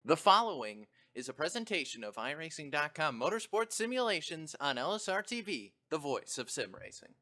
The following is a presentation of iRacing.com Motorsports Simulations on LSRTV, the voice of sim racing.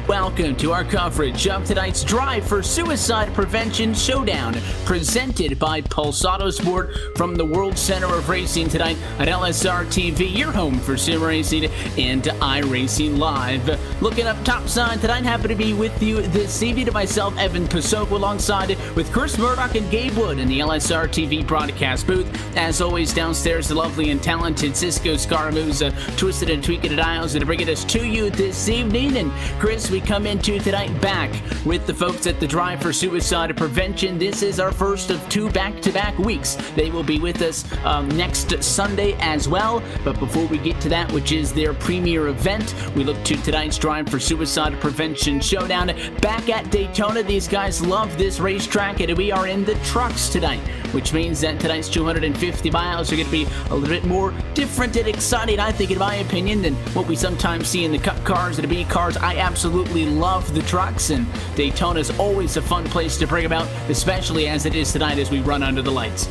Welcome to our coverage of tonight's Drive for Suicide Prevention Showdown, presented by Pulse Autosport from the World Center of Racing tonight at LSRTV, your home for sim racing and iRacing Live. Looking up topside tonight, happy to be with you this evening. To myself, Evan Pasoko, alongside with Chris Murdoch and Gabe Wood in the LSRTV broadcast booth. As always, downstairs, the lovely and talented Cisco Scaramuza, twisted and tweaked dials that are bringing us to you this evening. And Chris, we come into tonight back with the folks at the Drive for Suicide Prevention. This is our first of two back-to-back weeks. They will be with us next Sunday as well. But before we get to that, which is their premier event, we look to tonight's Drive for Suicide Prevention Showdown back at Daytona. These guys love this racetrack, and we are in the trucks tonight, which means that tonight's 250 miles are going to be a little bit more different and exciting, I think, in my opinion, than what we sometimes see in the Cup cars and the B cars. I absolutely love the trucks, and Daytona is always a fun place to bring about, especially as it is tonight as we run under the lights.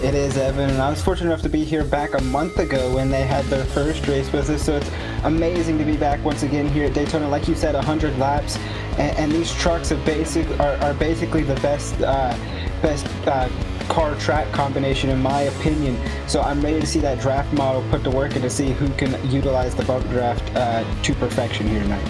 It is, Evan, and I was fortunate enough to be here back a month ago when they had their first race with us, so it's amazing to be back once again here at Daytona. Like you said, 100 laps, and these trucks are basically the best car track combination in my opinion. So I'm ready to see that draft model put to work and to see who can utilize the bump draft to perfection here tonight.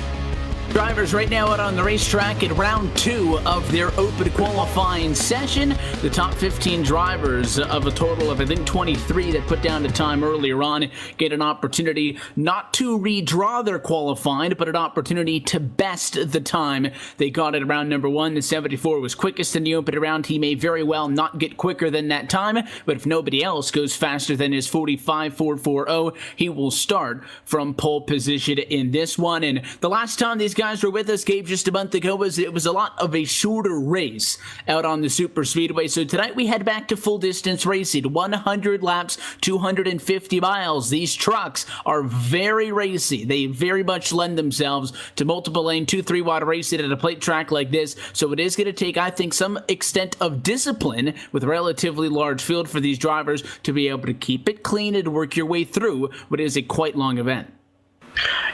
Drivers right now out on the racetrack in round 2 of their open qualifying session. The top 15 drivers of a total of, I think, 23 that put down the time earlier on get an opportunity not to redraw their qualifying, but an opportunity to best the time they got at round number 1. The 74 was quickest in the open round. He may very well not get quicker than that time, but if nobody else goes faster than his 45.440, he will start from pole position in this one. And the last time these guys were with us, Gabe, just a month ago, it was a lot of a shorter race out on the super speedway. So tonight we head back to full distance racing, 100 laps, 250 miles. These trucks are very racy. They very much lend themselves to multiple lane 2-3 wide racing at a plate track like this. So it is going to take, I think, some extent of discipline with a relatively large field for these drivers to be able to keep it clean and work your way through what is a quite long event.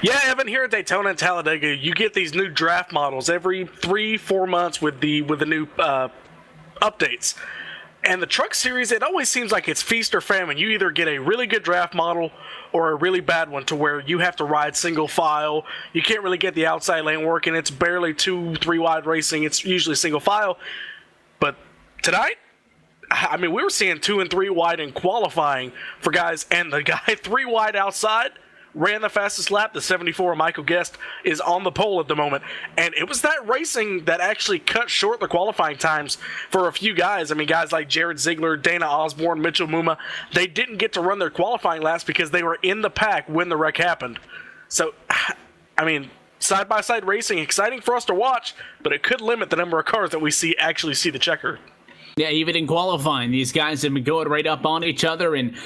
Yeah, Evan, here at Daytona and Talladega, you get these new draft models every 3-4 months with the new updates. And the truck series, it always seems like it's feast or famine. You either get a really good draft model or a really bad one to where you have to ride single file. You can't really get the outside lane working. It's barely 2-3 wide racing. It's usually single file. But tonight, I mean, we were seeing 2 and 3 wide in qualifying for guys, and the guy 3 wide outside ran the fastest lap. The 74, Michael Guest, is on the pole at the moment. And it was that racing that actually cut short the qualifying times for a few guys. I mean, guys like Jared Ziegler, Dana Osborne, Mitchell Muma, they didn't get to run their qualifying laps because they were in the pack when the wreck happened. So, I mean, side-by-side racing, exciting for us to watch, but it could limit the number of cars that we actually see the checker. Yeah, even in qualifying, these guys have been going right up on each other, and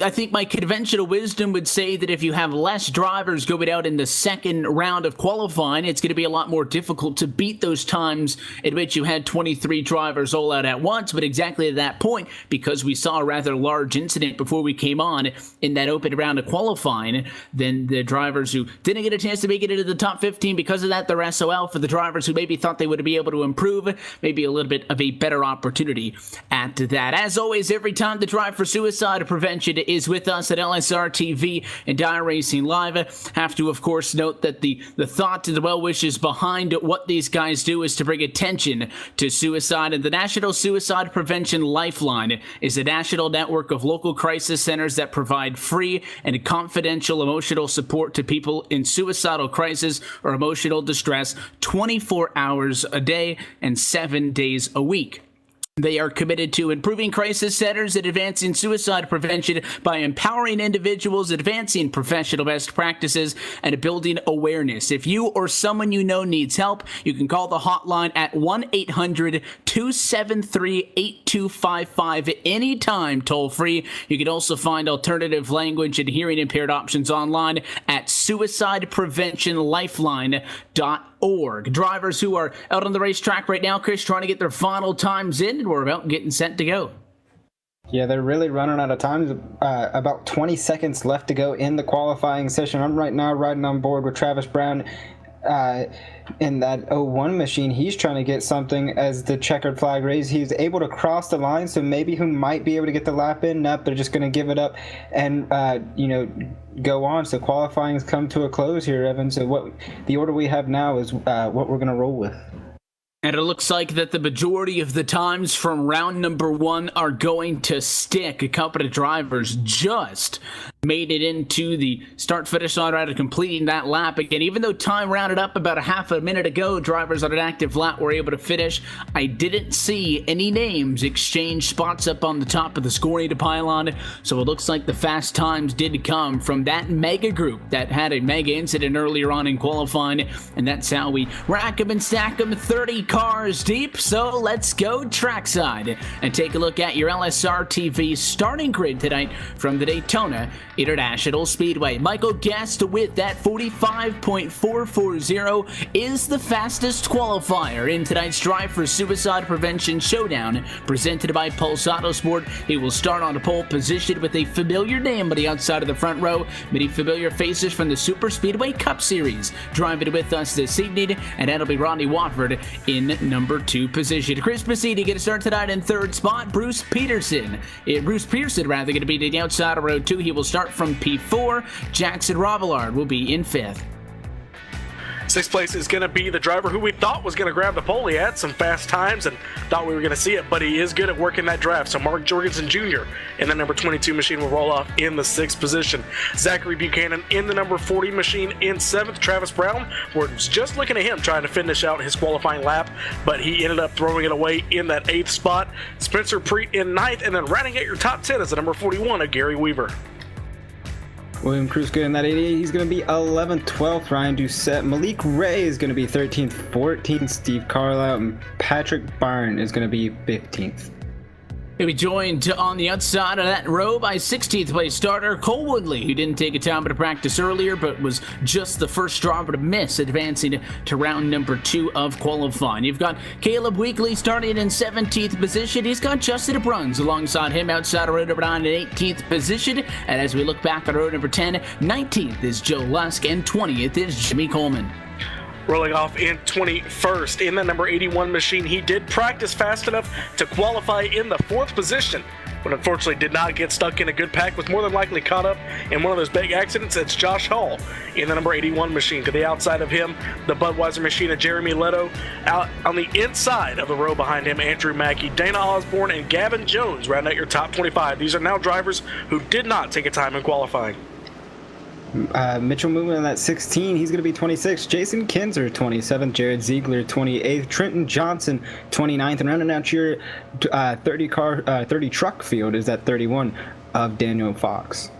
I think my conventional wisdom would say that if you have less drivers going out in the second round of qualifying, it's going to be a lot more difficult to beat those times at which you had 23 drivers all out at once. But exactly at that point, because we saw a rather large incident before we came on in that open round of qualifying, then the drivers who didn't get a chance to make it into the top 15, because of that, they're SOL. For the drivers who maybe thought they would be able to improve, maybe a little bit of a better opportunity at that. As always, every time the Drive for Suicide Prevention Prevention is with us at LSRTV and iRacing Live. Have to, of course, note that the thought and the well wishes behind what these guys do is to bring attention to suicide. And the National Suicide Prevention Lifeline is a national network of local crisis centers that provide free and confidential emotional support to people in suicidal crisis or emotional distress 24 hours a day and 7 days a week. They are committed to improving crisis centers and advancing suicide prevention by empowering individuals, advancing professional best practices, and building awareness. If you or someone you know needs help, you can call the hotline at 1-800-273-8255 anytime, toll free. You can also find alternative language and hearing impaired options online at suicidepreventionlifeline.org. Drivers who are out on the racetrack right now, Chris, trying to get their final times in, and we're about getting set to go. Yeah, they're really running out of time. About 20 seconds left to go in the qualifying session. I'm right now riding on board with Travis Brown in that 01 machine. He's trying to get something as the checkered flag raised. He's able to cross the line, so maybe he might be able to get the lap in. Nope, they're just going to give it up and, go on. So qualifying's come to a close here, Evan. So what the order we have now is what we're going to roll with. And it looks like that the majority of the times from round number 1 are going to stick. A couple of drivers just made it into the start-finish line right after completing that lap. Again, even though time rounded up about a half a minute ago, drivers on an active lap were able to finish. I didn't see any names exchange spots up on the top of the scoring pylon, so it looks like the fast times did come from that mega group that had a mega incident earlier on in qualifying, and that's how we rack them and stack them 30 cars deep. So let's go trackside and take a look at your LSRTV starting grid tonight from the Daytona International Speedway. Michael Guest with that 45.440 is the fastest qualifier in tonight's Drive for Suicide Prevention Showdown presented by Pulse Autosport. He will start on a pole position with a familiar name on the outside of the front row. Many familiar faces from the Super Speedway Cup Series driving with us this evening, and that'll be Rodney Watford in number 2 position. Chris Massini going to start tonight in 3rd spot. Bruce Pearson going to be to the outside of row 2. He will start from P4. Jackson Robillard will be in 5th. 6th place is going to be the driver who we thought was going to grab the pole. He had some fast times and thought we were going to see it, but he is good at working that draft. So Mark Jorgensen Jr. in the number 22 machine will roll off in the 6th position. Zachary Buchanan in the number 40 machine in 7th. Travis Brown, we're just looking at him trying to finish out his qualifying lap, but he ended up throwing it away in that 8th spot. Spencer Preet in 9th, and then rounding out your top 10 is the number 41 of Gary Weaver. William Cruz good in that 88. He's going to be 11th, 12th. Ryan Doucette. Malik Ray is going to be 13th, 14th. Steve Carlisle. And Patrick Byrne is going to be 15th. He'll be joined on the outside of that row by 16th place starter Cole Woodley, who didn't take a time to practice earlier, but was just the first driver to miss, advancing to round number 2 of qualifying. You've got Caleb Weekly starting in 17th position. He's got Justin Bruns alongside him outside of row number 9 in 18th position. And as we look back at row number 10, 19th is Joe Lusk, and 20th is Jimmy Coleman. Rolling off in 21st in the number 81 machine. He did practice fast enough to qualify in the 4th position, but unfortunately did not get stuck in a good pack, was more than likely caught up in one of those big accidents. It's Josh Hall in the number 81 machine. To the outside of him, the Budweiser machine of Jeremy Leto. Out on the inside of the row behind him, Andrew Mackey, Dana Osborne, and Gavin Jones round out your top 25. These are now drivers who did not take a time in qualifying. Mitchell Movement on that 16, he's going to be 26th. Jason Kinzer, 27th. Jared Ziegler, 28th. Trenton Johnson, 29th. And rounding out your 30 truck field is that 31 of Daniel Fox.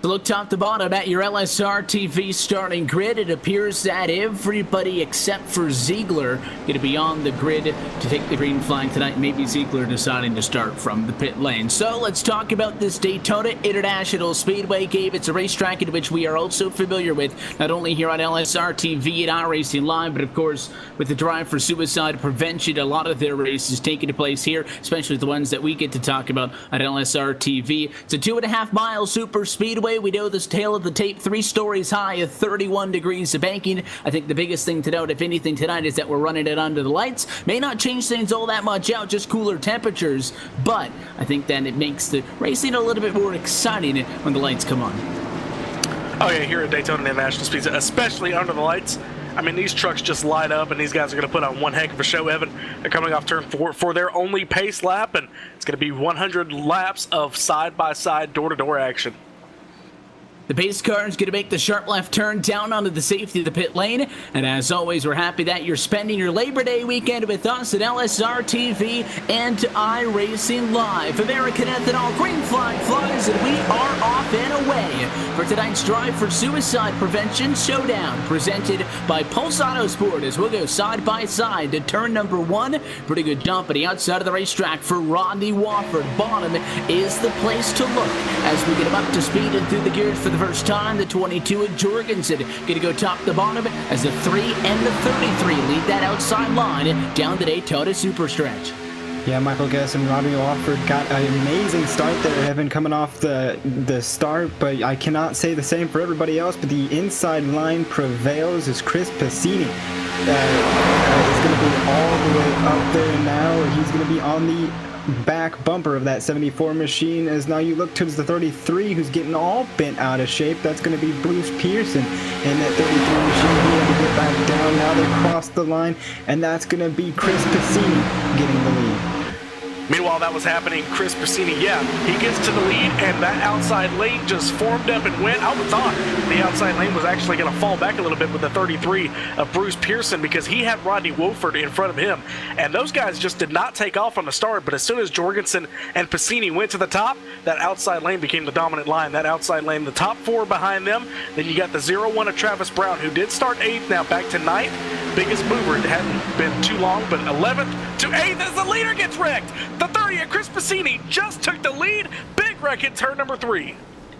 So look top to bottom at your LSRTV starting grid. It appears that everybody except for Ziegler going to be on the grid to take the green flag tonight. Maybe Ziegler deciding to start from the pit lane. So let's talk about this Daytona International Speedway, Gabe. It's a racetrack in which we are also familiar with, not only here on LSRTV and iRacing Live, but of course with the Drive for Suicide Prevention. A lot of their races taking place here, especially the ones that we get to talk about at LSRTV. It's a 2.5 mile super speedway Midway, we know this tail of the tape, 3 stories high at 31 degrees of banking. I think the biggest thing to note, if anything, tonight is that we're running it under the lights. May not change things all that much out, just cooler temperatures, but I think that it makes the racing a little bit more exciting when the lights come on. Oh yeah, here at Daytona International Speedway, especially under the lights. I mean, these trucks just light up, and these guys are going to put on one heck of a show, Evan. They're coming off turn 4 for their only pace lap, and it's going to be 100 laps of side-by-side, door-to-door action. The pace car is going to make the sharp left turn down onto the safety of the pit lane. And as always, we're happy that you're spending your Labor Day weekend with us at LSRTV and iRacing Live. American Ethanol green flag flies, and we are off and away for tonight's Drive for Suicide Prevention Showdown, presented by Pulse Autosport, as we'll go side by side to turn number 1. Pretty good dump at the outside of the racetrack for Rodney Wofford. Bottom is the place to look as we get him up to speed and through the gears for the first time. The 22 at Jorgensen going to go top to bottom as the 3 and the 33 lead that outside line down the Daytona Superstretch. Yeah, Michael Guess and Rodney Wofford got an amazing start there, Evan, coming off the start, but I cannot say the same for everybody else, but the inside line prevails as Chris Passini is going to be all the way up there now. He's going to be on the back bumper of that 74 machine, as now you look towards the 33 who's getting all bent out of shape. That's going to be Bruce Pearson in that 33 machine. He had to get back down. Now they cross the line, and that's going to be Chris Passini getting the lead. Meanwhile, that was happening. Chris Passini, he gets to the lead, and that outside lane just formed up and went. I would thought the outside lane was actually going to fall back a little bit with the 33 of Bruce Pearson, because he had Rodney Wofford in front of him. And those guys just did not take off on the start, but as soon as Jorgensen and Passini went to the top, that outside lane became the dominant line. That outside lane, the top 4 behind them. Then you got the 0-1 of Travis Brown, who did start 8th, now back to 9th. Biggest mover. It hadn't been too long, but 11th to 8th as the leader gets wrecked. The 30 of Chris Passini just took the lead. Big wreck at turn number 3.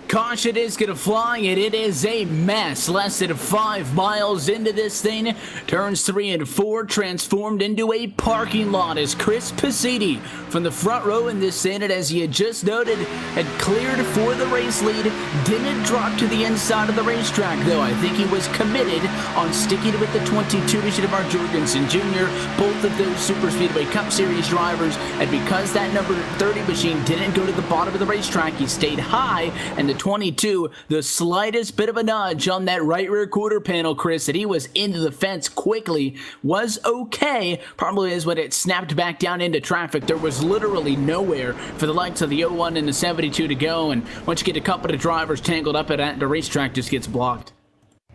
Caution is going to fly, and it is a mess. Less than 5 miles into this thing. Turns 3 and 4 transformed into a parking lot as Chris Passini from the front row in this thing, and as he had just noted, had cleared for the race lead. Didn't drop to the inside of the racetrack, though. I think he was committed on sticking with the 22 machine of Mark Jorgensen Jr., both of those Super Speedway Cup Series drivers, and because that number 30 machine didn't go to the bottom of the racetrack, he stayed high, and the 22, the slightest bit of a nudge on that right rear quarter panel, Chris, that he was into the fence quickly, was okay. Probably is when it snapped back down into traffic. There was literally nowhere for the likes of the 01 and the 72 to go, and once you get a couple of drivers tangled up at the racetrack, just gets blocked.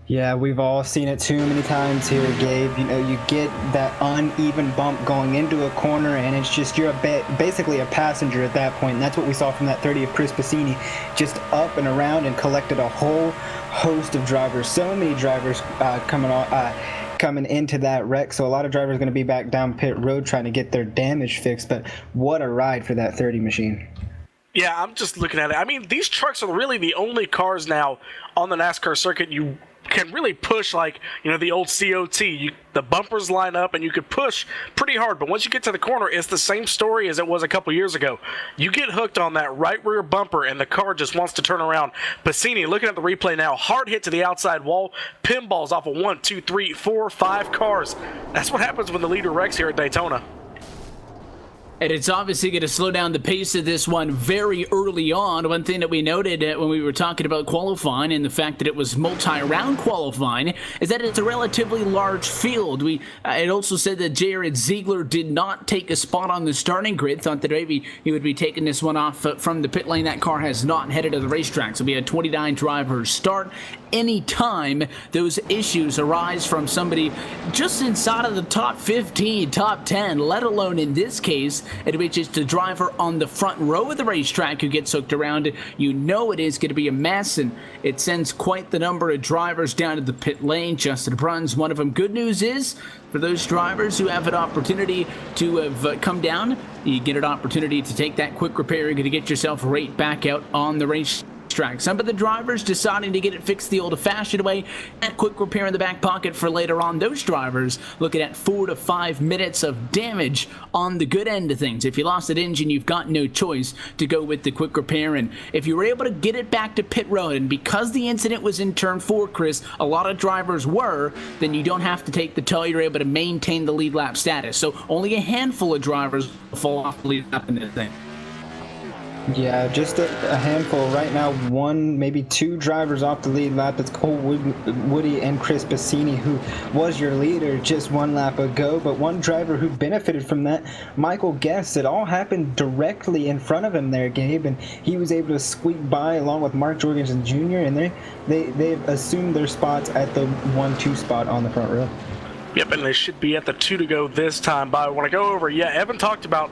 Yeah, we've all seen it too many times here, Gabe. You know, you get that uneven bump going into a corner, and it's just you're basically a passenger at that point. And that's what we saw from that 30 of Chris Passini, just up and around and collected a whole host of drivers. So many drivers coming into that wreck. So a lot of drivers are going to be back down pit road trying to get their damage fixed. But what a ride for that 30 machine. Yeah, I'm just looking at it. I mean, these trucks are really the only cars now on the NASCAR circuit you can really push, like, you know, the old COT. The bumpers line up and you could push pretty hard, but once you get to the corner, it's the same story as it was a couple years ago. You get hooked on that right rear bumper and the car just wants to turn around. Passini, looking at the replay now, hard hit to the outside wall, pinballs off of 1, 2, 3, 4, 5 cars. That's what happens when the leader wrecks here at Daytona. And it's obviously going to slow down the pace of this one very early on. One thing that we noted when we were talking about qualifying and the fact that it was multi-round qualifying is that it's a relatively large field. It also said that Jared Ziegler did not take a spot on the starting grid. Thought that maybe he would be taking this one off from the pit lane. That car has not headed to the racetrack. So we had 29 drivers start. Anytime those issues arise from somebody just inside of the top 15, top 10, let alone in this case, it be just a driver on the front row of the racetrack who gets hooked around, you know it is going to be a mess, and it sends quite the number of drivers down to the pit lane. Justin Bruns, one of them. Good news is, for those drivers who have an opportunity to have come down, you get an opportunity to take that quick repair. You're going to get yourself right back out on the racetrack. racetrack. Some of the drivers deciding to get it fixed the old-fashioned way, that quick repair in the back pocket for later on. Those drivers looking at 4 to 5 minutes of damage on the good end of things. If you lost that engine, you've got no choice to go with the quick repair. And if you were able to get it back to pit road, and because the incident was in turn 4, Chris, a lot of drivers were, then you don't have to take the tow. You're able to maintain the lead lap status. So only a handful of drivers fall off the lead lap in this thing. Yeah, just a handful. Right now, 1, maybe 2 drivers off the lead lap. It's Cole Woody and Chris Bassini, who was your leader just 1 lap ago. But one driver who benefited from that, Michael Guest. It all happened directly in front of him there, Gabe, and he was able to squeak by along with Mark Jorgensen Jr., and they've assumed their spots at the 1-2 spot on the front row. Yep, and they should be at the 2 to go this time. But I want to go over, Evan talked about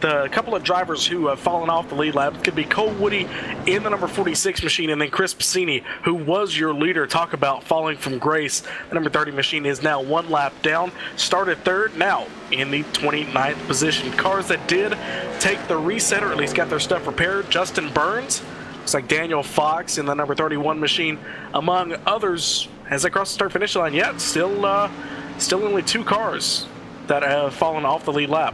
the couple of drivers who have fallen off the lead lap. It could be Cole Woody in the number 46 machine, and then Chris Bassini, who was your leader. Talk about falling from grace. The number 30 machine is now 1 lap down, started 3rd, now in the 29th position. Cars that did take the reset, or at least got their stuff repaired: Justin Burns, looks like Daniel Fox in the number 31 machine, among others. As they cross the start-finish line, yet still only 2 cars that have fallen off the lead lap.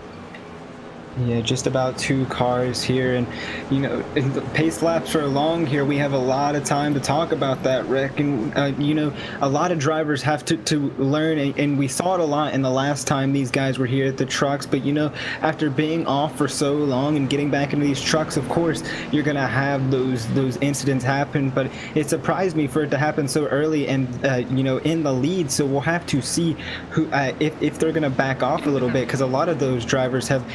Yeah, just about 2 cars here, and the pace laps are long here. We have a lot of time to talk about that, Rick, and a lot of drivers have to learn, and we saw it a lot in the last time these guys were here at the trucks. But after being off for so long and getting back into these trucks, of course you're gonna have those incidents happen. But it surprised me for it to happen so early, and in the lead. So we'll have to see who if they're gonna back off a little bit, because a lot of those drivers have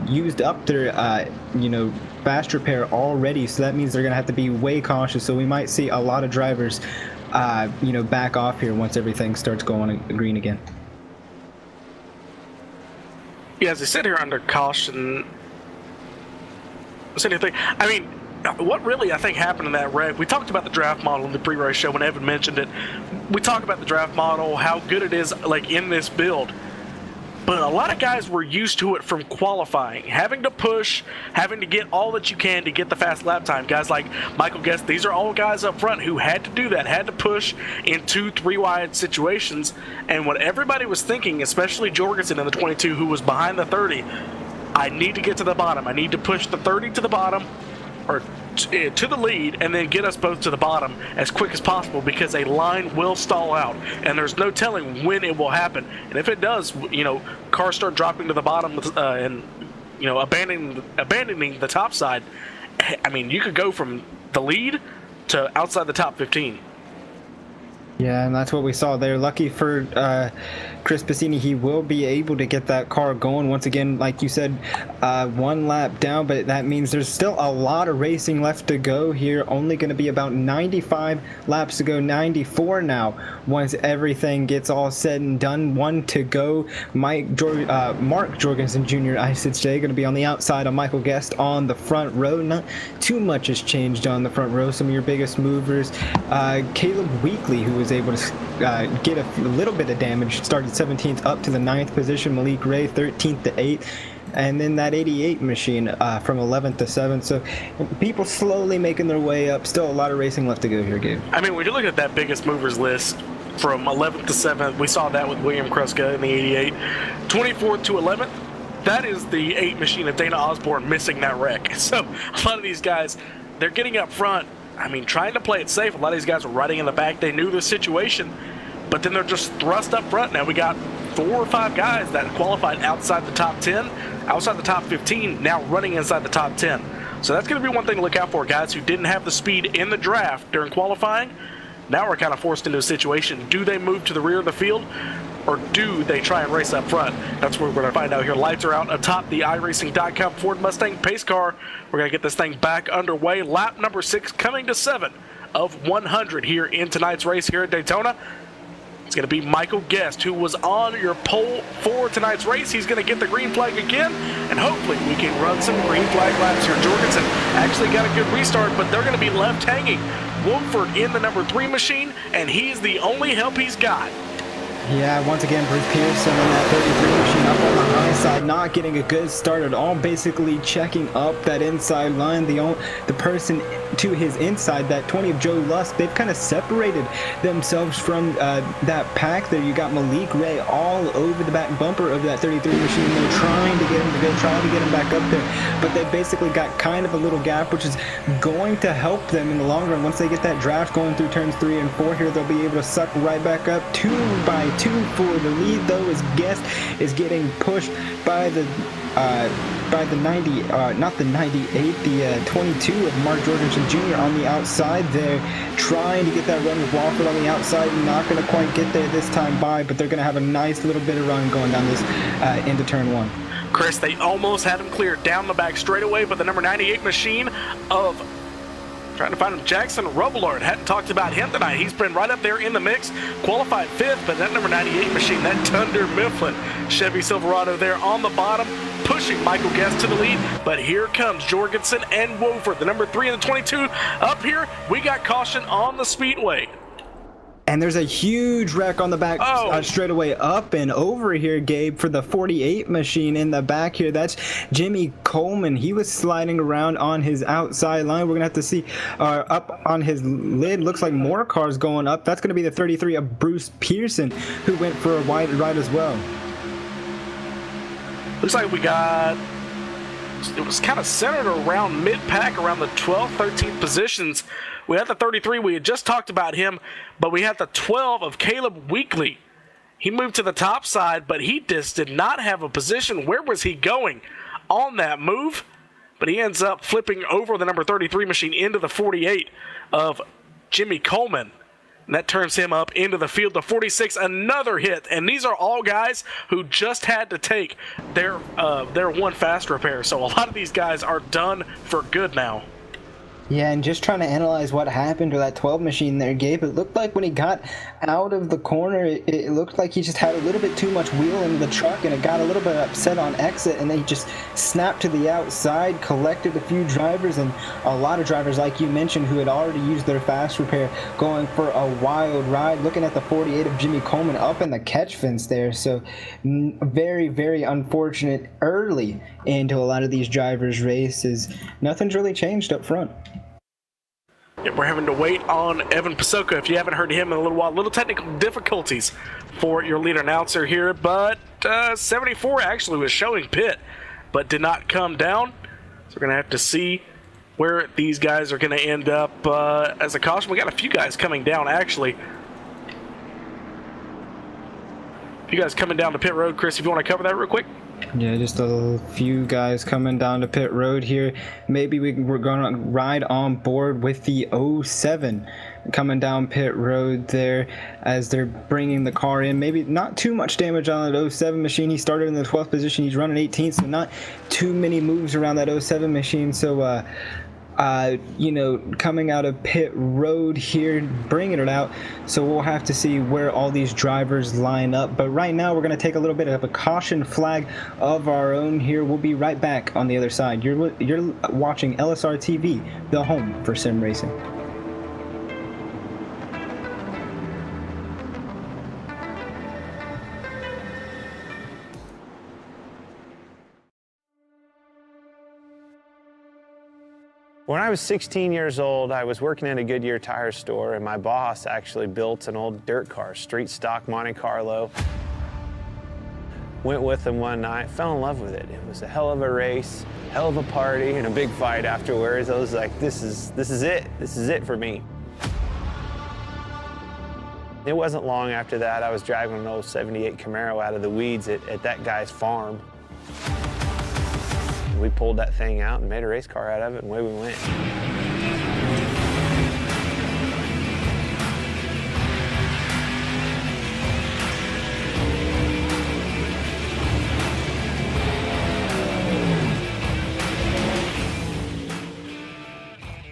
used up their fast repair already, so that means they're gonna have to be way cautious. So we might see a lot of drivers back off here once everything starts going green again. Yeah, as I sit here under caution, I mean, what really I think happened in that wreck, we talked about the draft model in the pre-race show when Evan mentioned it. We talked about the draft model, how good it is like in this build. But a lot of guys were used to it from qualifying, having to push, having to get all that you can to get the fast lap time. Guys like Michael Guest, these are all guys up front who had to do that, had to push in 2-3 wide situations. And what everybody was thinking, especially Jorgensen in the 22 who was behind the 30, I need to get to the bottom. I need to push the 30 to the bottom, or to the lead, and then get us both to the bottom as quick as possible, because a line will stall out and there's no telling when it will happen. And if it does, cars start dropping to the bottom and abandoning the top side, I mean, you could go from the lead to outside the top 15. Yeah, and that's what we saw there. Lucky for Chris Bassini, he will be able to get that car going. Once again, like you said, 1 lap down, but that means there's still a lot of racing left to go here. Only going to be about 95 laps to go, 94 now, once everything gets all said and done. 1 to go. Mark Jorgensen Jr., I should say, going to be on the outside of Michael Guest on the front row. Not too much has changed on the front row. Some of your biggest movers, Caleb Weekly, who was able to get a little bit of damage, started 17th up to the 9th position. Malik Ray 13th to 8th, and then that 88 machine from 11th to 7th. So people slowly making their way up. Still a lot of racing left to go here, Gabe. I mean, when you look at that biggest movers list from 11th to 7th, we saw that with William Kruska in the 88. 24th to 11th, that is the 8 machine of Dana Osborne missing that wreck. So a lot of these guys, they're getting up front. I mean, trying to play it safe. A lot of these guys are riding in the back. They knew the situation, but then they're just thrust up front. Now we got 4 or 5 guys that qualified outside the top 10, outside the top 15, now running inside the top 10. So that's going to be one thing to look out for. Guys who didn't have the speed in the draft during qualifying, now we're kind of forced into a situation. Do they move to the rear of the field, or do they try and race up front? That's what we're going to find out here. Lights are out atop the iRacing.com Ford Mustang pace car. We're going to get this thing back underway. Lap number 6 coming to 7 of 100 here in tonight's race here at Daytona. It's going to be Michael Guest, who was on your pole for tonight's race. He's going to get the green flag again, and hopefully we can run some green flag laps here. Jorgensen actually got a good restart, but they're going to be left hanging. Wolford in the number 3 machine, and he's the only help he's got. Yeah, once again, Bruce Pearson in that 33 machine up on the high side, not getting a good start at all, basically checking up that inside line. The person to his inside, that 20 of Joe Lust, they've kind of separated themselves from that pack there. You got Malik Ray all over the back bumper of that 33 machine. They're trying to get him to go, trying to get him back up there, but they basically got kind of a little gap, which is going to help them in the long run. Once they get that draft going through turns 3 and 4 here, they'll be able to suck right back up. 2 by 2 for the lead, though, as Guest is getting pushed by the 90, not the 98, the 22 of Mark Jorgensen Jr. on the outside there, trying to get that run with Wofford on the outside. Not going to quite get there this time by, but they're going to have a nice little bit of run going down this into turn 1. Chris, they almost had him cleared down the back straightaway, but the number 98 machine of trying to find him, Jackson Robillard. Hadn't talked about him tonight. He's been right up there in the mix. Qualified 5th, but that number 98 machine, that Thunder Mifflin Chevy Silverado there on the bottom, pushing Michael Guest to the lead. But here comes Jorgensen and Wofford, the number 3 and the 22. Up here, we got caution on the speedway. And there's a huge wreck on the back straightaway up and over here, Gabe, for the 48 machine in the back here. That's Jimmy Coleman. He was sliding around on his outside line. We're going to have to see up on his lid. Looks like more cars going up. That's going to be the 33 of Bruce Pearson, who went for a wide ride as well. Looks like we got... It was kind of centered around mid-pack, around the 12th, 13th positions. We had the 33, we had just talked about him, but we had the 12 of Caleb Weekly. He moved to the top side, but he just did not have a position. Where was he going on that move? But he ends up flipping over the number 33 machine into the 48 of Jimmy Coleman. And that turns him up into the field. The 46, another hit. And these are all guys who just had to take their one fast repair. So a lot of these guys are done for good now. Yeah, and just trying to analyze what happened to that 12 machine there, Gabe, it looked like when he got out of the corner, it looked like he just had a little bit too much wheel in the truck, and it got a little bit upset on exit, and then he just snapped to the outside, collected a few drivers, and a lot of drivers, like you mentioned, who had already used their fast repair, going for a wild ride. Looking at the 48 of Jimmy Coleman up in the catch fence there, so very, very unfortunate early into a lot of these drivers' races. Nothing's really changed up front. Yeah, we're having to wait on Evan Pasoka. If you haven't heard him in a little while, little technical difficulties for your lead announcer here, but 74 actually was showing pit, but did not come down. So we're going to have to see where these guys are going to end up as a caution. We got a few guys coming down, actually. A few guys coming down to pit road. Chris, if you want to cover that real quick. Yeah, just a few guys coming down to pit road here. Maybe we're going to ride on board with the 07 coming down pit road there as they're bringing the car in. Maybe not too much damage on that 07 machine. He started in the 12th position. He's running 18th, so not too many moves around that 07 machine. So, you know, coming out of pit road here, bringing it out. So we'll have to see where all these drivers line up. But right now, we're going to take a little bit of a caution flag of our own here. We'll be right back on the other side. You're watching LSRTV, the home for sim racing. When I was 16 years old, I was working in a Goodyear tire store, and my boss actually built an old dirt car, street stock Monte Carlo. Went with him one night, fell in love with it. It was a hell of a race, hell of a party, and a big fight afterwards. I was like, this is it. This is it for me. It wasn't long after that, I was driving an old 78 Camaro out of the weeds at that guy's farm. We pulled that thing out and made a race car out of it, and away we went.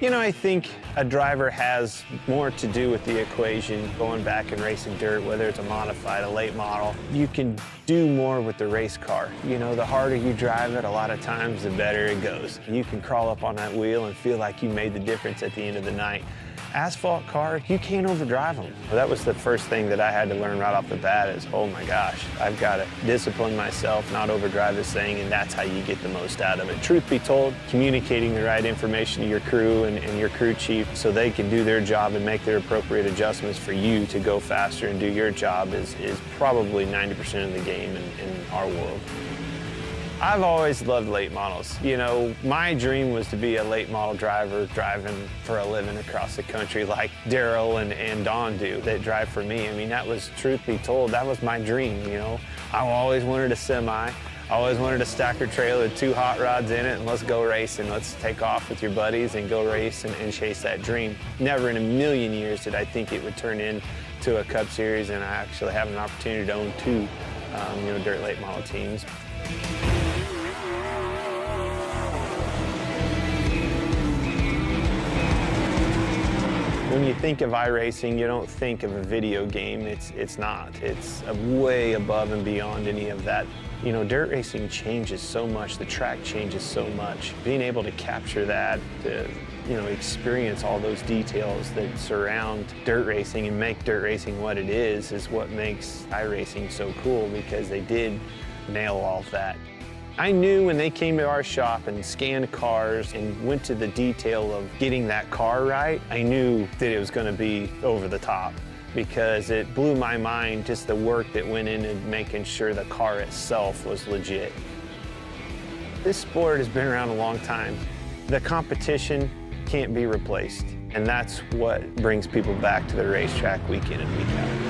You know, I think a driver has more to do with the equation going back and racing dirt, whether it's a modified, a late model. You can do more with the race car. You know, the harder you drive it, a lot of times, the better it goes. You can crawl up on that wheel and feel like you made the difference at the end of the night. Asphalt car, you can't overdrive them. That was the first thing that I had to learn right off the bat is, oh my gosh, I've got to discipline myself, not overdrive this thing, and that's how you get the most out of it. Truth be told, communicating the right information to your crew and your crew chief so they can do their job and make their appropriate adjustments for you to go faster and do your job is probably 90% of the game in our world. I've always loved late models. You know, my dream was to be a late model driver driving for a living across the country like Daryl and Don do that drive for me. I mean, that was, truth be told, that was my dream, you know. I always wanted a semi. I always wanted a stacker trailer with 2 hot rods in it and let's go racing. Let's take off with your buddies and go race and chase that dream. Never in a million years did I think it would turn into a Cup Series, and I actually have an opportunity to own 2 dirt late model teams. When you think of iRacing, you don't think of a video game. It's not. It's way above and beyond any of that. You know, dirt racing changes so much. The track changes so much. Being able to capture that, to experience all those details that surround dirt racing and make dirt racing what it is what makes iRacing so cool, because they did nail all of that. I knew when they came to our shop and scanned cars and went to the detail of getting that car right, I knew that it was going to be over the top, because it blew my mind just the work that went into making sure the car itself was legit. This sport has been around a long time. The competition can't be replaced, and that's what brings people back to the racetrack week in and week out.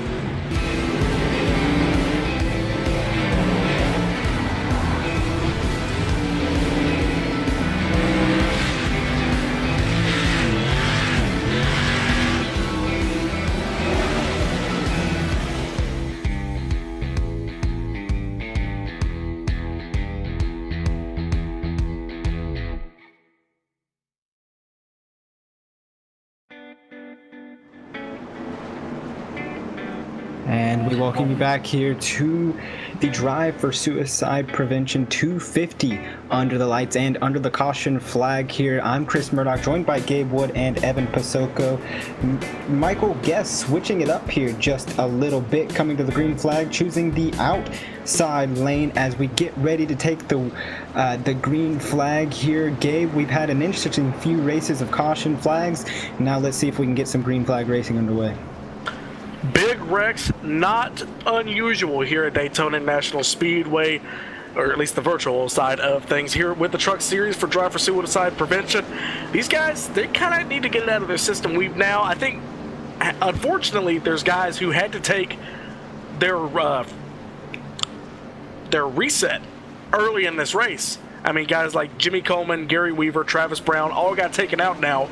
And we welcome you back here to the Drive for Suicide Prevention 250 under the lights and under the caution flag here. I'm Chris Murdoch, joined by Gabe Wood and Evan Pasoko. Michael Guest switching it up here just a little bit, coming to the green flag, choosing the outside lane as we get ready to take the green flag here. Gabe, we've had an interesting few races of caution flags. Now let's see if we can get some green flag racing underway. Big wrecks, not unusual here at Daytona International Speedway, or at least the virtual side of things here with the Truck Series for Drive for Suicide Prevention. These guys, they kind of need to get it out of their system. I think, unfortunately, there's guys who had to take their reset early in this race. I mean, guys like Jimmy Coleman, Gary Weaver, Travis Brown, all got taken out now,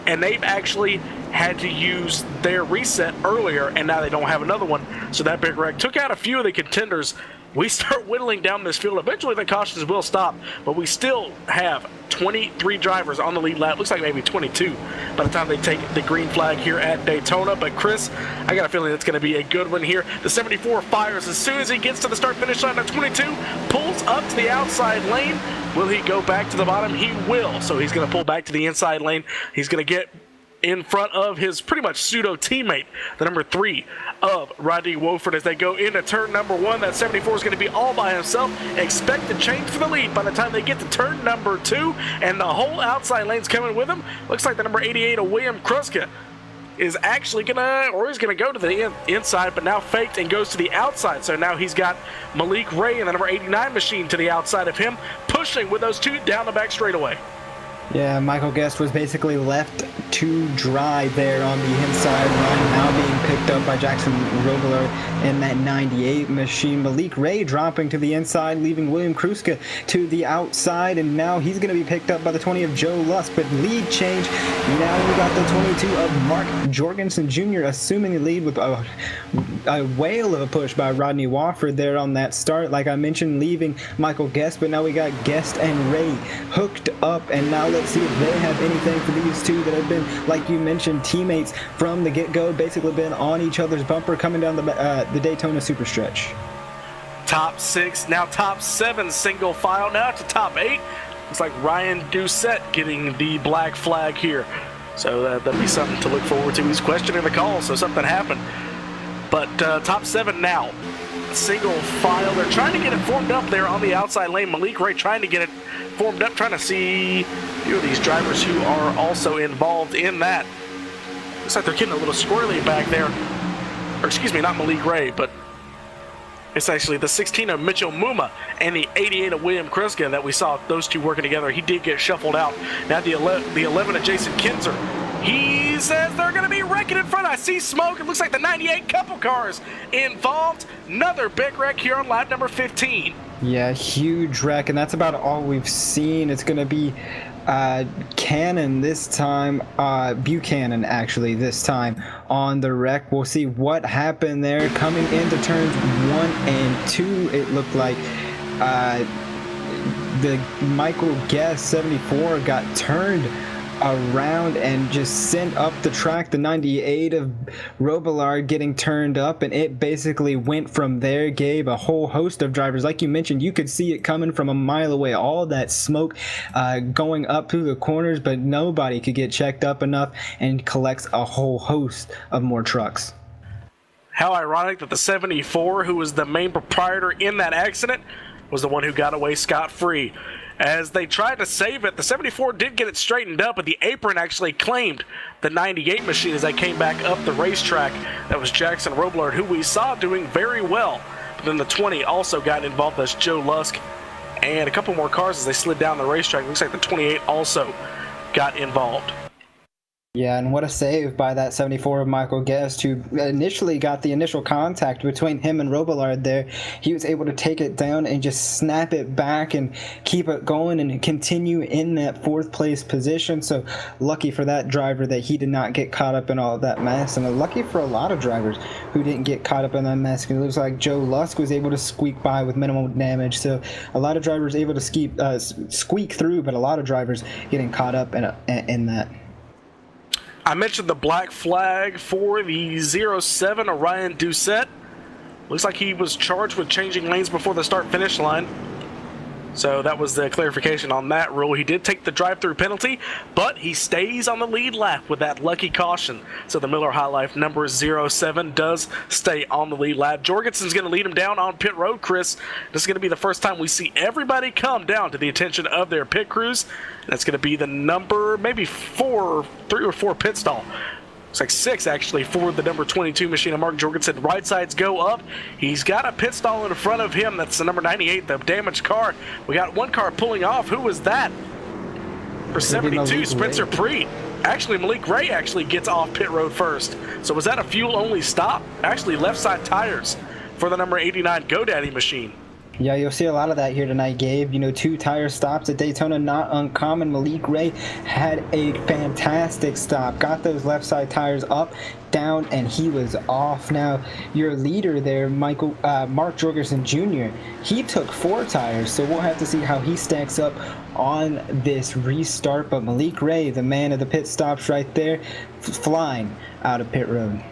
and they've actually had to use their reset earlier, and now they don't have another one. So that big wreck took out a few of the contenders. We start whittling down this field. Eventually the cautions will stop, but we still have 23 drivers on the lead lap. Looks like maybe 22 by the time they take the green flag here at Daytona. But Chris, I got a feeling it's going to be a good one here. The 74 fires as soon as he gets to the start-finish line. The 22 pulls up to the outside lane. Will he go back to the bottom? He will. So he's going to pull back to the inside lane. He's going to get in front of his pretty much pseudo teammate, the number 3 of Rodney Wofford, as they go into turn number 1. That 74 is going to be all by himself. Expect to change for the lead by the time they get to turn number 2, and the whole outside lane's coming with him. Looks like the number 88 of William Kruska is actually he's gonna go to the inside, but now faked and goes to the outside. So now he's got Malik Ray and the number 89 machine to the outside of him, pushing with those 2 down the back straightaway. Yeah, Michael Guest was basically left to dry there on the inside line, now being picked up by Jackson Rogler in that 98 machine. Malik Ray dropping to the inside, leaving William Kruska to the outside, and now he's going to be picked up by the 20 of Joe Lusk. But lead change, now we got the 22 of Mark Jorgensen Jr. assuming the lead with a whale of a push by Rodney Wofford there on that start. Like I mentioned, leaving Michael Guest, but now we got Guest and Ray hooked up, and now let's see if they have anything for these two that have been, like you mentioned, teammates from the get-go, basically been on each other's bumper coming down the Daytona Superstretch. Top 6, now top 7 single file, now to top 8. Looks like Ryan Doucette getting the black flag here. So that'll be something to look forward to. He's questioning the call, so something happened. But top 7 now. Single file. They're trying to get it formed up there on the outside lane. Malik Ray trying to get it formed up, trying to see a few of these drivers who are also involved in that. Looks like they're getting a little squirrely back there. Or excuse me, not Malik Ray, but it's actually the 16 of Mitchell Muma and the 88 of William Kruska that we saw those two working together. He did get shuffled out. Now the 11 of Jason Kinzer. He says they're going to be wrecking in front. I see smoke. It looks like the 98 couple cars involved. Another big wreck here on lap number 15. Yeah, huge wreck, and that's about all we've seen. It's going to be Cannon this time, Buchanan actually this time on the wreck. We'll see what happened there. Coming into turns 1 and 2, it looked like the Michael Guest 74 got turned around and just sent up the track. The 98 of Robillard getting turned up, and it basically went from there. Gabe, a whole host of drivers, like you mentioned, you could see it coming from a mile away, all that smoke going up through the corners, but nobody could get checked up enough, and collects a whole host of more trucks. How ironic that the 74, who was the main proprietor in that accident, was the one who got away scot-free. As they tried to save it, the 74 did get it straightened up, but the apron actually claimed the 98 machine as they came back up the racetrack. That was Jackson Robillard, who we saw doing very well. But then the 20 also got involved. That's Joe Lusk. And a couple more cars as they slid down the racetrack. Looks like the 28 also got involved. Yeah, and what a save by that 74 of Michael Guest, who initially got the initial contact between him and Robillard there. He was able to take it down and just snap it back and keep it going and continue in that 4th place position. So lucky for that driver that he did not get caught up in all of that mess, and lucky for a lot of drivers who didn't get caught up in that mess. It looks like Joe Lusk was able to squeak by with minimal damage. So a lot of drivers able to squeak through, but a lot of drivers getting caught up in that. I mentioned the black flag for the 07 Orion Doucette. Looks like he was charged with changing lanes before the start-finish line. So that was the clarification on that rule. He did take the drive-through penalty, but he stays on the lead lap with that lucky caution. So the Miller High Life number 07 does stay on the lead lap. Jorgensen's going to lead him down on pit road, Chris. This is going to be the first time we see everybody come down to the attention of their pit crews. And that's going to be the number, maybe 3 or 4 pit stall. Looks like 6 actually for the number 22 machine of Mark Jorgensen. Right sides go up. He's got a pit stall in front of him. That's the number 98, the damaged car. We got one car pulling off. Who was that? For 72, Spencer Preet. Actually, Malik Ray actually gets off pit road first. So was that a fuel-only stop? Actually, left side tires for the number 89 GoDaddy machine. Yeah, you'll see a lot of that here tonight, Gabe. 2 tire stops at Daytona, not uncommon. Malik Ray had a fantastic stop. Got those left side tires up, down, and he was off. Now, your leader there, Mark Jorgensen Jr., he took 4 tires, so we'll have to see how he stacks up on this restart. But Malik Ray, the man of the pit stops right there, flying out of pit road.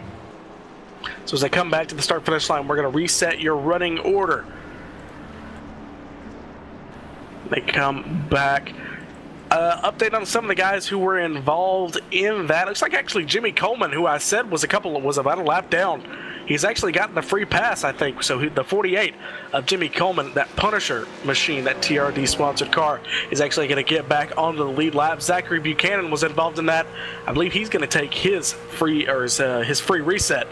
So as they come back to the start-finish line, we're going to reset your running order. They come back. Update on some of the guys who were involved in that. Looks like actually Jimmy Coleman, who I said was about a lap down. He's actually gotten the free pass, I think. So the 48 of Jimmy Coleman, that Punisher machine, that TRD sponsored car, is actually going to get back onto the lead lap. Zachary Buchanan was involved in that. I believe he's going to take his free reset.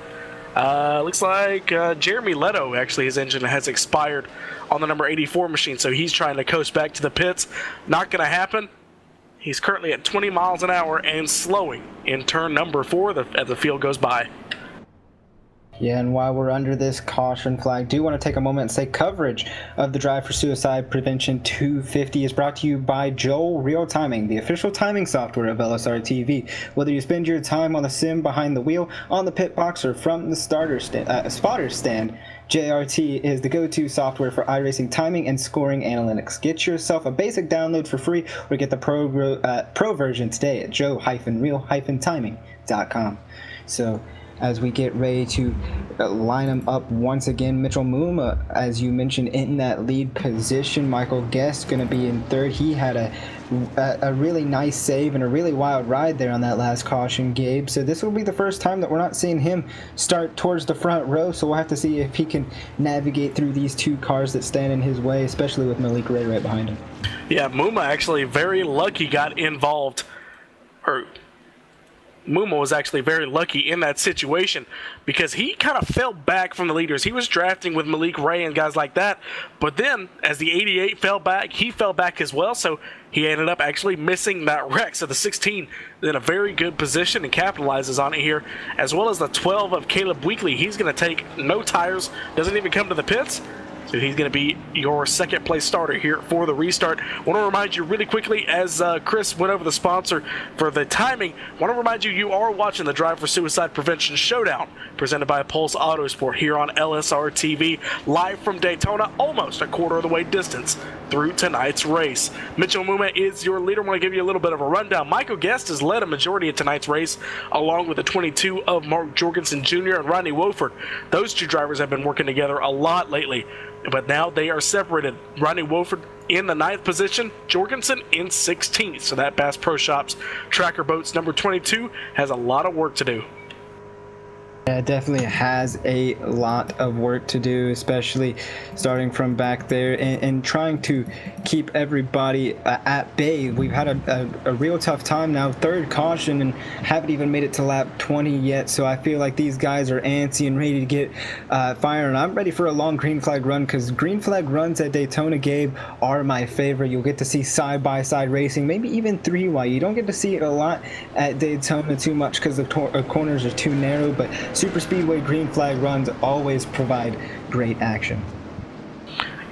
Looks like Jeremy Leto, actually, his engine has expired on the number 84 machine, so he's trying to coast back to the pits. Not going to happen. He's currently at 20 miles an hour and slowing in turn number 4 as the field goes by. Yeah, and while we're under this caution flag, do want to take a moment and say coverage of the Drive for Suicide Prevention 250 is brought to you by Joel Real Timing, the official timing software of LSRTV. Whether you spend your time on the sim behind the wheel, on the pit box, or from the spotter stand, JRT is the go-to software for iRacing timing and scoring analytics. Get yourself a basic download for free or get the pro version today at joe-real-timing.com. So as we get ready to line them up once again. Mitchell Muma, as you mentioned, in that lead position. Michael Guest going to be in third. He had a really nice save and a really wild ride there on that last caution, Gabe. So this will be the first time that we're not seeing him start towards the front row. So we'll have to see if he can navigate through these two cars that stand in his way, especially with Malik Ray right behind him. Yeah, Muma actually very lucky got involved, or Muma was actually very lucky in that situation because he kind of fell back from the leaders. He was drafting with Malik Ray and guys like that, but then as the 88 fell back, he fell back as well, so he ended up actually missing that wreck. So the 16 in a very good position and capitalizes on it here, as well as the 12 of Caleb Weekly. He's going to take no tires, doesn't even come to the pits. So he's going to be your second place starter here for the restart. I want to remind you really quickly, as Chris went over the sponsor for the timing, I want to remind you, you are watching the Drive for Suicide Prevention Showdown presented by Pulse Autosport here on LSRTV, live from Daytona, almost a quarter of the way distance through tonight's race. Mitchell Muma is your leader. I want to give you a little bit of a rundown. Michael Guest has led a majority of tonight's race, along with the 22 of Mark Jorgensen Jr. and Rodney Wofford. Those two drivers have been working together a lot lately, but now they are separated. Rodney Wofford in the 9th position, Jorgensen in 16th. So that Bass Pro Shops Tracker Boats number 22 has a lot of work to do. Yeah, it definitely has a lot of work to do, especially starting from back there and trying to keep everybody at bay. We've had a real tough time now, third caution, and haven't even made it to lap 20 yet, so I feel like these guys are antsy and ready to get firing. I'm ready for a long green flag run, because green flag runs at Daytona, Gabe, are my favorite. You'll get to see side-by-side racing, maybe even 3-wide. You don't get to see it a lot at Daytona too much because the corners are too narrow, but super speedway green flag runs always provide great action.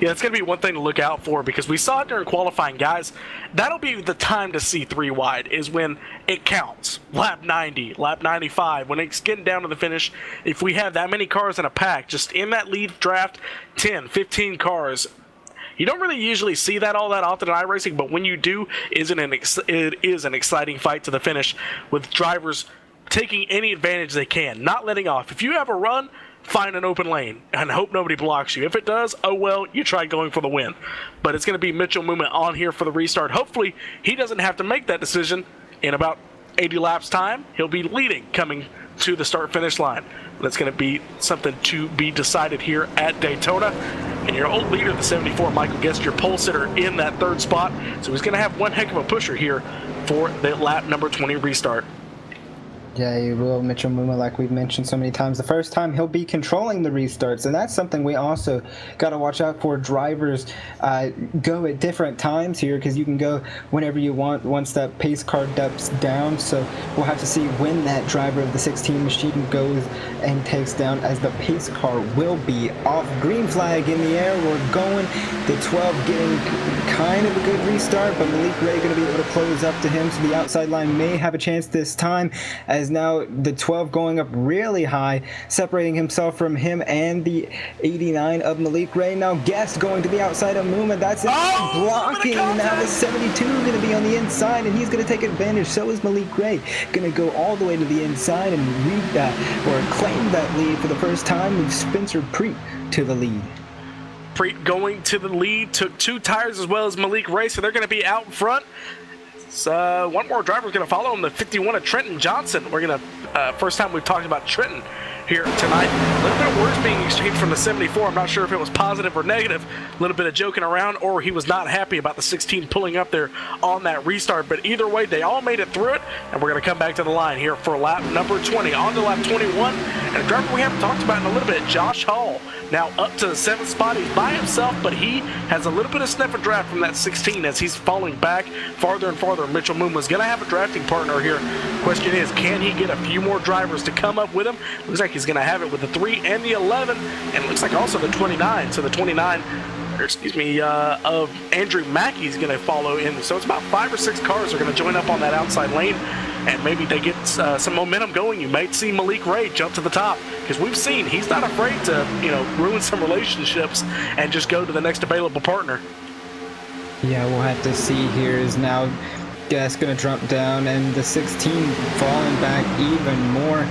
Yeah, it's going to be one thing to look out for, because we saw it during qualifying, guys. That'll be the time to see 3-wide, is when it counts. Lap 90, lap 95, when it's getting down to the finish. If we have that many cars in a pack, just in that lead draft, 10, 15 cars, you don't really usually see that all that often in iRacing, but when you do, it is an exciting fight to the finish, with drivers taking any advantage they can, not letting off. If you have a run, find an open lane and hope nobody blocks you. If it does, oh well, you tried going for the win. But it's going to be Mitchell Muma on here for the restart. Hopefully, he doesn't have to make that decision in about 80 laps time. He'll be leading coming to the start-finish line. That's going to be something to be decided here at Daytona. And your old leader, the 74, Michael Guest, your pole sitter in that third spot. So he's going to have one heck of a pusher here for the lap number 20 restart. Yeah, he will. Mitchell Muma, like we've mentioned so many times, the first time he'll be controlling the restarts, and that's something we also got to watch out for. Drivers go at different times here, because you can go whenever you want once that pace car dumps down, so we'll have to see when that driver of the 16 machine goes and takes down, as the pace car will be off. Green flag in the air, we're going. The 12 getting kind of a good restart, but Malik Ray going to be able to close up to him, so the outside line may have a chance this time, as now the 12 going up really high, separating himself from him and the 89 of Malik Ray. Now Guest going to the outside of Muma. That's it, blocking. Now the 72 going to be on the inside, and he's going to take advantage. So is Malik Ray. Going to go all the way to the inside and read that, or claim that lead for the first time, with Spencer Preet to the lead. Preet going to the lead, took 2 tires as well as Malik Ray, so they're going to be out in front. So one more driver is going to follow him, the 51 of Trenton Johnson. We're going to, first time we've talked about Trenton here tonight. A little bit of words being exchanged from the 74. I'm not sure if it was positive or negative. A little bit of joking around, or he was not happy about the 16 pulling up there on that restart. But either way, they all made it through it, and we're going to come back to the line here for lap number 20. On to lap 21, and a driver we haven't talked about in a little bit, Josh Hall. Now up to the 7th spot. He's by himself, but he has a little bit of sniff of draft from that 16 as he's falling back farther and farther. Mitchell Muma's going to have a drafting partner here. Question is, can he get a few more drivers to come up with him? Looks like he's going to have it with the 3 and the 11, and it looks like also the 29. So the 29, of Andrew Mackey's going to follow in. So it's about 5 or 6 cars are going to join up on that outside lane, and maybe they get some momentum going. You might see Malik Ray jump to the top, because we've seen he's not afraid to, ruin some relationships and just go to the next available partner. Yeah, we'll have to see here. Is now Guest going to drop down, and the 16 falling back even more.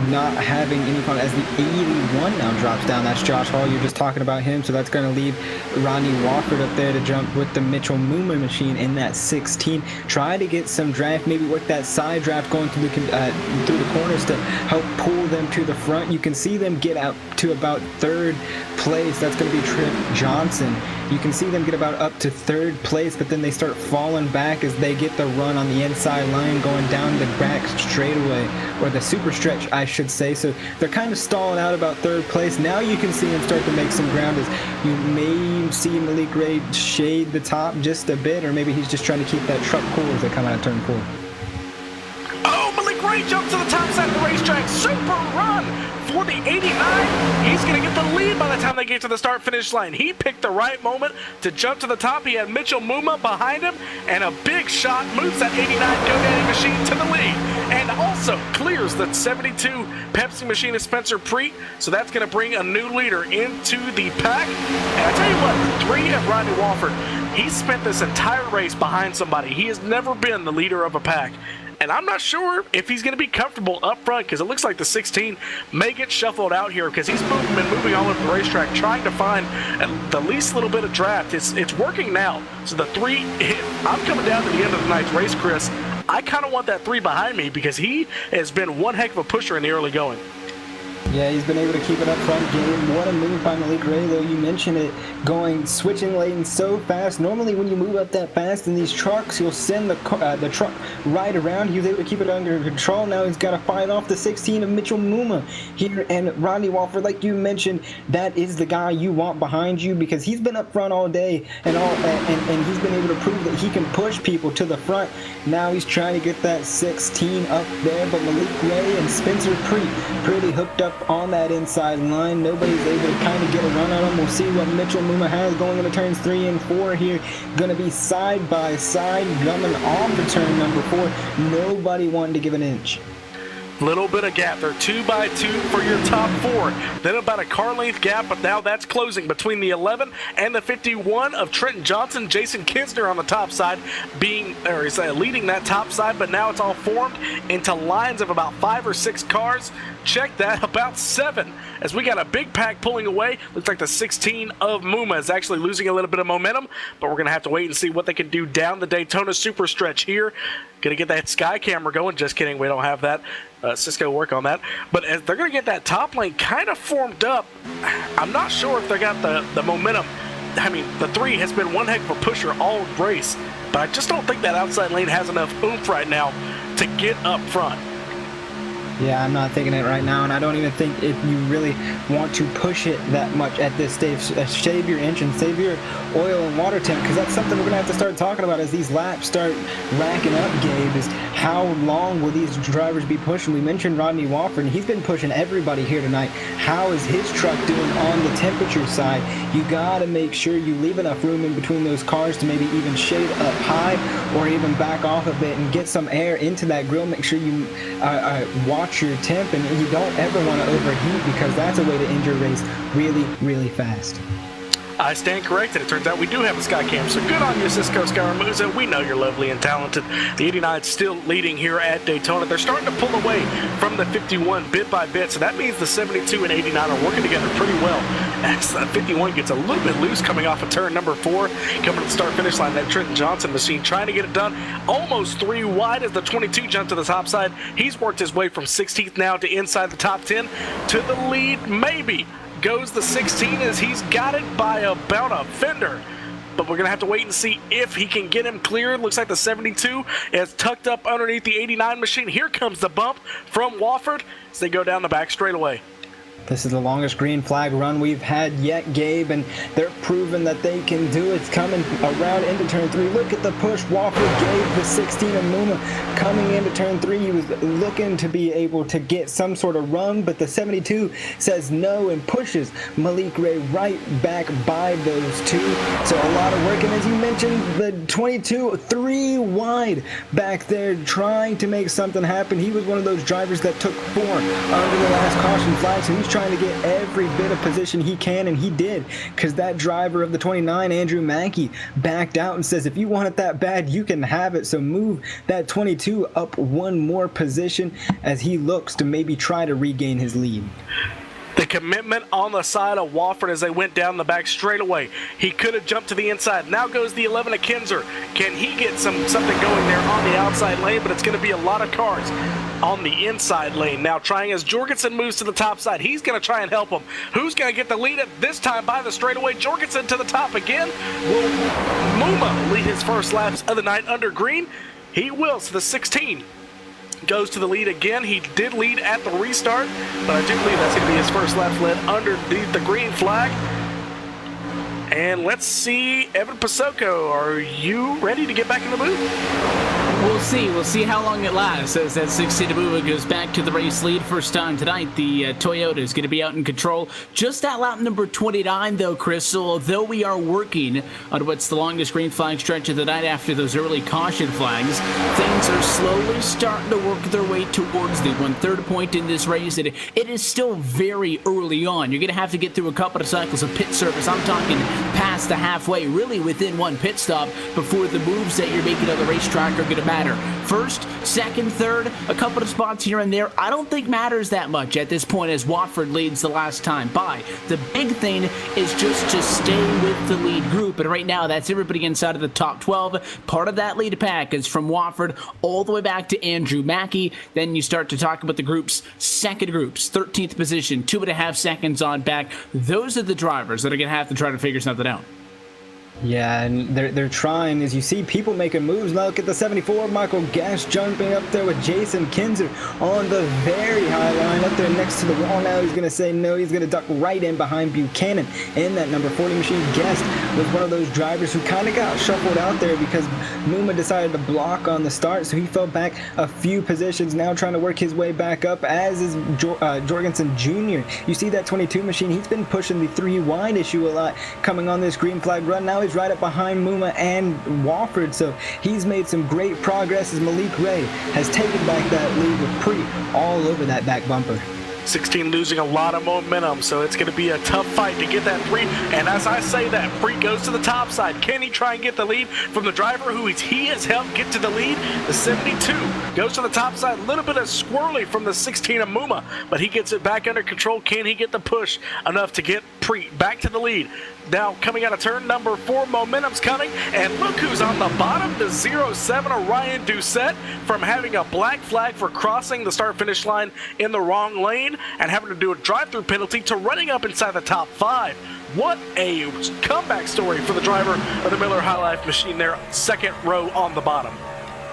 not having any fun as the 81 now drops down. That's Josh Hall. You're just talking about him, so that's going to leave Ronnie Wofford up there to jump with the Mitchell Muma machine in that 16. Try to get some draft, maybe work that side draft going through the corners to help pull them to the front. You can see them get out to about third place. That's going to be Trip Johnson. You can see them get about up to third place, but then they start falling back as they get the run on the inside line going down the back straightaway, or the super stretch, I should say. So they're kind of stalling out about third place. Now you can see him start to make some ground as you may see Malik Ray shade the top just a bit, or maybe he's just trying to keep that truck cool as they come out of turn 4. Oh, Malik Ray jumps to the top side of the racetrack. Super run for the 89. He's going to get the lead by the time they get to the start-finish line. He picked the right moment to jump to the top. He had Mitchell Muma behind him, and a big shot moves that 89 GoDaddy machine to the lead, and also clears the 72 Pepsi machine of Spencer Preet. So that's going to bring a new leader into the pack. And I tell you what, the 3 of Rodney Wofford, he spent this entire race behind somebody. He has never been the leader of a pack. And I'm not sure if he's going to be comfortable up front, because it looks like the 16 may get shuffled out here, because he's been moving all over the racetrack trying to find the least little bit of draft. It's working now. So the 3, I'm coming down to the end of the night's race, Chris. I kind of want that 3 behind me, because he has been one heck of a pusher in the early going. Yeah, he's been able to keep it up front game. What a move by Malik Ray, though. You mentioned it, switching lanes so fast. Normally when you move up that fast in these trucks, you'll send the truck right around. He was able to keep it under control. Now he's got to fight off the 16 of Mitchell Muma here. And Rodney Wofford, like you mentioned, that is the guy you want behind you, because he's been up front all day and he's been able to prove that he can push people to the front. Now he's trying to get that 16 up there, but Malik Ray and Spencer Preet pretty hooked up on that inside line. Nobody's able to kind of get a run on him. We'll see what Mitchell Muma has going into turns 3 and 4 here. Going to be side by side coming off the turn number 4. Nobody wanting to give an inch. Little bit of gap. They're 2 by 2 for your top 4. Then about a car length gap, but now that's closing between the 11 and the 51 of Trenton Johnson. Jason Kinsner on the top side leading that top side, but now it's all formed into lines of about 5 or 6 cars. Check that, about 7. As we got a big pack pulling away. Looks like the 16 of Muma is actually losing a little bit of momentum, but we're going to have to wait and see what they can do down the Daytona Super Stretch here. Going to get that sky camera going. Just kidding, we don't have that. Cisco work on that. But as they're going to get that top lane kind of formed up, I'm not sure if they got the momentum. I mean, the 3 has been one heck of a pusher all race, but I just don't think that outside lane has enough oomph right now to get up front. Yeah, I'm not thinking it right now, and I don't even think if you really want to push it that much at this stage. Save your engine, save your oil and water tank, because that's something we're going to have to start talking about as these laps start racking up, Gabe, is how long will these drivers be pushing? We mentioned Rodney Wofford, and he's been pushing everybody here tonight. How is his truck doing on the temperature side? You got to make sure you leave enough room in between those cars to maybe even shade up high or even back off a bit and get some air into that grill. Make sure you watch your temp, and you don't ever want to overheat, because that's a way to end your race really, really fast. I stand corrected. It turns out we do have a sky cam, so good on you, Cisco Scaramuza. We know you're lovely and talented. The 89 still leading here at Daytona. They're starting to pull away from the 51 bit by bit, so that means the 72 and 89 are working together pretty well. As the 51 gets a little bit loose coming off of turn number 4, coming to the start-finish line, that Trenton Johnson machine trying to get it done. Almost 3 wide as the 22 jumped to the top side. He's worked his way from 16th now to inside the top 10 to the lead, maybe. Goes the 16 as he's got it by about a fender. But we're going to have to wait and see if he can get him cleared. Looks like the 72 is tucked up underneath the 89 machine. Here comes the bump from Wofford as they go down the back straightaway. This is the longest green flag run we've had yet, Gabe, and they're proving that they can do it. It's coming around into turn 3. Look at the push. Wofford gave the 16 of Muma coming into turn 3. He was looking to be able to get some sort of run, but the 72 says no and pushes Malik Ray right back by those 2. So a lot of work, and as you mentioned, the 22, 3 wide back there trying to make something happen. He was one of those drivers that took 4 under the last caution flag, so he's trying to get every bit of position he can, and he did, because that driver of the 29, Andrew Mackey, backed out and says, if you want it that bad, you can have it. So move that 22 up one more position as he looks to maybe try to regain his lead. The commitment on the side of Wofford as they went down the back straightaway. He could have jumped to the inside. Now goes the 11 of Kinzer. Can he get something going there on the outside lane? But it's going to be a lot of cars on the inside lane. Now trying as Jorgensen moves to the top side. He's going to try and help him. Who's going to get the lead at this time by the straightaway? Jorgensen to the top again. Will Muma lead his first laps of the night under green? He will. So the 16 goes to the lead again. He did lead at the restart, but I do believe that's going to be his first lap led underneath the green flag. And let's see, Evan Pasoko, are you ready to get back in the booth? We'll see. We'll see how long it lasts as that 16 Abuba goes back to the race lead. First time tonight, the Toyota is going to be out in control. Just at lap number 29, though, Chris, so although we are working on what's the longest green flag stretch of the night after those early caution flags, things are slowly starting to work their way towards the 1/3 point in this race. It is still very early on. You're going to have to get through a couple of cycles of pit service. I'm talking past the halfway, really within one pit stop before the moves that you're making on the racetrack are going to matter. First, second, third, a couple of spots here and there, I don't think matters that much at this point as Watford leads the last time by. The big thing is just to stay with the lead group, and right now that's everybody inside of the top 12. Part of that lead pack is from Watford all the way back to Andrew Mackey. Then you start to talk about the group's second groups, 13th position, 2.5 seconds on back. Those are the drivers that are going to have to try to figure something out. Yeah, and they're trying. As you see people making moves. Now look at the 74, Michael Gash jumping up there with Jason Kinzer on the very high line up there next to the wall. Now he's going to say no. He's going to duck right in behind Buchanan. And that number 40 machine, Guest, was one of those drivers who kind of got shuffled out there because Muma decided to block on the start, so he fell back a few positions. Now trying to work his way back up, as is Jorgensen Jr. You see that 22 machine. He's been pushing the 3 wide issue a lot coming on this green flag run. Now he's right up behind Muma and Wofford, so he's made some great progress as Malik Ray has taken back that lead with Pre all over that back bumper. 16 losing a lot of momentum, so it's going to be a tough fight to get that 3. And as I say that, Pre goes to the top side. Can he try and get the lead from the driver who he has helped get to the lead? The 72 goes to the top side. A little bit of squirrely from the 16 of Muma, but he gets it back under control. Can he get the push enough to get Pre back to the lead? Now coming out of turn number 4, momentum's coming, and look who's on the bottom, the 07 of Ryan Doucette, from having a black flag for crossing the start-finish line in the wrong lane and having to do a drive-through penalty to running up inside the top 5. What a comeback story for the driver of the Miller High Life machine there, second row on the bottom.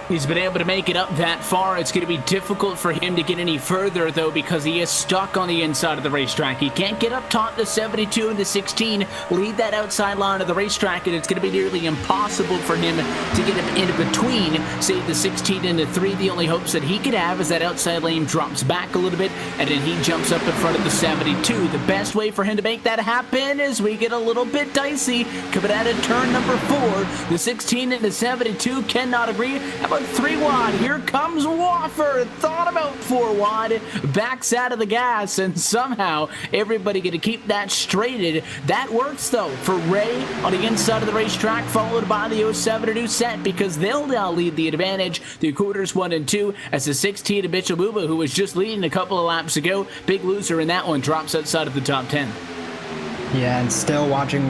He's been able to make it up that far. It's going to be difficult for him to get any further, though, because he is stuck on the inside of the racetrack. He can't get up top. The 72 and the 16 lead that outside line of the racetrack, and it's going to be nearly impossible for him to get him in between, say, the 16 and the 3. The only hopes that he could have is that outside lane drops back a little bit, and then he jumps up in front of the 72. The best way for him to make that happen is we get a little bit dicey. Coming out of turn number 4, the 16 and the 72 cannot agree. How about 3 wide? Here comes Wofford. Thought about 4 wide. Backs out of the gas, and somehow everybody going to keep that straighted. That works, though, for Ray on the inside of the racetrack, followed by the 07 to set, because they'll now lead the advantage through quarters 1 and 2 as the 16 of Mitchell Buba, who was just leading a couple of laps ago, big loser in that one, drops outside of the top 10. Yeah, and still watching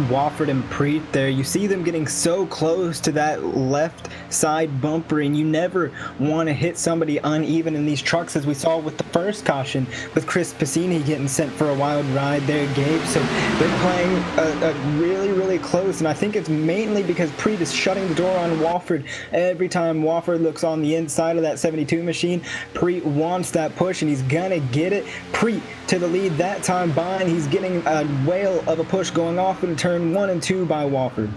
Wofford and Preet there, you see them getting so close to that left side bumper, and you never want to hit somebody uneven in these trucks, as we saw with the first caution with Chris Passini getting sent for a wild ride there, Gabe. So they're playing a really close, and I think it's mainly because Preet is shutting the door on Wofford. Every time Wofford looks on the inside of that 72 machine, Preet wants that push, and he's gonna get it. Preet to the lead that time by, and he's getting a whale of a push going off in turn 1 and 2 by Wofford.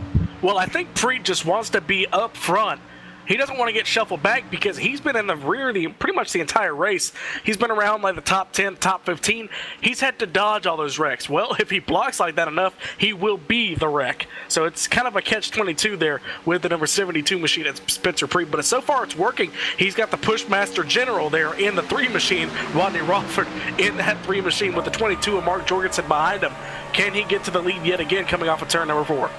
Well, I think Preet just wants to be up front He doesn't want to get shuffled back because he's been in the rear pretty much the entire race. He's been around like the top 10, top 15. He's had to dodge all those wrecks. Well, if he blocks like that enough, he will be the wreck. So it's kind of a catch-22 there with the number 72 machine at Spencer Preet. But so far it's working. He's got the Pushmaster General there in the 3 machine. Rodney Rawford in that 3 machine with the 22 and Mark Jorgensen behind him. Can he get to the lead yet again coming off of turn number 4?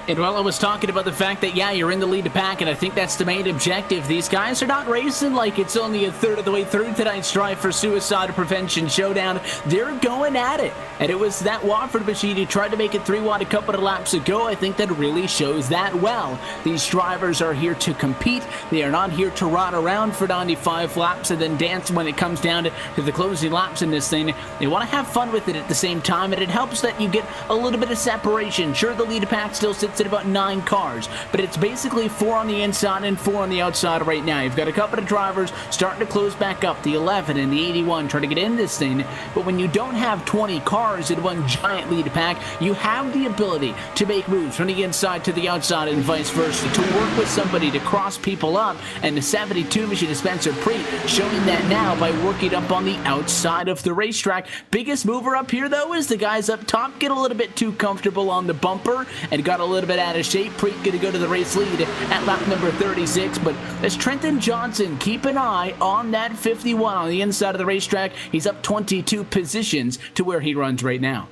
And while I was talking about the fact that, yeah, you're in the lead to pack, and I think that's the main objective, these guys are not racing like it's only a third of the way through tonight's Drive for Suicide Prevention Showdown. They're going at it. And it was that Wofford machine who tried to make it 3 wide a couple of laps ago. I think that really shows that well. These drivers are here to compete. They are not here to ride around for 95 laps and then dance when it comes down to the closing laps in this thing. They want to have fun with it at the same time, and it helps that you get a little bit of separation. Sure, the lead to pack still sits at about 9 cars, but it's basically 4 on the inside and 4 on the outside right now. You've got a couple of drivers starting to close back up, the 11 and the 81 trying to get in this thing, but when you don't have 20 cars in one giant lead pack, you have the ability to make moves from the inside to the outside and vice versa, to work with somebody to cross people up, and the 72 machine of Spencer Preet showing that now by working up on the outside of the racetrack. Biggest mover up here though is the guys up top get a little bit too comfortable on the bumper and got a little bit out of shape. Preet going to go to the race lead at lap number 36, but as Trenton Johnson, keep an eye on that 51 on the inside of the racetrack. He's up 22 positions to where he runs right now.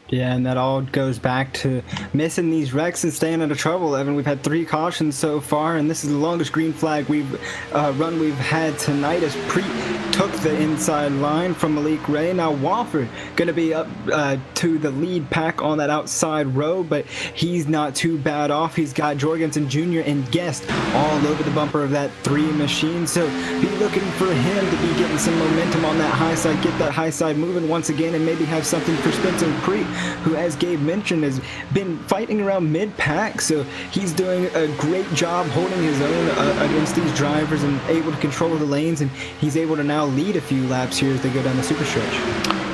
Yeah, and that all goes back to missing these wrecks and staying out of trouble, Evan. We've had 3 cautions so far, and this is the longest green flag we've had tonight as Preet took the inside line from Malik Ray. Now Wofford going to be up to the lead pack on that outside row, but he's not too bad off. He's got Jorgensen Jr. and Guest all over the bumper of that 3 machine, so be looking for him to be getting some momentum on that high side, get that high side moving once again, and maybe have something for Spencer Preet, who, as Gabe mentioned, has been fighting around mid-pack, so he's doing a great job holding his own against these drivers and able to control the lanes, and he's able to now lead a few laps here as they go down the super stretch.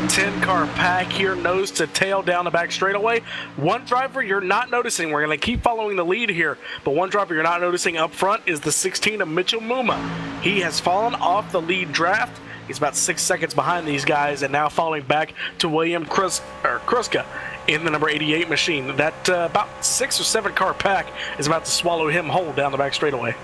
10-car pack here, nose to tail down the back straightaway. One driver you're not noticing, we're going to keep following the lead here, but one driver you're not noticing up front is the 16 of Mitchell Muma. He has fallen off the lead draft. He's about 6 seconds behind these guys and now falling back to William Kruska in the number 88 machine. That about 6 or 7 car pack is about to swallow him whole down the back straightaway.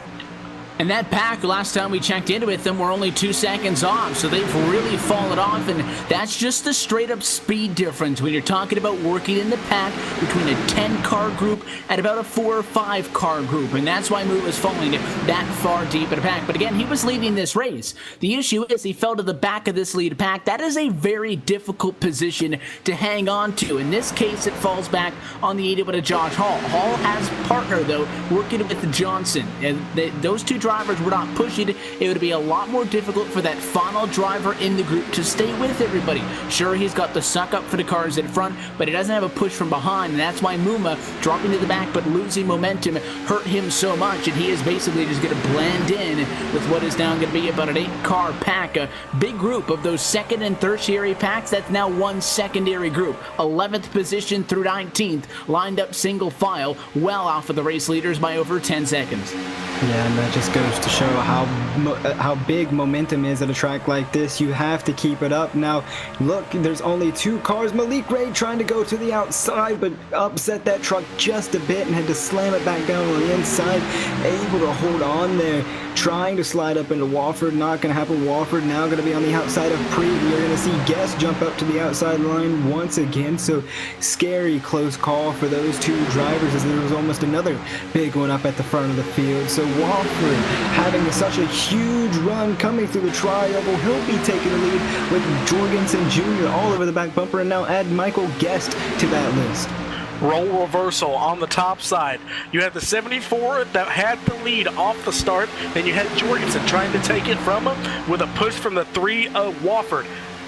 And that pack, last time we checked in with them, were only 2 seconds off, so they've really fallen off, and that's just the straight-up speed difference when you're talking about working in the pack between a 10-car group and about a 4 or 5-car group, and that's why Moo was falling that far deep in the pack. But again, he was leading this race. The issue is he fell to the back of this lead pack. That is a very difficult position to hang on to. In this case, it falls back on the 81 of Josh Hall. Hall has partner, though, working with Johnson, and those two drivers were not pushing it. It would be a lot more difficult for that final driver in the group to stay with everybody. Sure, he's got the suck up for the cars in front, but he doesn't have a push from behind, and that's why Muma dropping to the back but losing momentum hurt him so much, and he is basically just going to blend in with what is now going to be about an 8-car pack. A big group of those second and tertiary packs. That's now one secondary group. 11th position through 19th, lined up single file, well off of the race leaders by over 10 seconds. Yeah, and that just goes to show how big momentum is at a track like this. You have to keep it up. Now, look, there's only 2 cars. Malik Ray trying to go to the outside, but upset that truck just a bit and had to slam it back down on the inside. Able to hold on there, trying to slide up into Wofford. Not going to happen. Wofford now going to be on the outside of Preet. You're going to see Guest jump up to the outside line once again. So, scary close call for those 2 drivers as there was almost another big one up at the front of the field. So, Wofford having such a huge run coming through the tri-oval. He'll be taking the lead with Jorgensen Jr. all over the back bumper, and now add Michael Guest to that list. Role reversal on the top side. You had the 74 that had the lead off the start, then you had Jorgensen trying to take it from him with a push from the 3 of Wofford.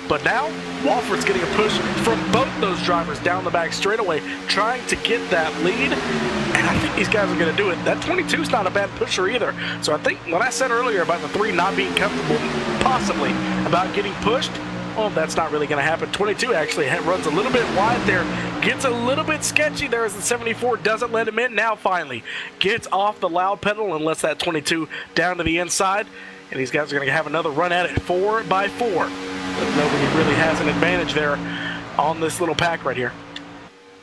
But now, Wofford's getting a push from both those drivers down the back straightaway, trying to get that lead, and I think these guys are going to do it. That 22 is not a bad pusher either. So I think when I said earlier about the 3 not being comfortable, possibly, about getting pushed, well, that's not really going to happen. 22 actually runs a little bit wide there, gets a little bit sketchy there as the 74 doesn't let him in. Now finally gets off the loud pedal and lets that 22 down to the inside. And these guys are going to have another run at it, 4x4. But nobody really has an advantage there on this little pack right here.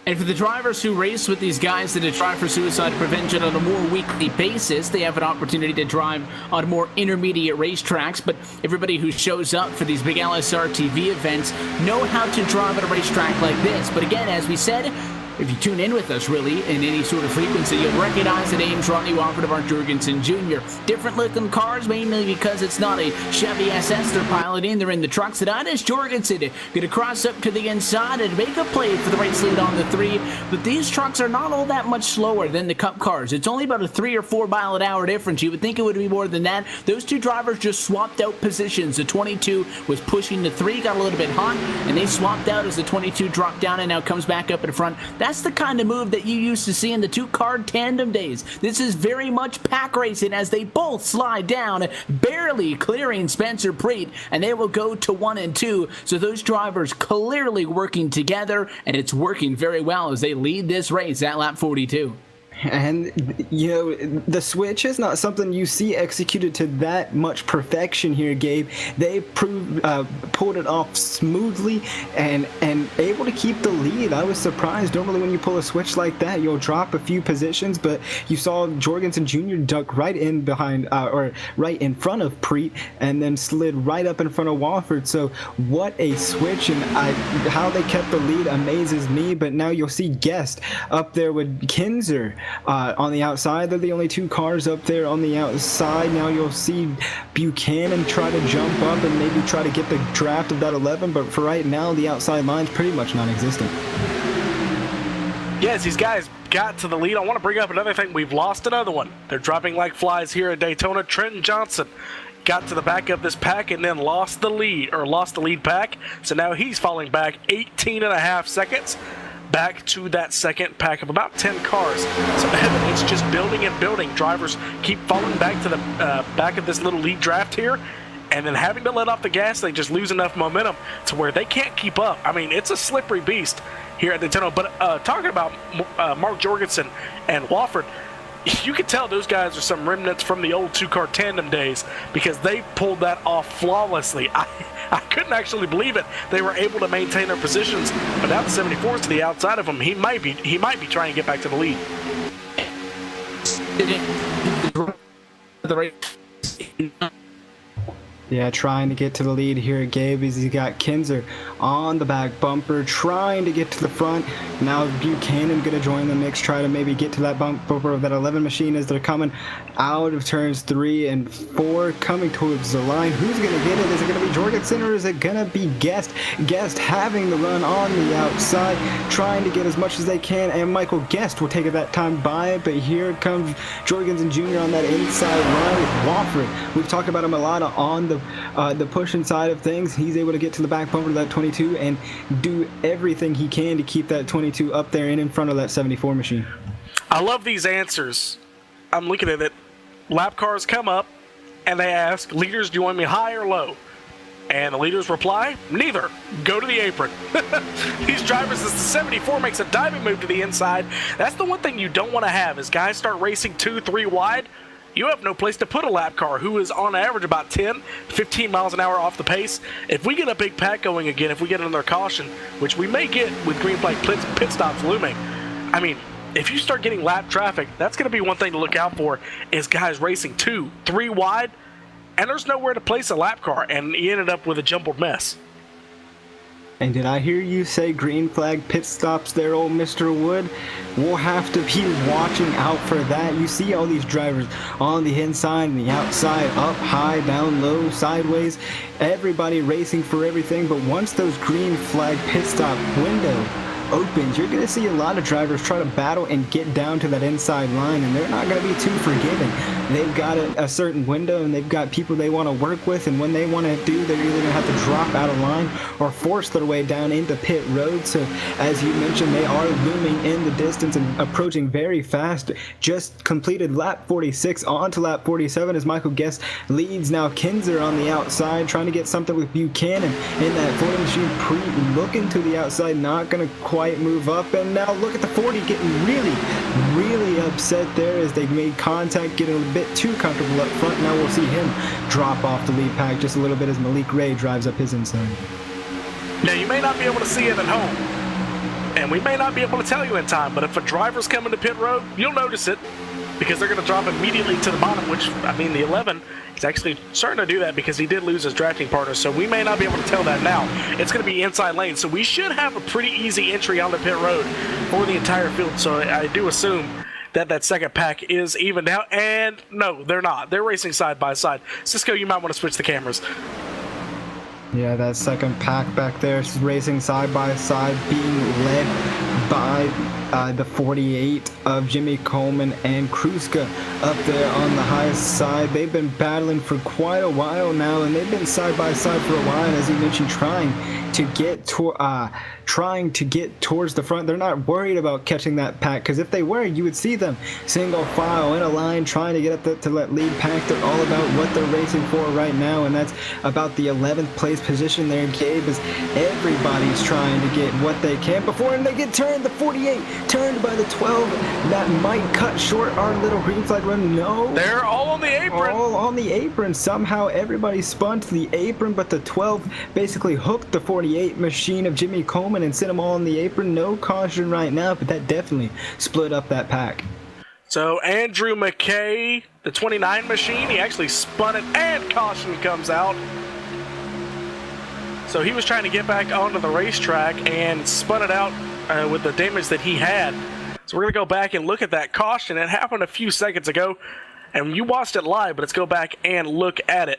And for the drivers who race with these guys that drive for suicide prevention on a more weekly basis, they have an opportunity to drive on more intermediate racetracks. But everybody who shows up for these big LSRTV events know how to drive at a racetrack like this. But again, as we said, if you tune in with us, really, in any sort of frequency, you'll recognize the name Ronnie Wofford of Mark Jorgensen Jr. Different looking cars, mainly because it's not a Chevy SS they're piloting. They're in the trucks that Anders Jorgensen going to cross up to the inside and make a play for the race lead on the 3. But these trucks are not all that much slower than the Cup cars. It's only about a 3 or 4 mile an hour difference. You would think it would be more than that. Those two drivers just swapped out positions. The 22 was pushing the 3, got a little bit hot, and they swapped out as the 22 dropped down and now comes back up in front. That's the kind of move that you used to see in the 2-car tandem days. This is very much pack racing as they both slide down, barely clearing Spencer Preet, and they will go to 1 and 2. So those drivers clearly working together, and it's working very well as they lead this race at lap 42. And, you know, the switch is not something you see executed to that much perfection here, Gabe. They pulled it off smoothly and able to keep the lead. I was surprised. Normally when you pull a switch like that, you'll drop a few positions, but you saw Jorgensen Jr. duck right in behind, or right in front of Preet, and then slid right up in front of Wofford. So what a switch, and how they kept the lead amazes me. But now you'll see Guest up there with Kinzer on the outside. They're the only 2 cars up there on the outside. Now you'll see Buchanan try to jump up and maybe try to get the draft of that 11, but for right now the outside line's pretty much non-existent. Yes, these guys got to the lead. I want to bring up another thing. We've lost another one. They're dropping like flies here at Daytona. Trenton Johnson got to the back of this pack and then lost the lead pack. So now he's falling back 18.5 seconds. Back to that second pack of about 10 cars. So it's just building and building. Drivers keep falling back to the back of this little lead draft here, and then having to let off the gas, they just lose enough momentum to where they can't keep up. I mean, it's a slippery beast here at Daytona. But talking about Mark Jorgensen and Wofford, you can tell those guys are some remnants from the old 2-car tandem days, because they pulled that off flawlessly. I couldn't actually believe it. They were able to maintain their positions, but now the 74's to the outside of him. He might be trying to get back to the lead. Yeah, trying to get to the lead here, Gabe, as he got Kinzer on the back bumper, trying to get to the front. Now Buchanan going to join the mix, try to maybe get to that bumper of that 11 machine as they're coming out of turns 3 and 4, coming towards the line. Who's going to get it? Is it going to be Jorgensen or is it going to be Guest? Guest having the run on the outside, trying to get as much as they can, and Michael Guest will take it that time by, but here comes Jorgensen Jr. on that inside line with Wofford. We've talked about him a lot on the pushing side of things. He's able to get to the back bumper of that 22 and do everything he can to keep that 22 up there and in front of that 74 machine. I love these answers. I'm looking at it. Lap cars come up and they ask, leaders, do you want me high or low? And the leaders reply, neither. Go to the apron. These drivers, as the 74 makes a diving move to the inside, that's the one thing you don't want to have, is guys start racing 2-3 wide. You have no place to put a lap car who is on average about 10, 15 miles an hour off the pace. If we get a big pack going again, if we get another caution, which we may get with green flag pit stops looming, I mean, if you start getting lap traffic, that's going to be one thing to look out for, is guys racing 2-3 wide, and there's nowhere to place a lap car, and he ended up with a jumbled mess. And did I hear you say green flag pit stops there, old Mr. Wood? We'll have to be watching out for that. You see all these drivers on the inside and the outside, up, high, down, low, sideways, everybody racing for everything. But once those green flag pit stop window opens, you're going to see a lot of drivers try to battle and get down to that inside line, and they're not going to be too forgiving. They've got a certain window, and they've got people they want to work with, and when they want to do, they're either going to have to drop out of line or force their way down into pit road. So as you mentioned, they are looming in the distance and approaching very fast. Just completed lap 46 on to lap 47 as Michael Guest leads now. Kinzer on the outside trying to get something with Buchanan in that 40 machine, looking to the outside, not going to quite move up. And now look at the 40 getting really upset there as they made contact, getting a bit too comfortable up front. Now we'll see him drop off the lead pack just a little bit as Malik Ray drives up his inside. Now, you may not be able to see it at home, and we may not be able to tell you in time, but if a driver's coming to pit road, you'll notice it, because they're going to drop immediately to the bottom, which, I mean, the 11 is actually starting to do that because he did lose his drafting partner, so we may not be able to tell that now. It's going to be inside lane, so we should have a pretty easy entry onto pit road for the entire field, so I do assume that second pack is evened out, and no, they're not. They're racing side by side. Cisco, you might want to switch the cameras. Yeah, that second pack back there is racing side by side, being led by the 48 of Jimmy Coleman and Kruska up there on the highest side. They've been battling for quite a while now, and they've been side by side for a while, and as you mentioned, trying to get towards the front. They're not worried about catching that pack, because if they were, you would see them single file in a line trying to get up to that lead pack. They're all about what they're racing for right now, and that's about the 11th place position there, Gabe, as everybody's trying to get what they can before, and they get turned. The 48 turned by the 12. That might cut short our little green flag run. No, they're all on the apron. All on the apron. Somehow everybody spun to the apron, but the 12 basically hooked the 48 machine of Jimmy Coleman and sent them all on the apron. No caution right now, but that definitely split up that pack. So Andrew McKay, the 29 machine, he actually spun it, and caution comes out. So he was trying to get back onto the racetrack and spun it out with the damage that he had. So we're going to go back and look at that caution. It happened a few seconds ago, and you watched it live, but let's go back and look at it.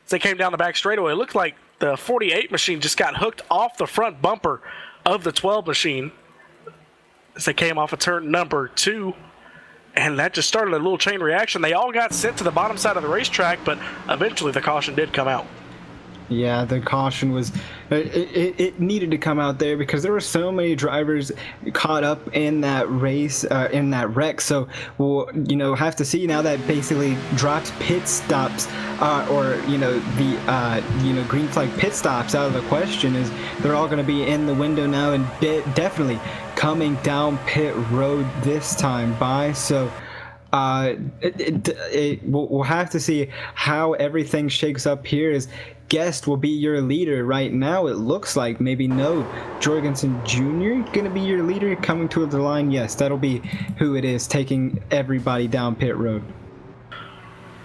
As they came down the back straightaway, it looked like the 48 machine just got hooked off the front bumper of the 12 machine as they came off of turn number 2. And that just started a little chain reaction. They all got sent to the bottom side of the racetrack, but eventually the caution did come out. Yeah, the caution was, it needed to come out there because there were so many drivers caught up in that race, in that wreck. So we'll, have to see now. That basically drops pit stops, or, the, green flag pit stops out of the question. Is they're all going to be in the window now and definitely coming down pit road this time by. So we'll have to see how everything shakes up here. Is Guest will be your leader right now. It looks like maybe no. Jorgensen Jr. going to be your leader coming to the line. Yes, that'll be who it is, taking everybody down pit road.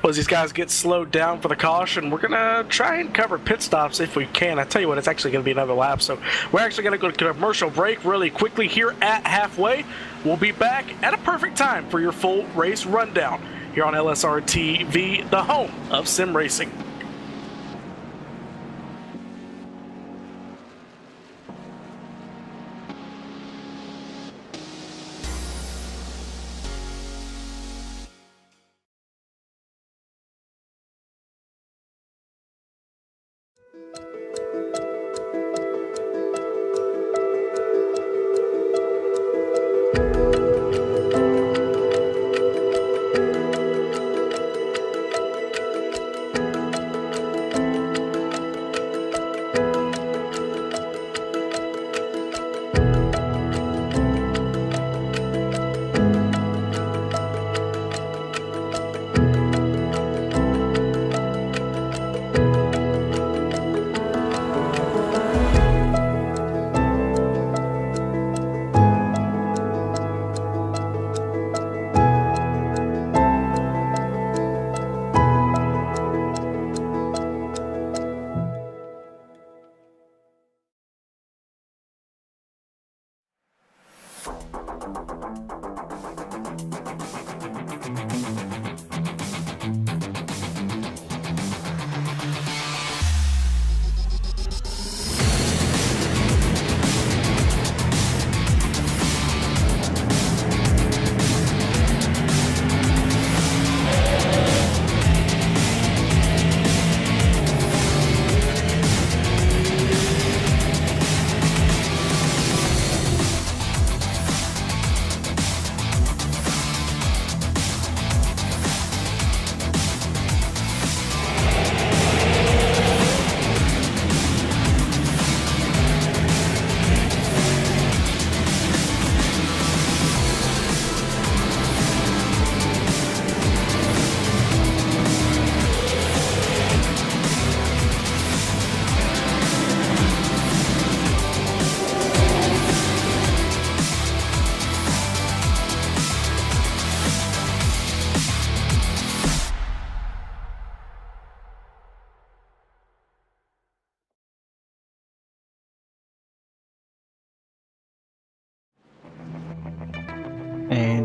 Well, as these guys get slowed down for the caution, we're going to try and cover pit stops if we can. I tell you what, it's actually going to be another lap. So we're actually going to go to commercial break really quickly here at halfway. We'll be back at a perfect time for your full race rundown here on LSRTV, the home of sim racing.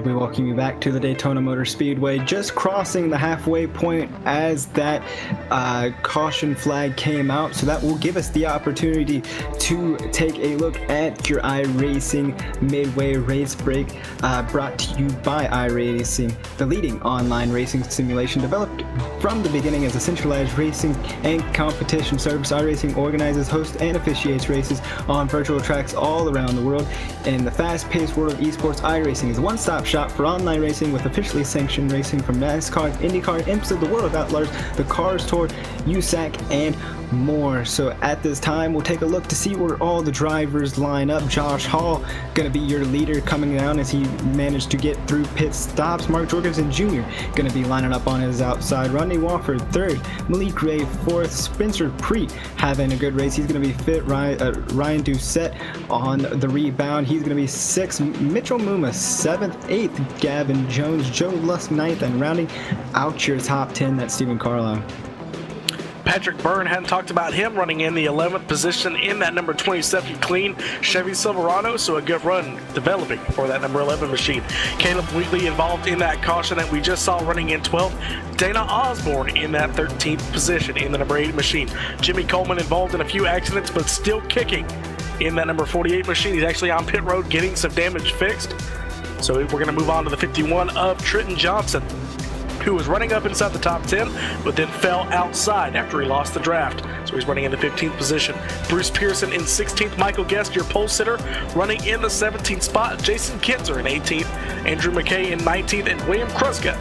We welcome you back to the Daytona Motor Speedway, just crossing the halfway point as that caution flag came out, so that will give us the opportunity to take a look at your iRacing Midway race break, brought to you by iRacing, the leading online racing simulation developed from the beginning as a centralized racing and competition service. iRacing organizes, hosts, and officiates races on virtual tracks all around the world. In the fast-paced world of esports, iRacing is a one-stop shop for online racing with officially sanctioned racing from NASCAR, IndyCar, IMSA, the World of Outlaws, the Cars Tour, USAC, and more. So at this time, we'll take a look to see where all the drivers line up. Josh Hall going to be your leader coming down as he managed to get through pit stops. Mark Jorgensen Jr. going to be lining up on his outside. Rodney Wofford third. Malik Ray fourth. Spencer Preet having a good race. He's going to be fit. Ryan Doucette on the rebound. He's going to be sixth. Mitchell Muma seventh. Eighth. Gavin Jones. Joe Lusk ninth. And rounding out your top 10, that's Stephen Carlisle. Patrick Byrne, hadn't talked about him, running in the 11th position in that number 27 clean Chevy Silverado, so a good run developing for that number 11 machine. Caleb Wheatley involved in that caution that we just saw running in 12th. Dana Osborne in that 13th position in the number 8 machine. Jimmy Coleman involved in a few accidents, but still kicking in that number 48 machine. He's actually on pit road getting some damage fixed. So we're going to move on to the 51 of Trenton Johnson, who was running up inside the top 10, but then fell outside after he lost the draft. So he's running in the 15th position. Bruce Pearson in 16th. Michael Guest, your pole sitter, running in the 17th spot. Jason Kinzer in 18th. Andrew McKay in 19th. And William Kruska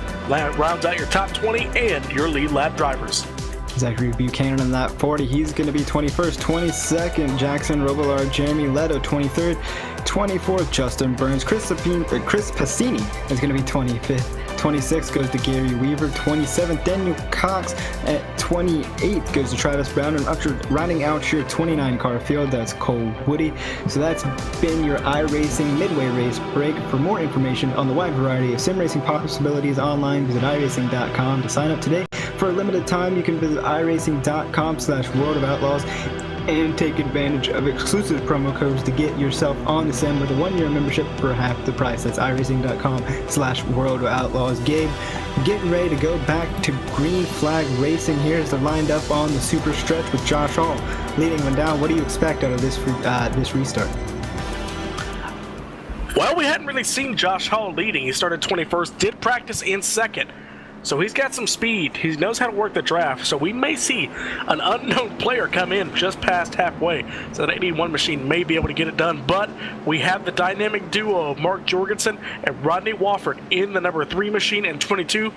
rounds out your top 20 and your lead lap drivers. Zachary Buchanan in that 40. He's going to be 21st. 22nd, Jackson Robillard. Jeremy Leto, 23rd. 24th, Justin Burns. Chris Passini is going to be 25th. 26th goes to Gary Weaver. 27th, Daniel Cox. At 28th goes to Travis Brown. And rounding out your 29 car field, that's Cole Woody. So that's been your iRacing Midway race break. For more information on the wide variety of sim racing possibilities online, visit iRacing.com to sign up today. For a limited time, you can visit iRacing.com/World of Outlaws and take advantage of exclusive promo codes to get yourself on the sim with a 1-year membership for half the price. That's iRacing.com/World of Outlaws. Gabe, getting ready to go back to green flag racing here as they're lined up on the super stretch with Josh Hall leading one down. What do you expect out of this restart? Well, we hadn't really seen Josh Hall leading. He started 21st, did practice in second. So he's got some speed. He knows how to work the draft. So we may see an unknown player come in just past halfway. So that 81 machine may be able to get it done. But we have the dynamic duo of Mark Jorgensen and Rodney Wofford in the number 3 machine and 22.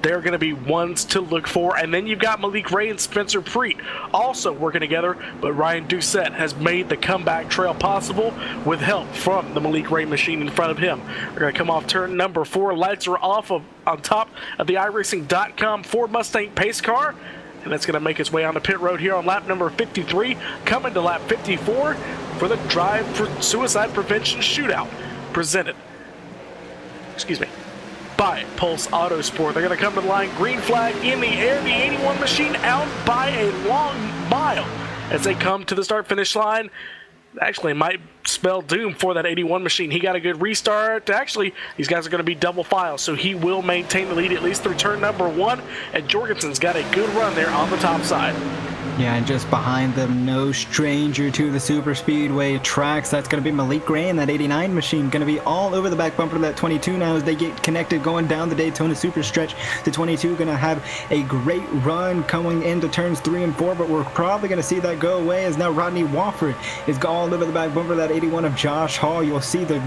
They're going to be ones to look for. And then you've got Malik Ray and Spencer Preet also working together. But Ryan Doucette has made the comeback trail possible with help from the Malik Ray machine in front of him. We're going to come off turn number 4. Lights are off on top of the iRacing.com Ford Mustang pace car. And that's going to make its way onto pit road here on lap number 53. Coming to lap 54 for the Drive for Suicide Prevention Shootout presented by Pulse Autosport. They're going to come to the line, green flag in the air, the 81 machine out by a long mile as they come to the start-finish line. Actually might spell doom for that 81 machine. He got a good restart. Actually, these guys are going to be double file, so he will maintain the lead at least through turn number 1, and Jorgensen's got a good run there on the top side. Yeah, and just behind them, no stranger to the super speedway tracks. That's going to be Malik Ray and that 89 machine. Going to be all over the back bumper of that 22 now as they get connected going down the Daytona super stretch. The 22 going to have a great run coming into turns 3 and 4, but we're probably going to see that go away as now Rodney Wofford is all over the back bumper of that 81 of Josh Hall. You'll see the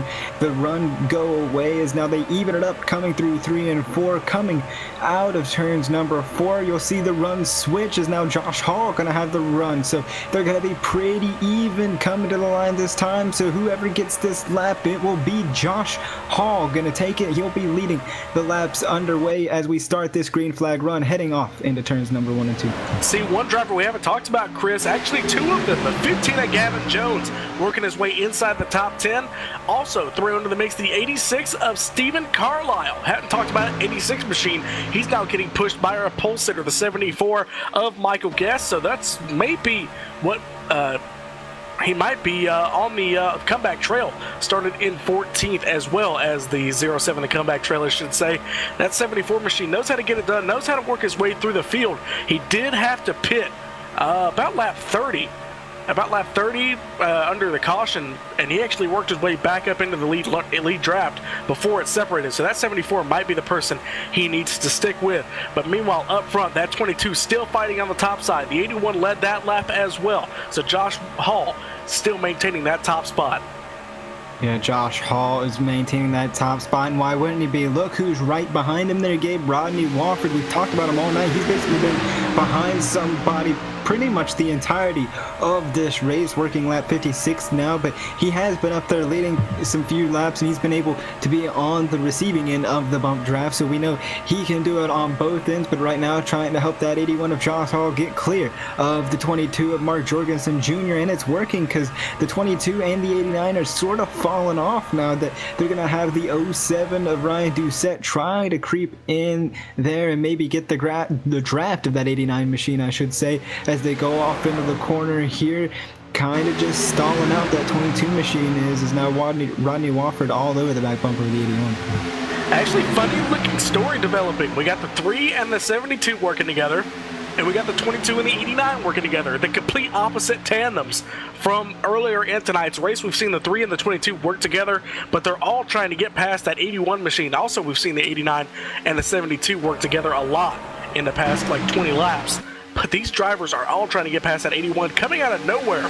run go away as now they even it up coming through 3 and 4. Coming out of turns number 4, you'll see the run switch as now Josh Hall going to have the run, so they're going to be pretty even coming to the line this time. So whoever gets this lap, it will be Josh Hall going to take it. He'll be leading the laps underway as we start this green flag run heading off into turns number 1 and 2. See, one driver we haven't talked about, Chris, actually 2 of them, the 15 of Gavin Jones working his way inside the top 10. Also thrown into the mix the 86 of Stephen Carlisle. Hadn't talked about 86 machine. He's now getting pushed by our pole sitter, the 74 of Michael Guest. So that's maybe what he might be on the comeback trail. Started in 14th as well as the 07, the comeback trail, I should say. That 74 machine knows how to get it done, knows how to work his way through the field. He did have to pit about lap 30. Under the caution, and he actually worked his way back up into the lead draft before it separated. So that 74 might be the person he needs to stick with. But meanwhile, up front, that 22 still fighting on the top side. The 81 led that lap as well. So Josh Hall still maintaining that top spot. Yeah, Josh Hall is maintaining that top spot, and why wouldn't he be? Look who's right behind him there, Gabe. Rodney Wofford. We've talked about him all night. He's basically been behind somebody pretty much the entirety of this race, working lap 56 now, but he has been up there leading some few laps, and he's been able to be on the receiving end of the bump draft, so we know he can do it on both ends. But right now, trying to help that 81 of Josh Hall get clear of the 22 of Mark Jorgensen Jr., and it's working because the 22 and the 89 are sort of falling off now that they're going to have the 07 of Ryan Doucette trying to creep in there and maybe get the draft of that 89 machine, I should say, as they go off into the corner here. Kind of just stalling out that 22 machine is now Rodney Wofford all over the back bumper of the 81. Actually, funny looking story developing. We got the 3 and the 72 working together, and we got the 22 and the 89 working together. The complete opposite tandems from earlier in tonight's race. We've seen the 3 and the 22 work together, but they're all trying to get past that 81 machine. Also, we've seen the 89 and the 72 work together a lot in the past, like 20 laps. But these drivers are all trying to get past that 81, coming out of nowhere.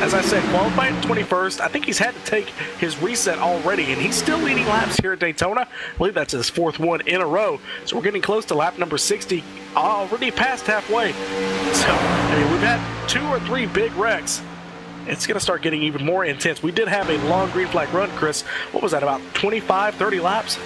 As I said, qualifying 21st. I think he's had to take his reset already, and he's still leading laps here at Daytona. I believe that's his 4th one in a row. So we're getting close to lap number 60, already past halfway. So, I mean, we've had 2 or 3 big wrecks. It's going to start getting even more intense. We did have a long green flag run, Chris. What was that, about 25, 30 laps?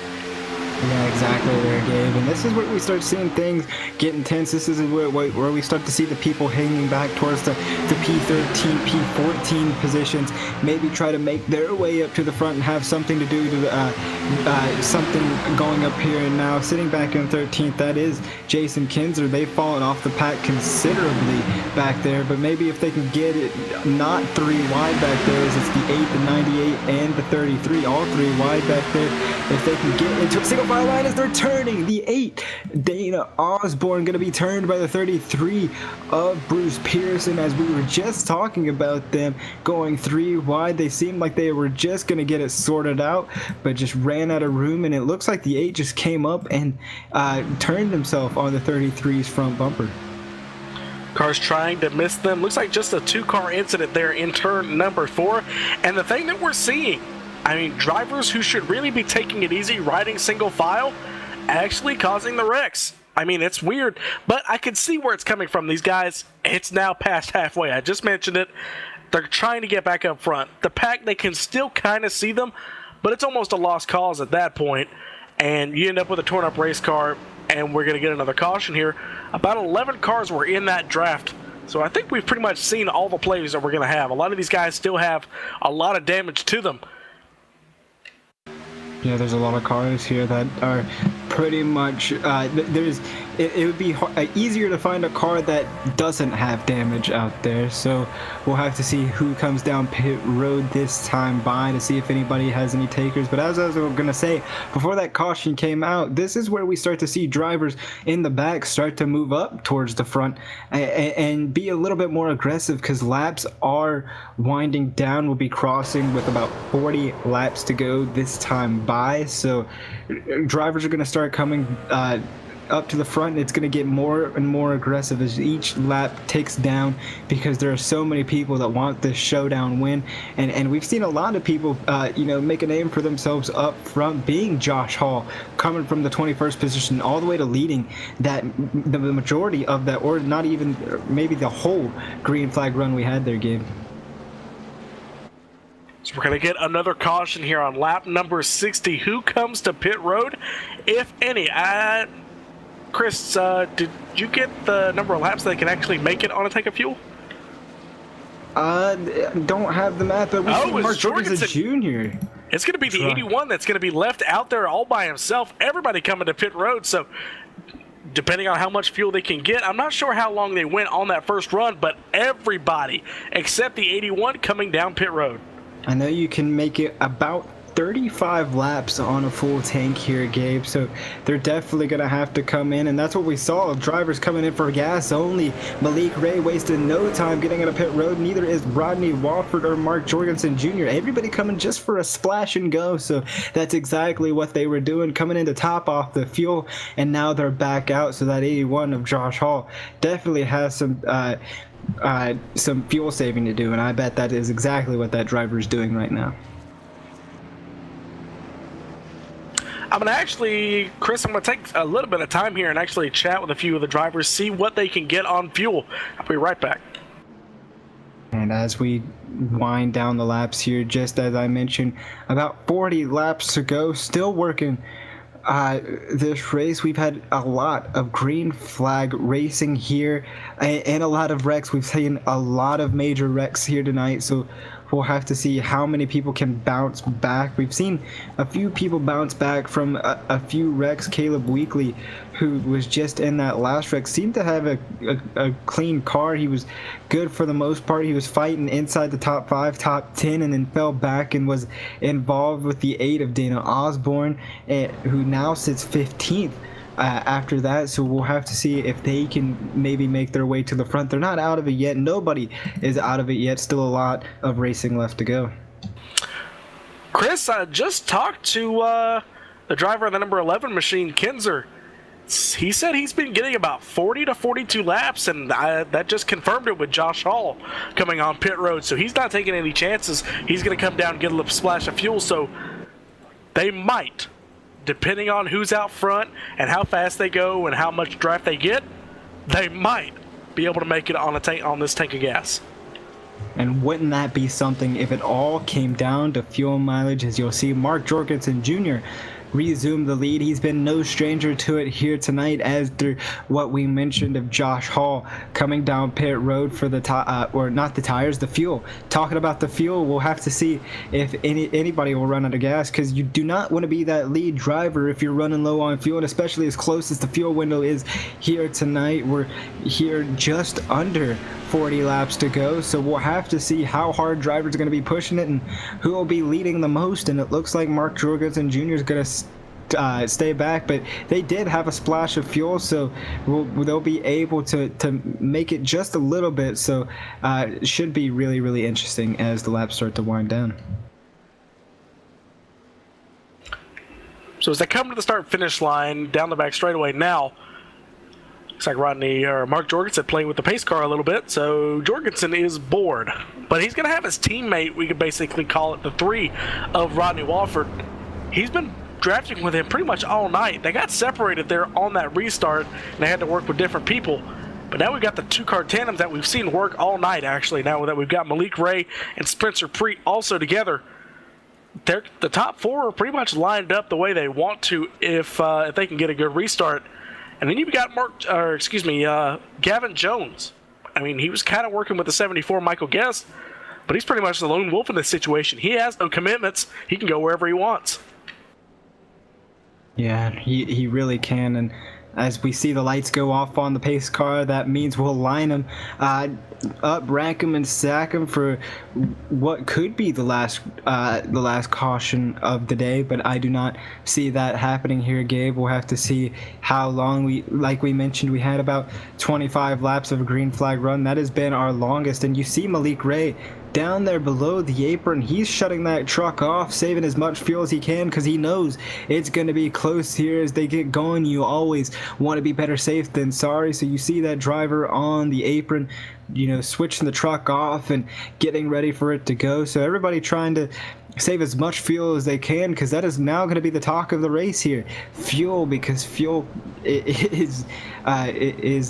Yeah, exactly there, Gabe. And this is where we start seeing things get intense. This is where we start to see the people hanging back towards the P13, P14 positions, maybe try to make their way up to the front and have something to do to something going up here. And now sitting back in 13th, that is Jason Kinzer. They've fallen off the pack considerably back there, but maybe if they can get it not 3 wide back there, as it's the 8, the 98, and the 33, all 3 wide back there. If they can get into a single file line as they're turning, the 8, Dana Osborne, going to be turned by the 33 of Bruce Pearson. As we were just talking about them going 3 wide, they seemed like they were just going to get it sorted out, but just ran out of room, and it looks like the 8 just came up and turned himself on the 33's front bumper. Cars trying to miss them. Looks like just a 2-car incident there in turn number 4. And the thing that we're seeing, I mean, drivers who should really be taking it easy, riding single file, actually causing the wrecks. I mean, it's weird, but I can see where it's coming from. These guys, it's now past halfway. I just mentioned it. They're trying to get back up front. The pack, they can still kind of see them, but it's almost a lost cause at that point. And you end up with a torn up race car, and we're going to get another caution here. About 11 cars were in that draft. So I think we've pretty much seen all the plays that we're going to have. A lot of these guys still have a lot of damage to them. Yeah, there's a lot of cars here that are pretty much, it would be easier to find a car that doesn't have damage out there, so we'll have to see who comes down pit road this time by to see if anybody has any takers. But as I was going to say, before that caution came out, this is where we start to see drivers in the back start to move up towards the front and be a little bit more aggressive, because laps are winding down. We'll be crossing with about 40 laps to go this time by, so drivers are going to start coming up to the front. It's going to get more and more aggressive as each lap takes down, because there are so many people that want this showdown win, and we've seen a lot of people make a name for themselves up front, being Josh Hall, coming from the 21st position all the way to leading the majority of that, or not even maybe the whole green flag run we had there, Gabe. So we're going to get another caution here on lap number 60. Who comes to pit road, if any? Chris, did you get the number of laps that can actually make it on a tank of fuel? Don't have the math, but we see Mark Jorgensen Jr. It's going to be the 81 that's going to be left out there all by himself. Everybody coming to pit road, so depending on how much fuel they can get. I'm not sure how long they went on that first run, but everybody except the 81 coming down pit road. I know you can make it about 35 laps on a full tank here, Gabe, so they're definitely going to have to come in, and that's what we saw. Drivers coming in for gas only. Malik Ray wasted no time getting into pit road. Neither is Rodney Wofford or Mark Jorgensen Jr. Everybody coming just for a splash and go, so that's exactly what they were doing, coming in to top off the fuel, and now they're back out. So that 81 of Josh Hall definitely has some fuel saving to do, and I bet that is exactly what that driver is doing right now. I'm going to actually, Chris, I'm going to take a little bit of time here and actually chat with a few of the drivers, see what they can get on fuel. I'll be right back. And as we wind down the laps here, just as I mentioned, about 40 laps to go, still working this race. We've had a lot of green flag racing here and a lot of wrecks. We've seen a lot of major wrecks here tonight, so we'll have to see how many people can bounce back. We've seen a few people bounce back from a few wrecks. Caleb Weekly, who was just in that last wreck, seemed to have a clean car. He was good for the most part. He was fighting inside the top 5, top 10, and then fell back and was involved with the 8 of Dana Osborne, who now sits 15th. After that, so we'll have to see if they can maybe make their way to the front. They're not out of it yet. Nobody is out of it yet. Still a lot of racing left to go. Chris, I just talked to the driver of the number 11 machine, Kinzer. He said he's been getting about 40 to 42 laps, and that just confirmed it with Josh Hall coming on pit road. So he's not taking any chances. He's going to come down and get a little splash of fuel, so they might, depending on who's out front and how fast they go and how much draft they get, they might be able to make it on this tank of gas. And wouldn't that be something if it all came down to fuel mileage? As you'll see, Mark Jorgensen Jr. resume the lead. He's been no stranger to it here tonight, as through what we mentioned of Josh Hall coming down pit road for the the fuel. Talking about the fuel, we'll have to see if anybody will run out of gas, because you do not want to be that lead driver if you're running low on fuel, and especially as close as the fuel window is here tonight. We're here just under 40 laps to go, so we'll have to see how hard drivers are going to be pushing it and who will be leading the most. And it looks like Mark Jorgensen Jr. is going to stay back, but they did have a splash of fuel, so they'll be able to make it just a little bit. So it should be really, really interesting as the laps start to wind down. So as they come to the start-finish line down the back straightaway now, looks like Mark Jorgensen playing with the pace car a little bit, so Jorgensen is bored. But he's going to have his teammate, we could basically call it the 3 of Rodney Walford. He's been drafting with him pretty much all night. They got separated there on that restart, and they had to work with different people. But now we've got the 2-car tandems that we've seen work all night, actually, now that we've got Malik Ray and Spencer Preet also together. The top 4 are pretty much lined up the way they want to if they can get a good restart. And then you've got Gavin Jones. I mean, he was kind of working with the 74 Michael Guest, but he's pretty much the lone wolf in this situation. He has no commitments. He can go wherever he wants. Yeah, he really can. And as we see the lights go off on the pace car, that means we'll line him up, rank him, and stack him for what could be the last caution of the day. But I do not see that happening here, Gabe. We'll have to see how long like we mentioned, we had about 25 laps of a green flag run. That has been our longest. And you see Malik Ray down there below the apron. He's shutting that truck off, saving as much fuel as he can, because he knows it's going to be close here as they get going. You always want to be better safe than sorry. So you see that driver on the apron, switching the truck off and getting ready for it to go. So everybody trying to save as much fuel as they can, because that is now going to be the talk of the race here. Fuel, because fuel is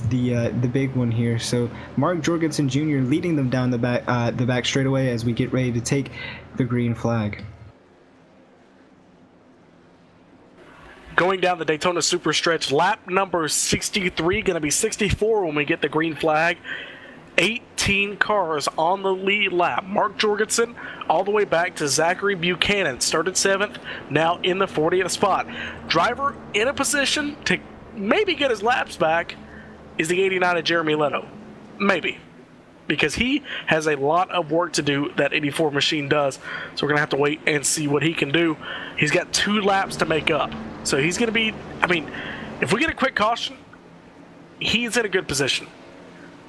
the big one here. So Mark Jorgensen Jr. leading them down the back straightaway as we get ready to take the green flag. Going down the Daytona Super Stretch, lap number 63, going to be 64 when we get the green flag. 18 cars on the lead lap. Mark Jorgensen all the way back to Zachary Buchanan. Started 7th, now in the 40th spot. Driver in a position to maybe get his laps back is the 89 of Jeremy Leno. Maybe. Because he has a lot of work to do that 84 machine does. So we're going to have to wait and see what he can do. He's got 2 laps to make up. So he's going to be, I mean, if we get a quick caution, he's in a good position.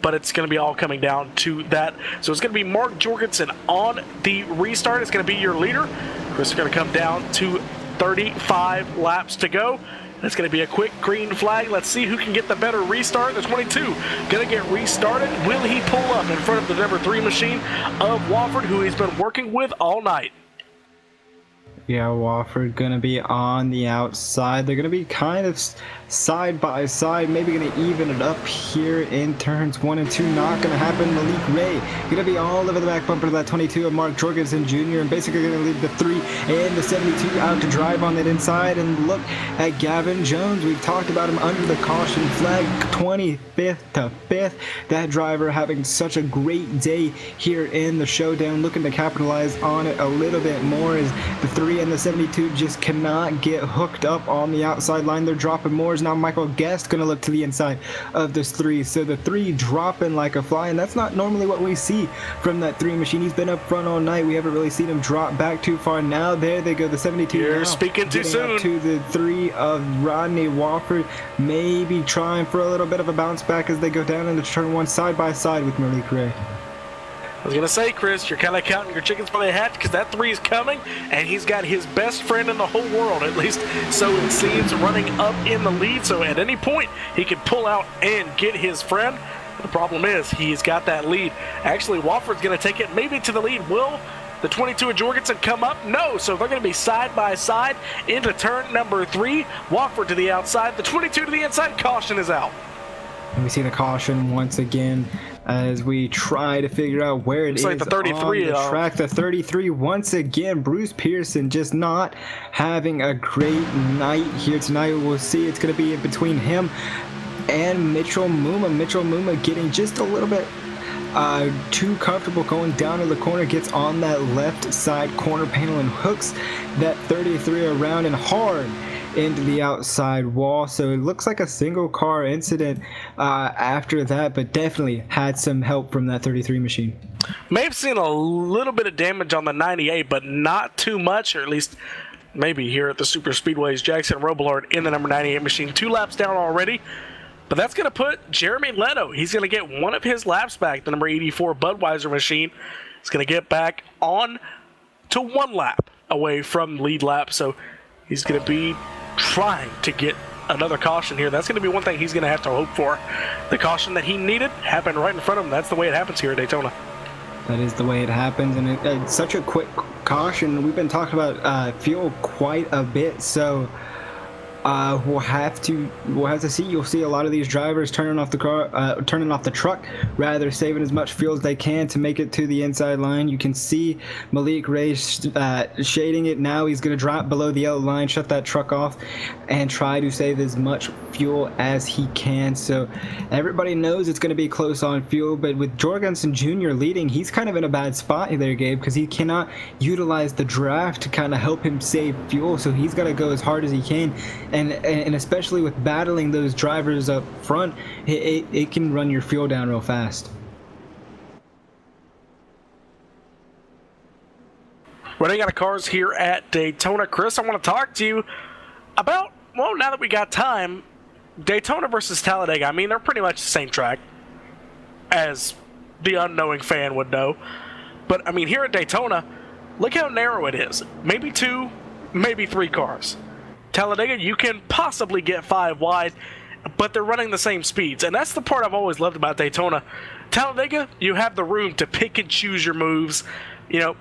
But it's going to be all coming down to that. So it's going to be Mark Jorgensen on the restart. It's going to be your leader. Chris is going to come down to 35 laps to go. It's going to be a quick green flag. Let's see who can get the better restart. The 22 going to get restarted. Will he pull up in front of the number 3 machine of Wofford, who he's been working with all night? Yeah, Wofford gonna be on the outside. They're gonna be kind of side by side, maybe gonna even it up here in turns 1 and 2. Not gonna happen. Malik Ray gonna be all over the back bumper of that 22 of Mark Jorgensen Jr. and basically gonna leave the 3 and the 72 out to drive on that inside. And look at Gavin Jones. We've talked about him under the caution flag, 25th to 5th. That driver having such a great day here in the showdown, looking to capitalize on it a little bit more as the 3 and the 72 just cannot get hooked up on the outside line. They're dropping more. Now Michael Guest gonna look to the inside of this 3. So the 3 dropping like a fly, and that's not normally what we see from that 3 machine. He's been up front all night. We haven't really seen him drop back too far. Now there they go, the 72. You're speaking too soon. To the 3 of Rodney Wofford, maybe trying for a little bit of a bounce back as they go down into turn 1 side by side with Malik Ray. I was going to say, Chris, you're kind of counting your chickens by the hat because that 3 is coming, and he's got his best friend in the whole world, at least so it seems, running up in the lead. So at any point, he could pull out and get his friend. The problem is he's got that lead. Actually, Wofford's going to take it maybe to the lead. Will the 22 of Jorgensen come up? No, so they're going to be side by side into turn number 3. Wofford to the outside, the 22 to the inside. Caution is out. And we see the caution once again as we try to figure out where it is like the 33 on the track. The 33 once again. Bruce Pearson just not having a great night here tonight. We'll see. It's going to be in between him and Mitchell Muma. Mitchell Muma getting just a little bit too comfortable going down to the corner, gets on that left side corner panel and hooks that 33 around and hard into the outside wall. So it looks like a single car incident after that, but definitely had some help from that 33 machine. May have seen a little bit of damage on the 98, but not too much, or at least maybe here at the Super Speedways. Jackson Robillard in the number 98 machine, 2 laps down already. But that's going to put Jeremy Leno, he's going to get one of his laps back. The number 84 Budweiser machine is going to get back on to 1 lap away from lead lap. So he's going to be trying to get another caution here. That's going to be one thing he's going to have to hope for. The caution that he needed happened right in front of him. That's the way it happens here at Daytona. That is the way it happens, and it's such a quick caution. We've been talking about fuel quite a bit, so we'll have to see. You'll see a lot of these drivers turning off the car, turning off the truck, rather saving as much fuel as they can to make it to the inside line. You can see Malik Ray shading it now. He's going to drop below the yellow line, shut that truck off, and try to save as much fuel as he can. So everybody knows it's going to be close on fuel, but with Jorgensen Jr. leading, he's kind of in a bad spot there, Gabe, because he cannot utilize the draft to kind of help him save fuel. So he's got to go as hard as he can. And especially with battling those drivers up front, it can run your fuel down real fast. Running out of cars here at Daytona. Chris, I want to talk to you about, well, now that we got time, Daytona versus Talladega. I mean, they're pretty much the same track, as the unknowing fan would know. But, I mean, here at Daytona, look how narrow it is. Maybe 2, maybe 3 cars. Talladega, you can possibly get 5 wide, but they're running the same speeds. And that's the part I've always loved about Daytona. Talladega, you have the room to pick and choose your moves. You know,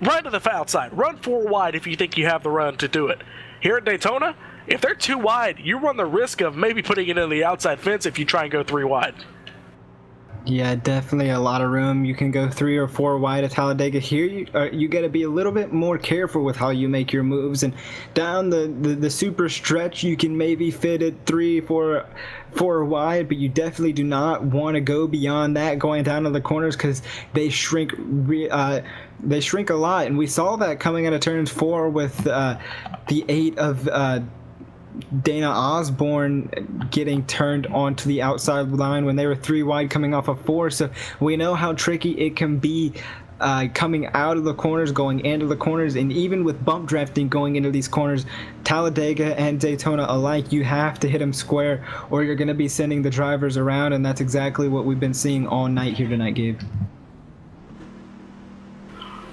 run to the outside. Run 4 wide if you think you have the run to do it. Here at Daytona, if they're 2 wide, you run the risk of maybe putting it in the outside fence if you try and go 3 wide. Yeah, definitely a lot of room. You can go 3 or 4 wide at Talladega. Here, you got to be a little bit more careful with how you make your moves. And down the super stretch, you can maybe fit it 3, 4 wide, but you definitely do not want to go beyond that going down to the corners because they shrink. They shrink a lot, and we saw that coming out of turns 4 with the 8 of Dana Osborne getting turned onto the outside line when they were 3 wide coming off of 4. So we know how tricky it can be coming out of the corners, going into the corners, and even with bump drafting going into these corners, Talladega and Daytona alike, you have to hit them square or you're going to be sending the drivers around, and that's exactly what we've been seeing all night here tonight, Gabe.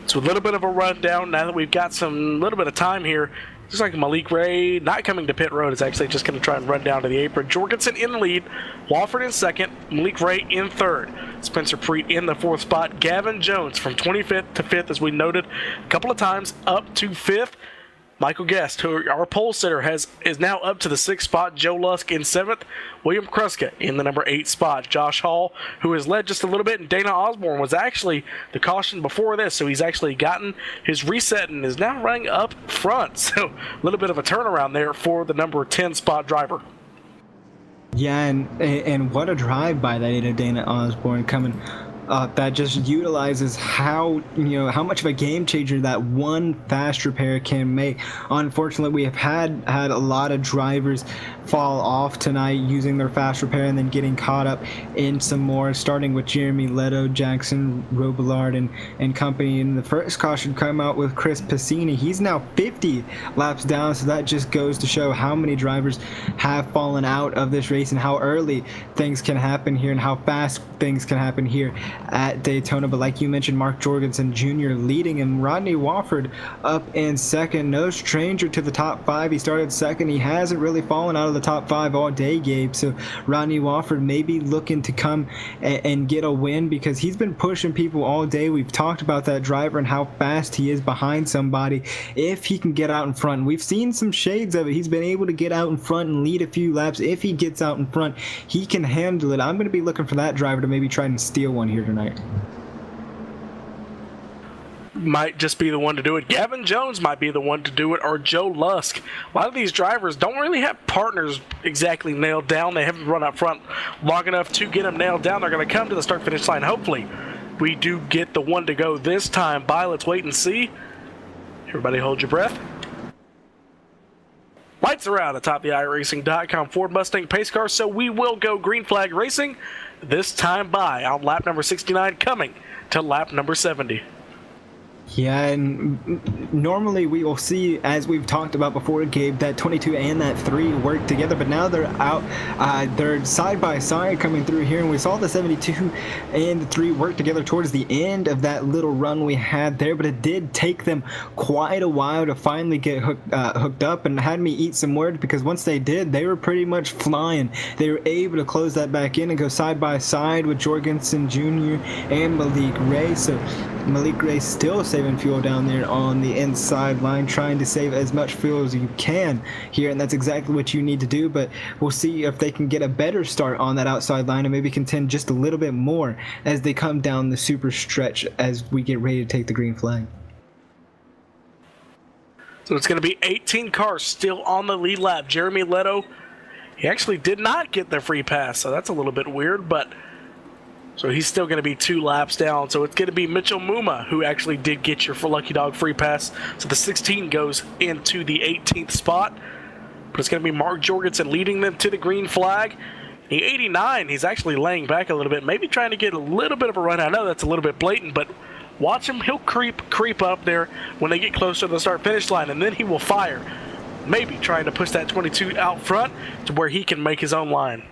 So a little bit of a rundown now that we've got some little bit of time here. Looks like Malik Ray not coming to pit road is actually just going to try and run down to the apron. Jorgensen in the lead, Wofford in second, Malik Ray in third, Spencer Preet in the 4th spot, Gavin Jones from 25th to 5th, as we noted a couple of times, up to 5th. Michael Guest, who our pole sitter, is now up to the 6th spot. Joe Lusk in 7th. William Kruska in the number 8 spot. Josh Hall, who has led just a little bit, and Dana Osborne was actually the caution before this, so he's actually gotten his reset and is now running up front. So a little bit of a turnaround there for the number 10 spot driver. Yeah, and what a drive by that Dana Osborne coming that just utilizes how much of a game changer that one fast repair can make. Unfortunately, we have had a lot of drivers fall off tonight using their fast repair and then getting caught up in some more, starting with Jeremy Leto, Jackson Robillard, and company. And the first caution come out with Chris Passini. He's now 50 laps down, so that just goes to show how many drivers have fallen out of this race and how early things can happen here and how fast things can happen here at Daytona. But like you mentioned, Mark Jorgensen Jr. leading him, Rodney Wofford up in second, no stranger to the top 5. He started second. He hasn't really fallen out of the top 5 all day, Gabe. So Rodney Wofford may be looking to come and get a win because he's been pushing people all day. We've talked about that driver and how fast he is behind somebody. If he can get out in front, we've seen some shades of it. He's been able to get out in front and lead a few laps. If he gets out in front, he can handle it. I'm going to be looking for that driver to maybe try and steal one here tonight. Might just be the one to do it. Gavin Jones might be the one to do it, or Joe Lusk. A lot of these drivers don't really have partners exactly nailed down. They haven't run up front long enough to get them nailed down. They're going to come to the start-finish line. Hopefully, we do get the one to go this time by. Let's wait and see. Everybody hold your breath. Lights are out atop the iRacing.com Ford Mustang pace car, so we will go green flag racing this time by on lap number 69, coming to lap number 70. Yeah, and normally we will see, as we've talked about before, Gabe, that 22 and that 3 work together, but now they're out, they're side by side coming through here, and we saw the 72 and the 3 work together towards the end of that little run we had there, but it did take them quite a while to finally get hooked up, and had me eat some words, because once they did, they were pretty much flying. They were able to close that back in and go side by side with Jorgensen Jr. and Malik Ray. So Malik Ray still saving fuel down there on the inside line, trying to save as much fuel as you can here, and that's exactly what you need to do. But we'll see if they can get a better start on that outside line and maybe contend just a little bit more as they come down the super stretch as we get ready to take the green flag. So it's going to be 18 cars still on the lead lap. Jeremy Leto, he actually did not get the free pass, so that's a little bit weird, but so he's still going to be 2 laps down. So it's going to be Mitchell Muma who actually did get your for Lucky Dog free pass. So the 16 goes into the 18th spot. But it's going to be Mark Jorgensen leading them to the green flag. The 89, he's actually laying back a little bit, maybe trying to get a little bit of a run. I know that's a little bit blatant, but watch him. He'll creep up there when they get closer to the start-finish line, and then he will fire. Maybe trying to push that 22 out front to where he can make his own line.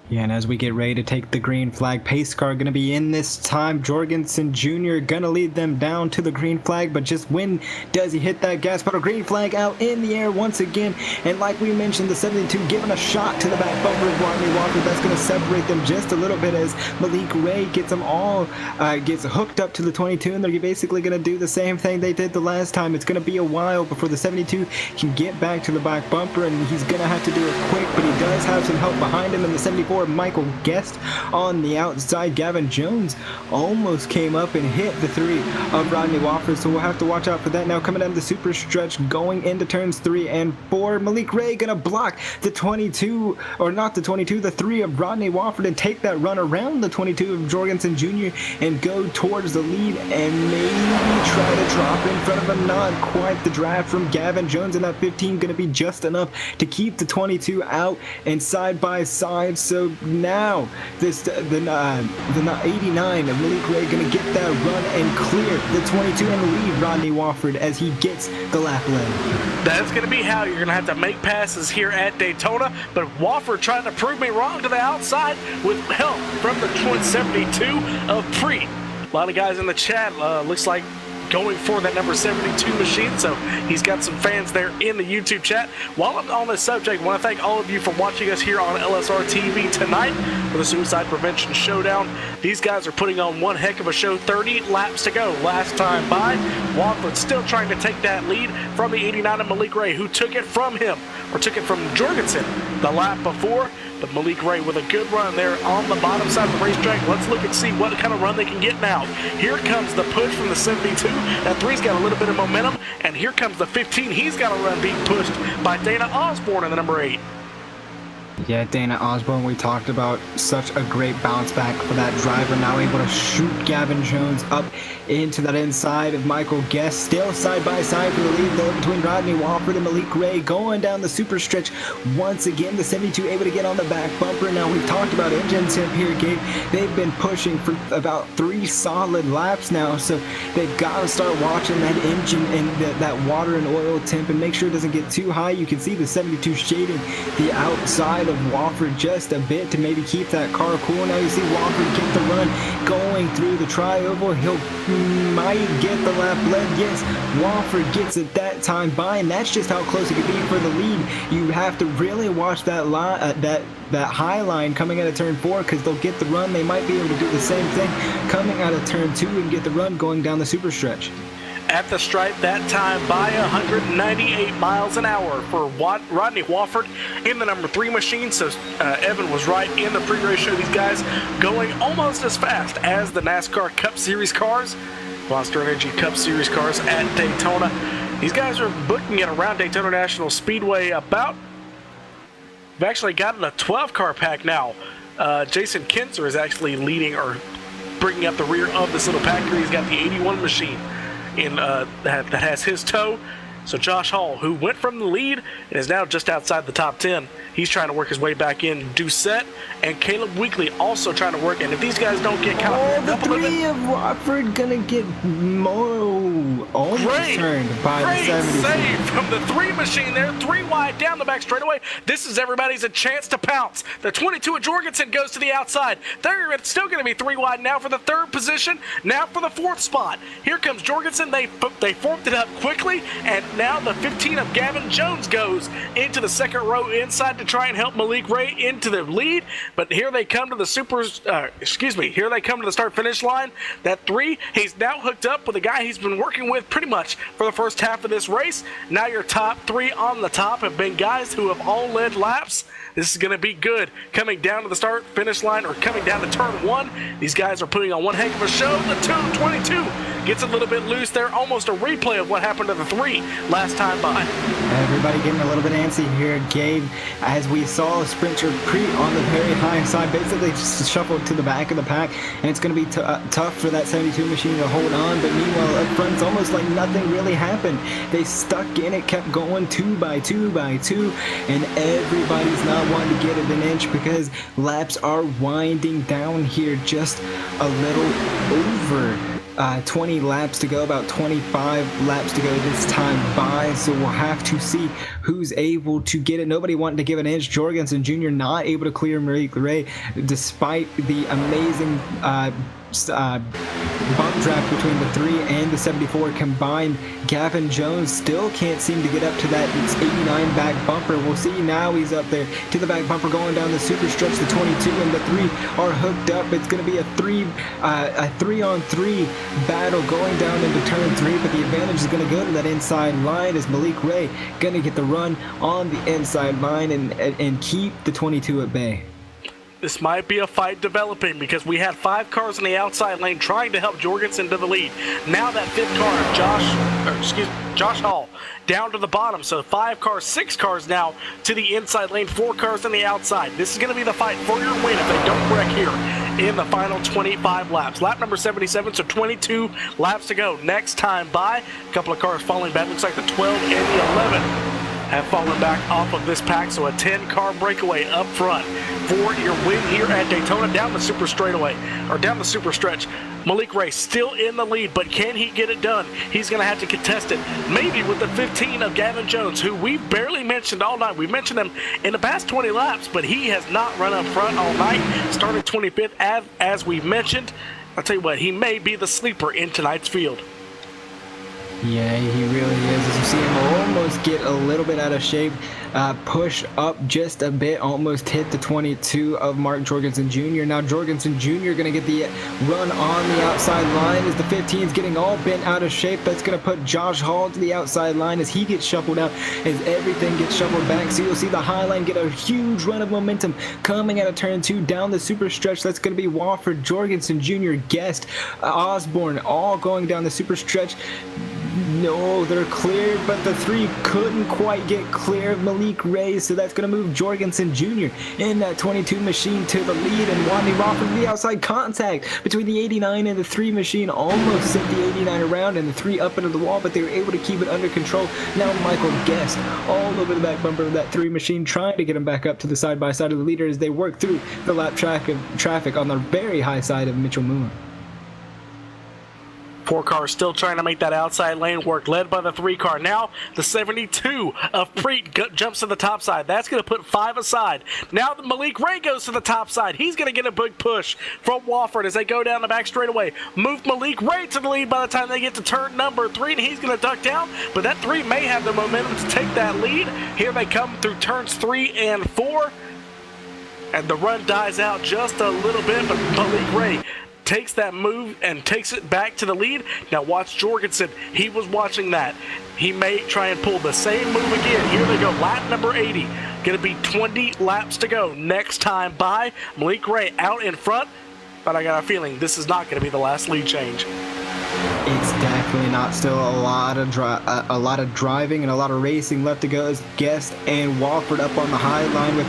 Yeah, and as we get ready to take the green flag, pace car going to be in this time. Jorgensen Jr. going to lead them down to the green flag, but just when does he hit that gas pedal? Green flag out in the air once again, and like we mentioned, the 72 giving a shot to the back bumper of Rodney Walker. That's going to separate them just a little bit as Malik Ray gets them all, gets hooked up to the 22, and they're basically going to do the same thing they did the last time. It's going to be a while before the 72 can get back to the back bumper, and he's going to have to do it quick, but he does have some help behind him, and the 74 74, Michael Guest on the outside. Gavin Jones almost came up and hit the 3 of Rodney Wofford, so we'll have to watch out for that. Now coming down the super stretch, going into turns 3 and 4, Malik Ray gonna block the 22, or not the 22, the 3 of Rodney Wofford, and take that run around the 22 of Jorgensen Jr. and go towards the lead and maybe try to drop in front of him. Not quite the draft from Gavin Jones, and that 15 gonna be just enough to keep the 22 out and side by side. So now this the 89 of Malik Ray gonna get that run and clear the 22 and lead Rodney Wofford as he gets the lap lead. That's going to be how you're going to have to make passes here at Daytona, but Wofford trying to prove me wrong to the outside with help from the 72 of Preet. A lot of guys in the chat looks like going for that number 72 machine, so he's got some fans there in the YouTube chat. While I'm on this subject, I want to thank all of you for watching us here on LSRTV tonight for the Suicide Prevention Showdown. These guys are putting on one heck of a show. 30 laps to go last time by. Wofford still trying to take that lead from the 89 of Malik Ray, who took it from him, or took it from Jorgensen the lap before. But Malik Ray with a good run there on the bottom side of the racetrack. Let's look and see what kind of run they can get now. Here comes the push from the 72. That 3's got a little bit of momentum. And here comes the 15. He's got a run being pushed by Dana Osborne in the number 8. Yeah, Dana Osborne, we talked about such a great bounce back for that driver. Now able to shoot Gavin Jones up into that inside of Michael Guest. Still side by side for the lead though between Rodney Wofford and Malik Ray going down the super stretch. Once again, the 72 able to get on the back bumper. Now we've talked about engine temp here, Gabe. They've been pushing for about 3 solid laps now, so they've got to start watching that engine and that water and oil temp and make sure it doesn't get too high. You can see the 72 shading the outside of Wofford just a bit to maybe keep that car cool. Now you see Wofford get the run going through the tri-oval. He'll might get the lap lead. Yes, Wofford gets it that time by, and that's just how close it could be for the lead. You have to really watch that line, that high line coming out of turn 4, because they'll get the run. They might be able to do the same thing coming out of turn 2 and get the run going down the super stretch. At the stripe that time by 198 miles an hour for Rodney Wofford in the number 3 machine. So Evan was right in the pre-race show. These guys going almost as fast as the NASCAR Cup Series cars, Monster Energy Cup Series cars at Daytona. These guys are booking it around Daytona National Speedway about. We've actually gotten a 12-car pack now. Jason Kinzer is actually leading or bringing up the rear of this little pack here. He's got the 81 machine in that has his toe. So Josh Hall, who went from the lead and is now just outside the top 10, he's trying to work his way back in. Doucette and Caleb Weekly also trying to work. And if these guys don't get kind of the 3 of Wofford gonna get almost turned by the 70. Save from the 3 machine there. 3 wide down the back straightaway. This is everybody's a chance to pounce. The 22 of Jorgensen goes to the outside. They're still going to be 3 wide now for the 3rd position. Now for the 4th spot. Here comes Jorgensen. They formed it up quickly, and now the 15 of Gavin Jones goes into the 2nd row inside to try and help Malik Ray into the lead. But here they come to the here they come to the start-finish line. That 3, he's now hooked up with a guy he's been working with pretty much for the first half of this race. Now your top 3 on the top have been guys who have all led laps. This is going to be good. Coming down to the start-finish line, or coming down to turn 1, these guys are putting on one heck of a show. The 22 gets a little bit loose there. Almost a replay of what happened to the 3 last time by. Everybody getting a little bit antsy here, Gabe, as we saw Sprinter Preet on the very high side basically just shuffled to the back of the pack, and it's going to be tough for that 72 machine to hold on. But meanwhile up front, it's almost like nothing really happened. They stuck in it, kept going 2 by 2 by 2, and everybody's not wanting to get it an inch because laps are winding down here. Just a little over 20 laps to go, about 25 laps to go this time by, so we'll have to see who's able to get it. Nobody wanting to give an inch. Jorgensen Jr. not able to clear Malik Ray despite the amazing bump draft between the 3 and the 74 combined. Gavin Jones still can't seem to get up to that 89 back bumper. We'll see now he's up there to the back bumper going down the super stretch. The 22 and the 3 are hooked up. It's going to be a 3-on-3 battle going down into turn 3, but the advantage is going to go to that inside line as Malik Ray going to get the run on the inside line and keep the 22 at bay. This might be a fight developing because we had 5 cars in the outside lane trying to help Jorgensen to the lead. Now that 5th car, Josh Hall, down to the bottom. So 5 cars, 6 cars now to the inside lane, 4 cars on the outside. This is going to be the fight for your win if they don't wreck here in the final 25 laps. Lap number 77, so 22 laps to go. Next time by, a couple of cars falling back. Looks like the 12 and the 11 have fallen back off of this pack, so a 10-car breakaway up front for your win here at Daytona down the super straightaway, or down the super stretch. Malik Ray still in the lead, but can he get it done? He's going to have to contest it, maybe with the 15 of Gavin Jones, who we barely mentioned all night. We mentioned him in the past 20 laps, but he has not run up front all night. Started 25th, as we mentioned. I'll tell you what, he may be the sleeper in tonight's field. Yeah, he really is. As you see him almost get a little bit out of shape, push up just a bit, almost hit the 22 of Mark Jorgensen Jr. Now Jorgensen Jr. going to get the run on the outside line as the 15 is getting all bent out of shape. That's going to put Josh Hall to the outside line as he gets shuffled out, as everything gets shuffled back. So you'll see the high line get a huge run of momentum coming out of turn 2 down the super stretch. That's going to be Wofford, Jorgensen Jr., Guest, Osborne, all going down the super stretch. No, they're clear, but the 3 couldn't quite get clear of Malik Ray, so that's going to move Jorgensen Jr. in that 22 machine to the lead, and Wadney Wofford to the outside. Contact between the 89 and the 3 machine almost sent the 89 around and the 3 up into the wall, but they were able to keep it under control. Now Michael Guest all over the back bumper of that 3 machine, trying to get him back up to the side-by-side of the leader as they work through the lap traffic on the very high side of Mitchell Moore. 4 cars still trying to make that outside lane work, led by the 3 car. Now the 72 of Preet jumps to the top side. That's going to put 5 aside. Now the Malik Ray goes to the top side. He's going to get a big push from Wofford as they go down the back straightaway. Move Malik Ray to the lead by the time they get to turn number 3, and he's going to duck down, but that 3 may have the momentum to take that lead. Here they come through turns 3 and 4, and the run dies out just a little bit, but Malik Ray takes that move and takes it back to the lead. Now watch Jorgensen. He was watching that. He may try and pull the same move again. Here they go. Lap number 80. Going to be 20 laps to go. Next time by, Malik Ray out in front, but I got a feeling this is not going to be the last lead change. It's definitely not. Still a lot of driving and a lot of racing left to go as Guest and Wofford up on the high line with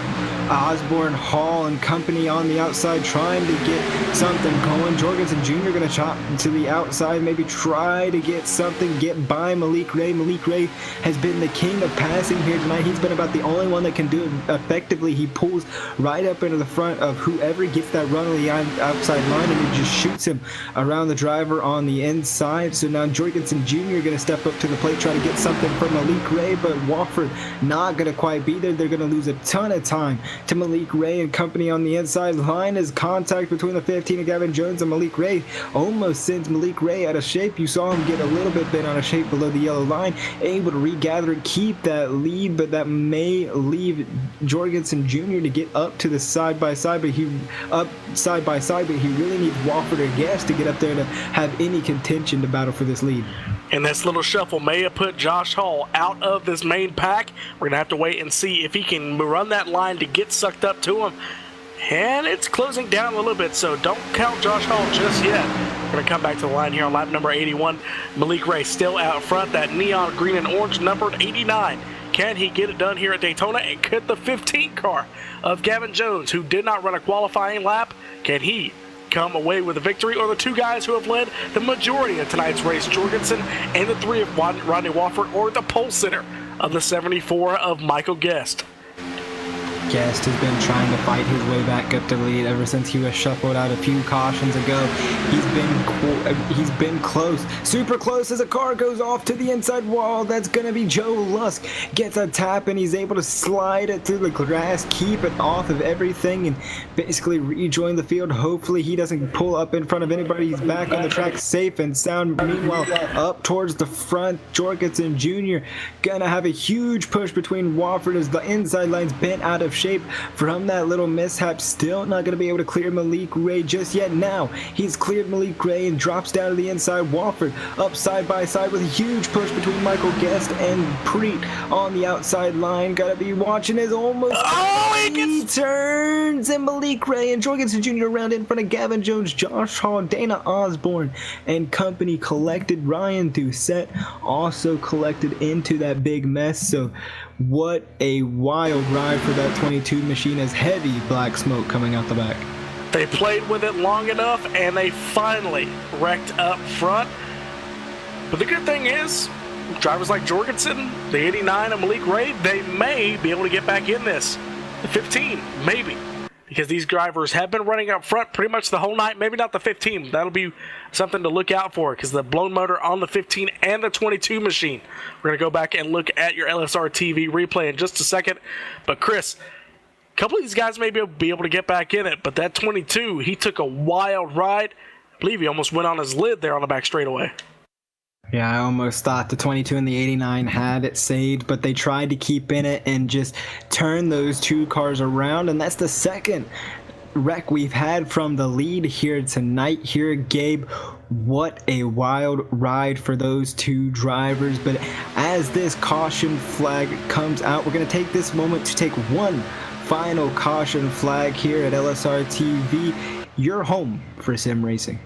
Osborne, Hall, and company on the outside trying to get something going. Jorgensen Jr. going to chop to the outside, maybe try to get something, get by Malik Ray. Malik Ray has been the king of passing here tonight. He's been about the only one that can do it effectively. He pulls right up into the front of whoever gets that run on the outside line, and he just shoots him around the driver on the inside. So now Jorgensen Jr. going to step up to the plate, try to get something from Malik Ray, but Wofford not going to quite be there. They're going to lose a ton of time to Malik Ray and company on the inside line as contact between the 15 of Gavin Jones and Malik Ray almost sends Malik Ray out of shape. You saw him get a little bit bent out of shape below the yellow line, able to regather and keep that lead, but that may leave Jorgensen Jr. to get up to the side-by-side, but he really needs Wofford or Guest to get up there to have any contention to battle for this lead. And this little shuffle may have put Josh Hall out of this main pack. We're going to have to wait and see if he can run that line to get sucked up to him. And it's closing down a little bit, so don't count Josh Hall just yet. We're going to come back to the line here on lap number 81. Malik Ray still out front, that neon green and orange numbered 89. Can he get it done here at Daytona? And could the 15 car of Gavin Jones, who did not run a qualifying lap, can he come away with a victory? Or the 2 guys who have led the majority of tonight's race, Jorgensen and the 3 of Rodney Wofford, or the pole sitter of the 74 of Michael Guest? Guest has been trying to fight his way back up to the lead ever since he was shuffled out a few cautions ago. He's been close, super close, as a car goes off to the inside wall. That's gonna be Joe Lusk. Gets a tap and he's able to slide it through the grass, keep it off of everything, and basically rejoin the field. Hopefully he doesn't pull up in front of anybody. He's back on the track safe and sound. Meanwhile, up towards the front, Jorgensen Jr. gonna have a huge push between Wofford as the inside line's bent out of shape from that little mishap. Still not going to be able to clear Malik Ray just yet. Now he's cleared Malik Ray and drops down to the inside. Wofford up side by side with a huge push between Michael Guest and Preet on the outside line. Got to be watching as almost he turns, and Malik Ray and Jorgensen Jr. around in front of Gavin Jones, Josh Hall, Dana Osborne and company collected. Ryan Doucette also collected into that big mess. So what a wild ride for that 22 machine, as heavy black smoke coming out the back. They played with it long enough, and they finally wrecked up front. But the good thing is, drivers like Jorgensen, the 89, and Malik Ray, they may be able to get back in this. The 15, maybe. Because these drivers have been running up front pretty much the whole night. Maybe not the 15. That'll be something to look out for, because the blown motor on the 15 and the 22 machine. We're going to go back and look at your LSRTV replay in just a second. But Chris, a couple of these guys may be able to get back in it, but that 22, he took a wild ride. I believe he almost went on his lid there on the back straightaway. Yeah, I almost thought the 22 and the 89 had it saved, but they tried to keep in it and just turn those two cars around, and that's the second wreck we've had from the lead here tonight. Here, Gabe, what a wild ride for those two drivers. But as this caution flag comes out, we're going to take this moment to take one final caution flag here at LSR TV, your home for sim racing.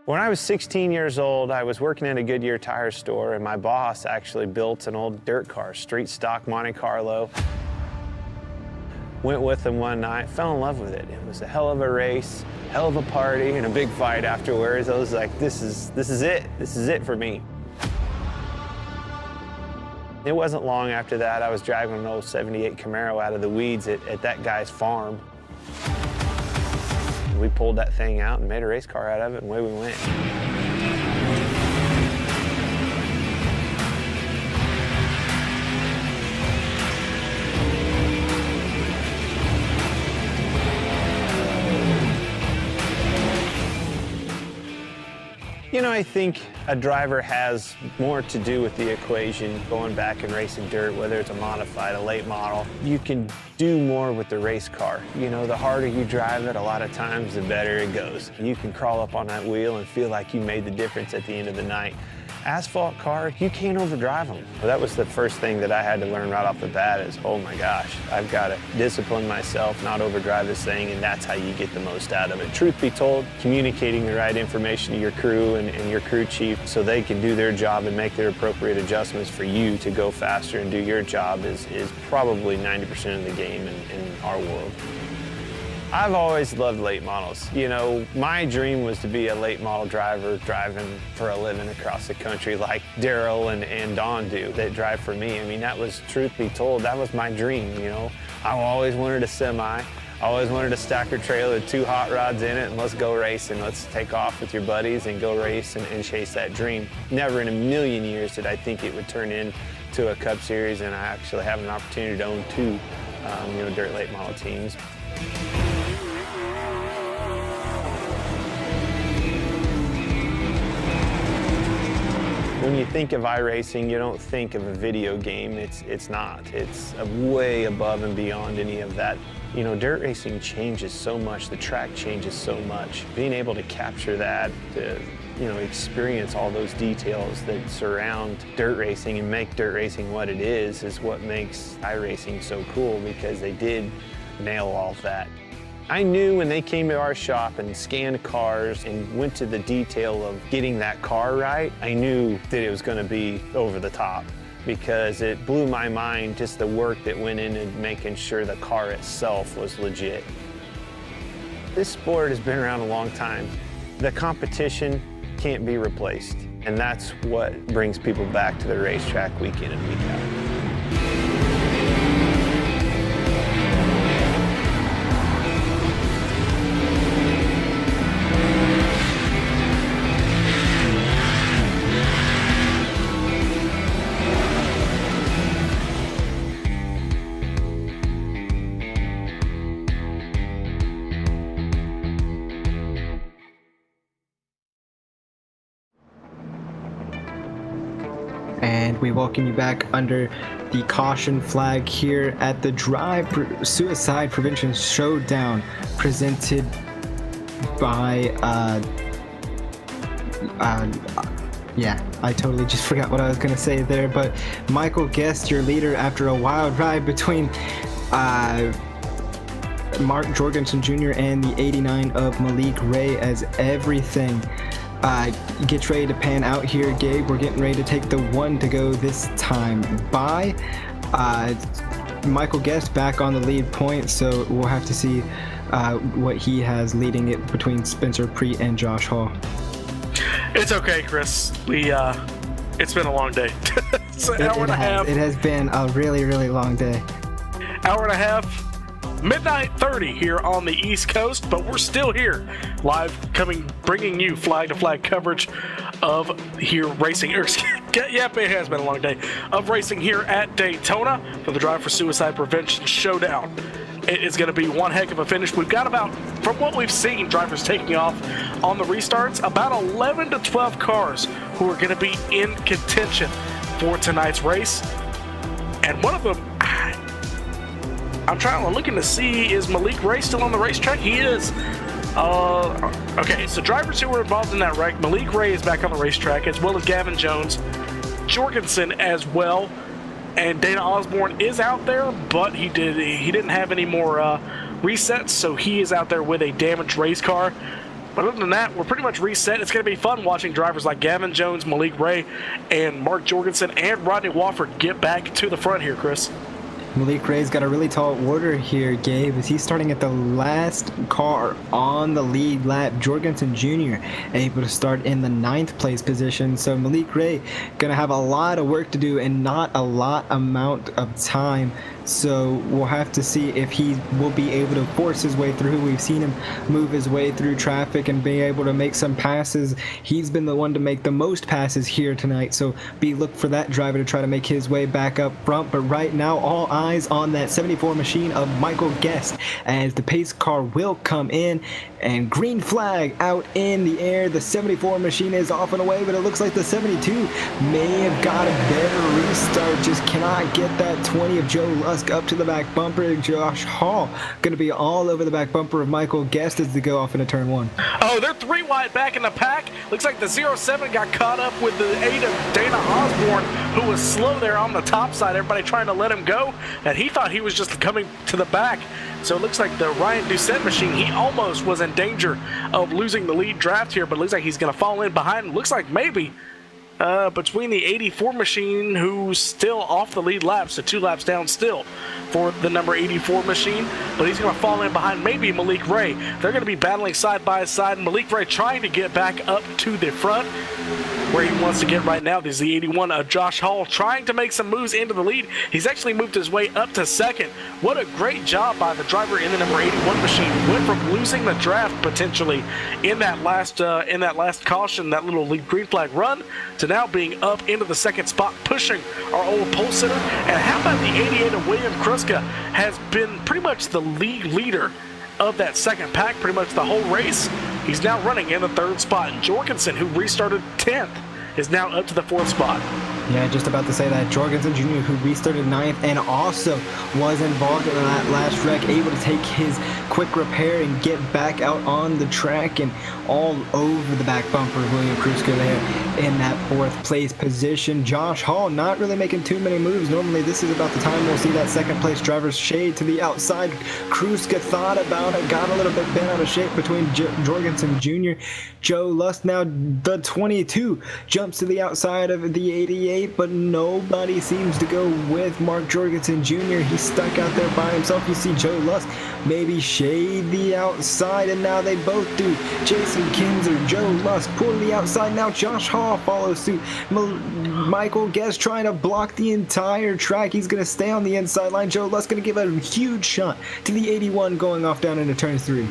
When I was 16 years old, I was working in a Goodyear tire store, and my boss actually built an old dirt car, street stock Monte Carlo. Went with him one night, fell in love with it. It was a hell of a race, hell of a party, and a big fight afterwards. I was like, this is it. This is it for me. It wasn't long after that, I was driving an old 78 Camaro out of the weeds at that guy's farm. We pulled that thing out and made a race car out of it, and away we went. You know, I think a driver has more to do with the equation going back and racing dirt, whether it's a modified, a late model. You can do more with the race car. You know, the harder you drive it, a lot of times, the better it goes. You can crawl up on that wheel and feel like you made the difference at the end of the night. Asphalt car, you can't overdrive them. Well, that was the first thing that I had to learn right off the bat is, oh my gosh, I've got to discipline myself, not overdrive this thing, and that's how you get the most out of it. Truth be told, communicating the right information to your crew and your crew chief so they can do their job and make their appropriate adjustments for you to go faster and do your job is probably 90% of the game in our world. I've always loved late models. You know, my dream was to be a late model driver driving for a living across the country like Daryl and Don do that drive for me. I mean, that was, truth be told, that was my dream, you know. I always wanted a semi. I always wanted a stacker trailer with 2 hot rods in it and let's go racing. Let's take off with your buddies and go race and chase that dream. Never in a million years did I think it would turn into a Cup Series, and I actually have an opportunity to own 2 dirt late model teams. When you think of iRacing, you don't think of a video game. It's not. It's way above and beyond any of that. You know, dirt racing changes so much. The track changes so much. Being able to capture that, to experience all those details that surround dirt racing and make dirt racing what it is what makes iRacing so cool, because they did nail all of that. I knew when they came to our shop and scanned cars and went to the detail of getting that car right, I knew that it was going to be over the top, because it blew my mind just the work that went into making sure the car itself was legit. This sport has been around a long time. The competition can't be replaced, and that's what brings people back to the racetrack week in and week out. and we welcome you back under the caution flag here at the Suicide Prevention Showdown, presented by yeah, I totally just forgot what I was gonna say there, but Michael Guest, your leader, after a wild ride between Mark Jorgensen Jr. and the 89 of Malik Ray, as everything gets ready to pan out here. Gabe, we're getting ready to take the one to go this time by. Michael Guest back on the lead point, so we'll have to see what he has leading it between Spencer Preet and Josh Hall. It's okay, Chris. It's been a long day. It's an hour and a half. It has been a really, really long day. Hour and a half. Midnight 30 here on the East Coast, but we're still here, live, bringing you flag-to-flag coverage of here racing. Yep, it has been a long day of racing here at Daytona for the Drive for Suicide Prevention Showdown. It is going to be one heck of a finish. We've got about, from what we've seen, drivers taking off on the restarts, about 11 to 12 cars who are going to be in contention for tonight's race. And one of them, I'm looking to see, is Malik Ray still on the racetrack? He is. Okay, so drivers who were involved in that wreck, Malik Ray is back on the racetrack, as well as Gavin Jones, Jorgensen as well, and Dana Osborne is out there, but he didn't have any more resets, so he is out there with a damaged race car. But other than that, we're pretty much reset. It's going to be fun watching drivers like Gavin Jones, Malik Ray, and Mark Jorgensen, and Rodney Wofford get back to the front here, Chris. Malik Ray's got a really tall order here, Gabe, as he's starting at the last car on the lead lap. Jorgensen Jr. able to start in the 9th place position. So Malik Ray gonna have a lot of work to do and not a lot amount of time. So we'll have to see if he will be able to force his way through. We've seen him move his way through traffic and be able to make some passes. He's been the one to make the most passes here tonight, so look for that driver to try to make his way back up front. But right now, all eyes on that 74 machine of Michael Guest, as the pace car will come in, and green flag out in the air. The 74 machine is off and away, but it looks like the 72 may have got a better restart. Just cannot get that 20 of Joe Lusk up to the back bumper. Josh Hall going to be all over the back bumper of Michael Guest as they go off into turn 1. Oh, they're 3 wide back in the pack. Looks like the 07 got caught up with the 8 of Dana Osborne, who was slow there on the top side. Everybody trying to let him go, and he thought he was just coming to the back. So it looks like the Ryan Doucette machine, he almost was in danger of losing the lead draft here, but it looks like he's going to fall in behind. Looks like maybe between the 84 machine, who's still off the lead lap, so 2 laps down still for the number 84 machine, but he's going to fall in behind maybe Malik Ray. They're going to be battling side by side. Malik Ray trying to get back up to the front where he wants to get right now. This is the 81 of Josh Hall trying to make some moves into the lead. He's actually moved his way up to second. What a great job by the driver in the number 81 machine. Went from losing the draft potentially in that last caution, that little lead green flag run, to now being up into the second spot, pushing our old pole sitter. And how about the 88 of William Kruska has been pretty much the lead leader of that second pack pretty much the whole race. He's now running in the 3rd spot. And Jorgensen, who restarted 10th, is now up to the 4th spot. Yeah, just about to say that. Jorgensen Jr., who restarted 9th and also was involved in that last wreck, able to take his quick repair and get back out on the track and all over the back bumper of William Kruska there in that 4th place position. Josh Hall not really making too many moves. Normally this is about the time we'll see that 2nd place driver's shade to the outside. Kruska thought about it, got a little bit bent out of shape between Jorgensen Jr. Joe Lust, now the 22, jumps to the outside of the 88, but nobody seems to go with Mark Jorgensen Jr. He's stuck out there by himself. You see Joe Lusk maybe shade the outside, and now they both do. Jason Kinzer, Joe Lusk pull to the outside. Now Josh Hall follows suit. Michael Guest trying to block the entire track. He's going to stay on the inside line. Joe Lusk going to give a huge shot to the 81 going off down into turn 3.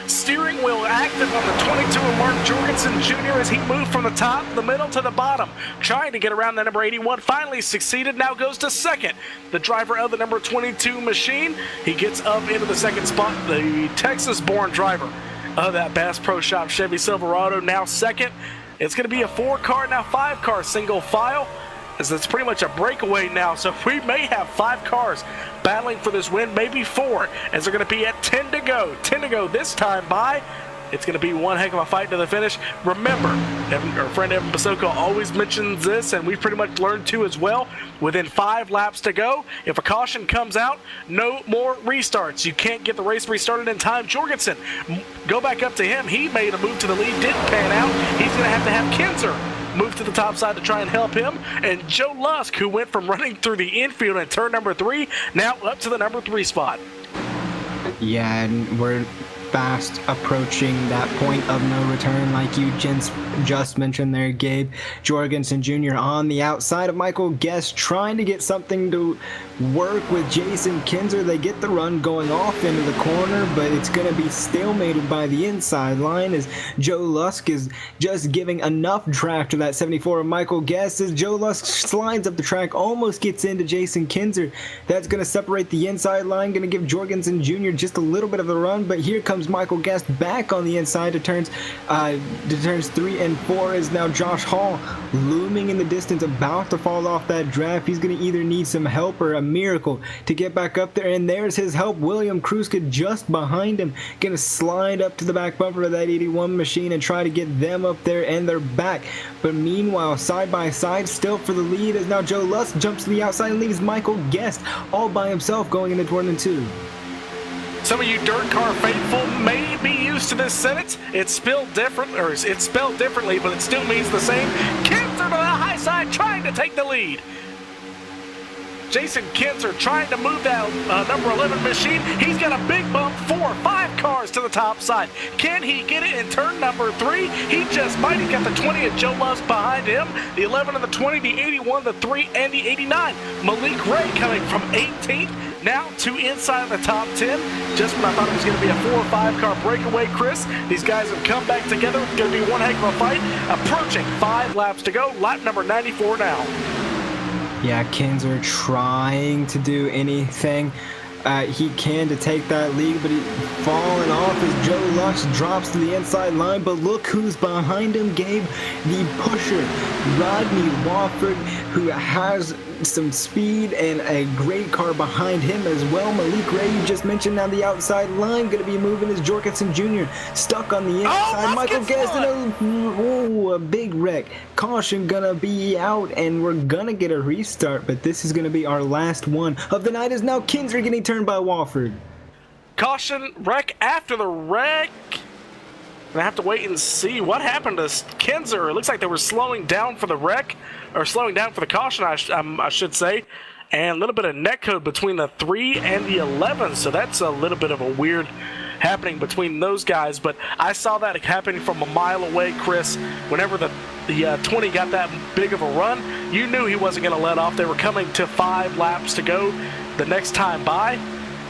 Steering wheel active on the 22 of Mark Jorgensen Jr. as he moved from the top, the middle to the bottom, trying to get around the number 81. Finally succeeded, now goes to second. The driver of the number 22 machine, he gets up into the 2nd spot. The Texas-born driver of that Bass Pro Shop Chevy Silverado, now second. It's going to be a 4-car, now 5-car single file. as it's pretty much a breakaway now, so we may have 5 cars battling for this win, maybe 4, as they're going to be at 10 to go. 10 to go this time by. It's going to be one heck of a fight to the finish. Remember, our friend Evan Basoko always mentions this, and we've pretty much learned too as well. Within 5 laps to go, if a caution comes out, no more restarts. You can't get the race restarted in time. Jorgensen, go back up to him. He made a move to the lead, didn't pan out. He's going to have Kinzer move to the top side to try and help him. And Joe Lusk, who went from running through the infield in turn number 3, now up to the number 3 spot. Yeah, and we're fast approaching that point of no return, like you just mentioned there, Gabe. Jorgensen Jr. on the outside of Michael Guest, trying to get something to work with Jason Kinzer. They get the run going off into the corner, but it's going to be stalemated by the inside line as Joe Lusk is just giving enough track to that 74 of Michael Guest as Joe Lusk slides up the track, almost gets into Jason Kinzer. That's going to separate the inside line, going to give Jorgensen Jr. just a little bit of a run, but here comes Michael Guest back on the inside to turns 3 and 4 is now Josh Hall looming in the distance, about to fall off that draft. He's going to either need some help or a miracle to get back up there, and there's his help. William Kruska just behind him, going to slide up to the back bumper of that 81 machine and try to get them up there, and they're back. But meanwhile, side by side, still for the lead, as now Joe Lusk jumps to the outside and leaves Michael Guest all by himself going into turn 2. Some of you dirt car faithful may be used to this sentence. It's spelled differently, but it still means the same. Kinzer to the high side, trying to take the lead. Jason Kinzer trying to move that number 11 machine. He's got a big bump, 4 or 5 cars to the top side. Can he get it in turn number 3? He just might. He got the 20 of Joe Lusk behind him, the 11 and the 20, the 81, the 3, and the 89. Malik Ray coming from 18th. Now to inside of the top 10. Just when I thought it was going to be a 4 or 5 car breakaway, Chris, these guys have come back together. It's going to be one heck of a fight. Approaching 5 laps to go. Lap number 94 now. Yeah, Kinzer trying to do anything he can to take that lead, but he's falling off as Joe Lusk drops to the inside line. But look who's behind him, Gabe. The pusher, Rodney Wofford, who has some speed and a great car behind him as well. Malik Ray, you just mentioned, on the outside line, going to be moving as Jorgensen Jr. stuck on the inside. Michael Guest, a big wreck. Caution gonna be out, and we're gonna get a restart, but this is gonna be our last one of the night, as now Kinzer getting turned by Wofford. Caution, wreck after the wreck. I have to wait and see what happened to Kinzer. It looks like they were slowing down for the wreck, or slowing down for the caution, I should say. And a little bit of netcode between the 3 and the 11, so that's a little bit of a weird happening between those guys. But I saw that happening from a mile away, Chris. Whenever the 20 got that big of a run, you knew he wasn't going to let off. They were coming to 5 laps to go the next time by,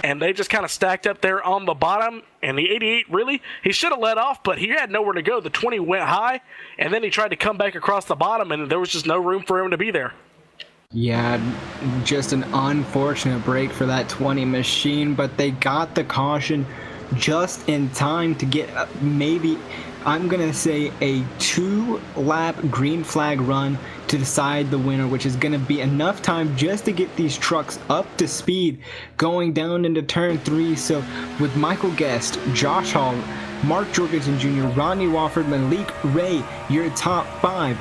and they just kind of stacked up there on the bottom. And the 88, really, he should have let off, but he had nowhere to go. The 20 went high, and then he tried to come back across the bottom, and there was just no room for him to be there. Yeah, just an unfortunate break for that 20 machine, but they got the caution just in time to get maybe, I'm going to say, a 2-lap green flag run to decide the winner, which is going to be enough time just to get these trucks up to speed going down into turn 3. So with Michael Guest, Josh Hall, Mark Jorgensen Jr., Rodney Wofford, Malik Ray, your top 5.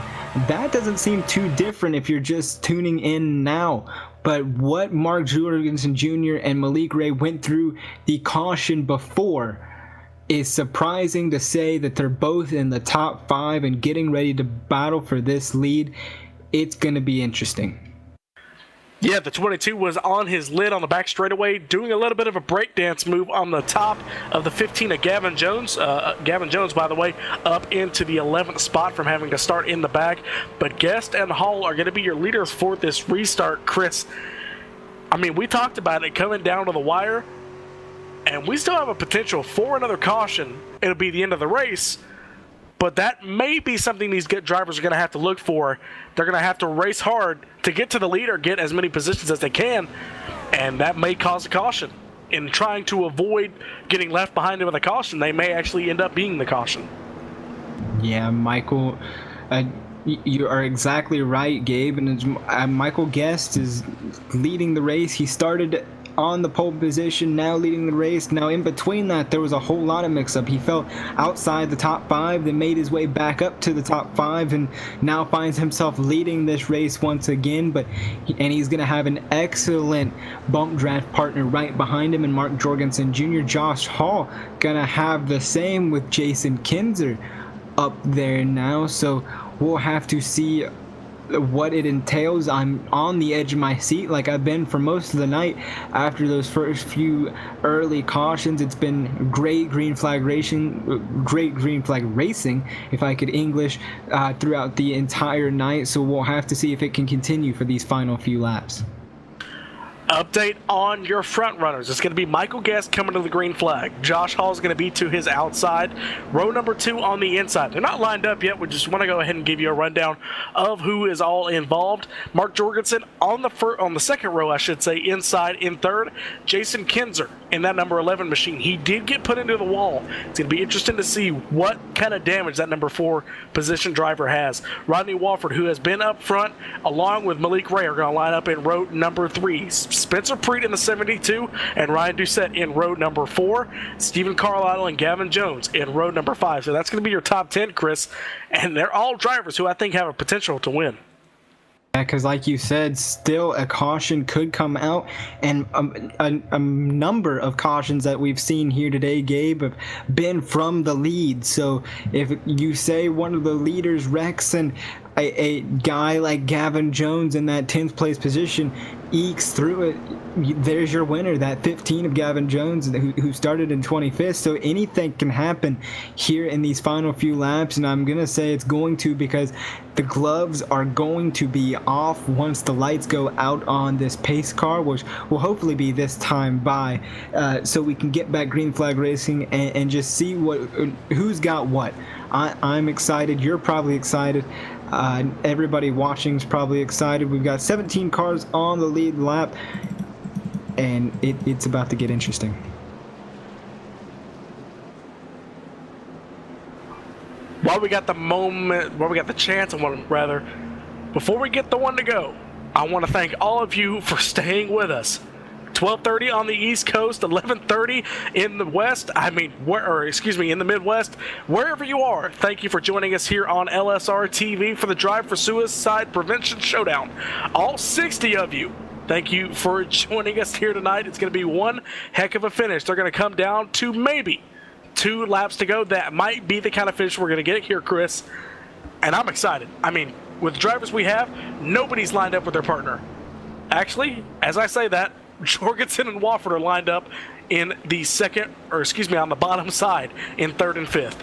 That doesn't seem too different if you're just tuning in now. But what Mark Jorgensen Jr. and Malik Ray went through the caution before is surprising to say that they're both in the top 5 and getting ready to battle for this lead. It's going to be interesting. Yeah, the 22 was on his lid on the back straightaway, doing a little bit of a breakdance move on the top of the 15 of Gavin Jones. Gavin Jones, by the way, up into the 11th spot from having to start in the back. But Guest and Hall are going to be your leaders for this restart, Chris. I mean, we talked about it coming down to the wire, and we still have a potential for another caution. It'll be the end of the race. But that may be something these good drivers are going to have to look for. They're going to have to race hard to get to the lead or get as many positions as they can, and that may cause a caution. In trying to avoid getting left behind with a caution, they may actually end up being the caution. Yeah, Michael, You are exactly right, Gabe. And Michael Guest is leading the race. He started on the pole position, now leading the race. Now in between that, there was a whole lot of mix-up. He fell outside the top 5, then made his way back up to the top 5, and now finds himself leading this race once again. And he's going to have an excellent bump draft partner right behind him in Mark Jorgensen Jr. Josh Hall going to have the same with Jason Kinzer up there now. So we'll have to see what it entails. I'm on the edge of my seat like I've been for most of the night after those first few early cautions. It's been great green flag racing, if I could English, throughout the entire night. So we'll have to see if it can continue for these final few laps. Update on your front runners. It's going to be Michael Guest coming to the green flag. Josh Hall is going to be to his outside. Row number 2 on the inside. They're not lined up yet. We just want to go ahead and give you a rundown of who is all involved. Mark Jorgensen on the second row, I should say, inside in third. Jason Kinzer in that number 11 machine. He did get put into the wall. It's going to be interesting to see what kind of damage that number 4 position driver has. Rodney Walford, who has been up front, along with Malik Ray, are going to line up in row number 3. Spencer Preet in the 72 and Ryan Doucette in row number 4. Stephen Carlisle and Gavin Jones in row number 5. So that's going to be your top 10, Chris. And they're all drivers who I think have a potential to win. Yeah, because like you said, still a caution could come out, and a number of cautions that we've seen here today, Gabe, have been from the lead. So if you say one of the leaders wrecks and a guy like Gavin Jones in that 10th place position ekes through it, there's your winner, that 15 of Gavin Jones who started in 25th. So anything can happen here in these final few laps, and I'm going to say it's going to, because the gloves are going to be off once the lights go out on this pace car, which will hopefully be this time by, so we can get back green flag racing and just see who's got what. I'm excited. You're probably excited. Everybody watching is probably excited. We've got 17 cars on the lead lap, and it's about to get interesting. While we got the chance, before we get the one to go, I want to thank all of you for staying with us. 12:30 on the East Coast, 11:30 in the West. In the Midwest. Wherever you are, thank you for joining us here on LSRTV for the Drive for Suicide Prevention Showdown. All 60 of you, thank you for joining us here tonight. It's going to be one heck of a finish. They're going to come down to maybe 2 laps to go. That might be the kind of finish we're going to get here, Chris. And I'm excited. With the drivers we have, nobody's lined up with their partner. Actually, as I say that, Jorgensen and Wofford are lined up in the on the bottom side in 3rd and 5th.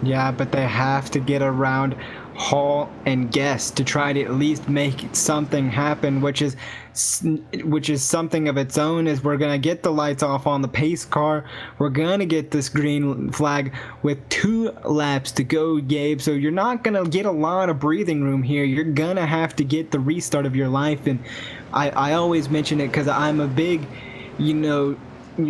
Yeah, but they have to get around Hall and Guest to try to at least make something happen, which is something of its own. Is we're gonna get the lights off on the pace car. We're gonna get this green flag with 2 laps to go, Gabe. So you're not gonna get a lot of breathing room here. You're gonna have to get the restart of your life, and I always mention it because I'm a big,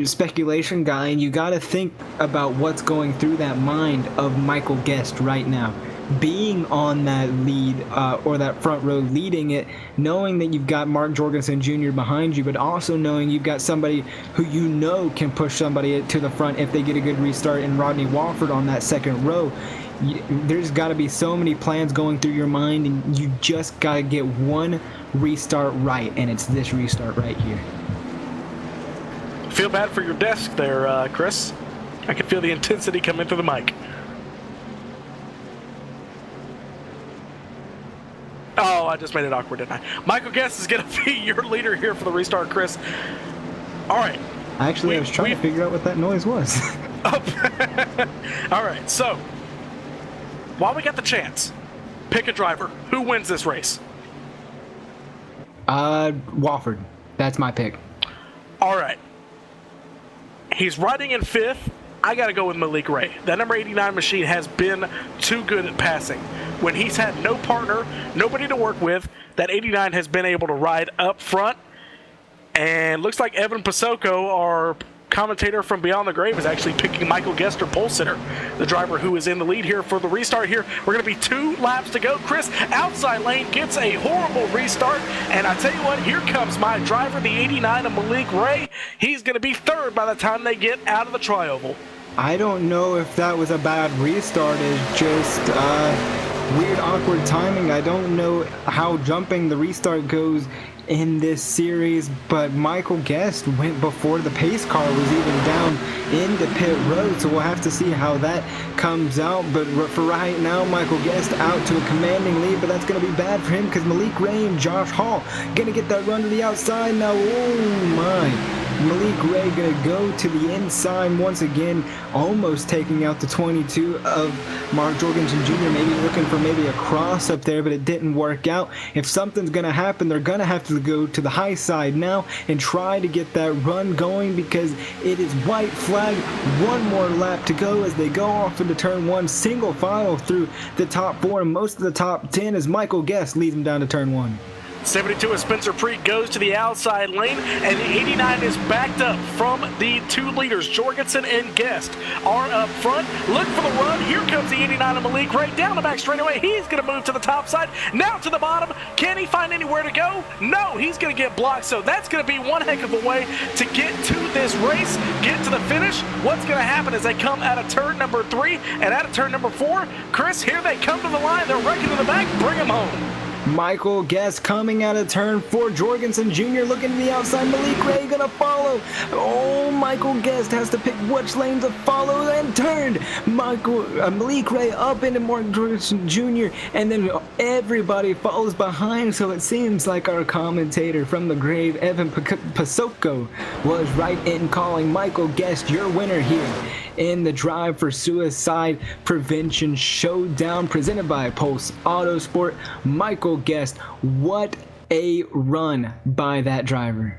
speculation guy, and you got to think about what's going through that mind of Michael Guest right now. Being on that lead or that front row leading it, knowing that you've got Mark Jorgensen Jr. behind you, but also knowing you've got somebody who can push somebody to the front if they get a good restart, and Rodney Walford on that second row. There's got to be so many plans going through your mind, and you just got to get one restart right, and it's this restart right here. Feel bad for your desk there, Chris. I can feel the intensity coming through the mic. Oh, I just made it awkward, didn't I? Michael Guest is going to be your leader here for the restart, Chris. All right. Actually, I was trying to figure out what that noise was. All right, so while we got the chance, pick a driver. Who wins this race? Wofford. That's my pick. All right. He's riding in 5th. I got to go with Malik Ray. That number 89 machine has been too good at passing. When he's had no partner, nobody to work with, that 89 has been able to ride up front. And looks like Evan Pasoko, our commentator from Beyond the Grave is actually picking Michael Guest or pole sitter, the driver who is in the lead here for the restart here. We're going to be 2 laps to go. Chris, outside lane, gets a horrible restart. And I tell you what, here comes my driver, the 89 of Malik Ray. He's going to be 3rd by the time they get out of the tri-oval. I don't know if that was a bad restart. It's just weird, awkward timing. I don't know how jumping the restart goes in this series, but Michael Guest went before the pace car was even down into pit road, so we'll have to see how that comes out. But for right now, Michael Guest out to a commanding lead, but that's going to be bad for him because Malik Ray and Josh Hall going to get that run to the outside now. Oh my. Malik Ray going to go to the inside once again, almost taking out the 22 of Mark Jorgensen Jr. Maybe looking for maybe a cross up there, but it didn't work out. If something's going to happen, they're going to have to go to the high side now and try to get that run going because it is white flag. 1 more lap to go as they go off into turn 1, single file through the top 4 and most of the top 10 as Michael Guest leads them down to turn 1. 72 of Spencer Preet goes to the outside lane, and the 89 is backed up from the 2 leaders. Jorgensen and Guest are up front. Look for the run. Here comes the 89 of Malik Ray down the back straightaway. He's going to move to the top side, now to the bottom. Can he find anywhere to go? No, he's going to get blocked. So that's going to be one heck of a way to get to this race, get to the finish. What's going to happen is they come out of turn number 3 and out of turn number 4. Chris, here they come to the line. They're wrecking to the back. Bring them home. Michael Guest coming out of turn 4. Jorgensen Jr. looking to the outside. Malik Ray gonna follow. Oh, Michael Guest has to pick which lane to follow and turned. Malik Ray up into Mark Jorgensen Jr. and then everybody follows behind. So it seems like our commentator from the grave, Evan Pasoko, was right in calling Michael Guest your winner here in the Drive for Suicide Prevention Showdown presented by Pulse Autosport. Michael Guest, what a run by that driver.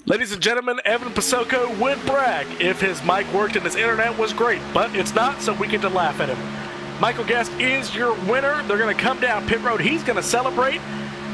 Ladies and gentlemen, Evan Pasoko would brag if his mic worked and his internet was great, but it's not, so we get to laugh at him. Michael Guest is your winner. They're going to come down pit road. He's going to celebrate.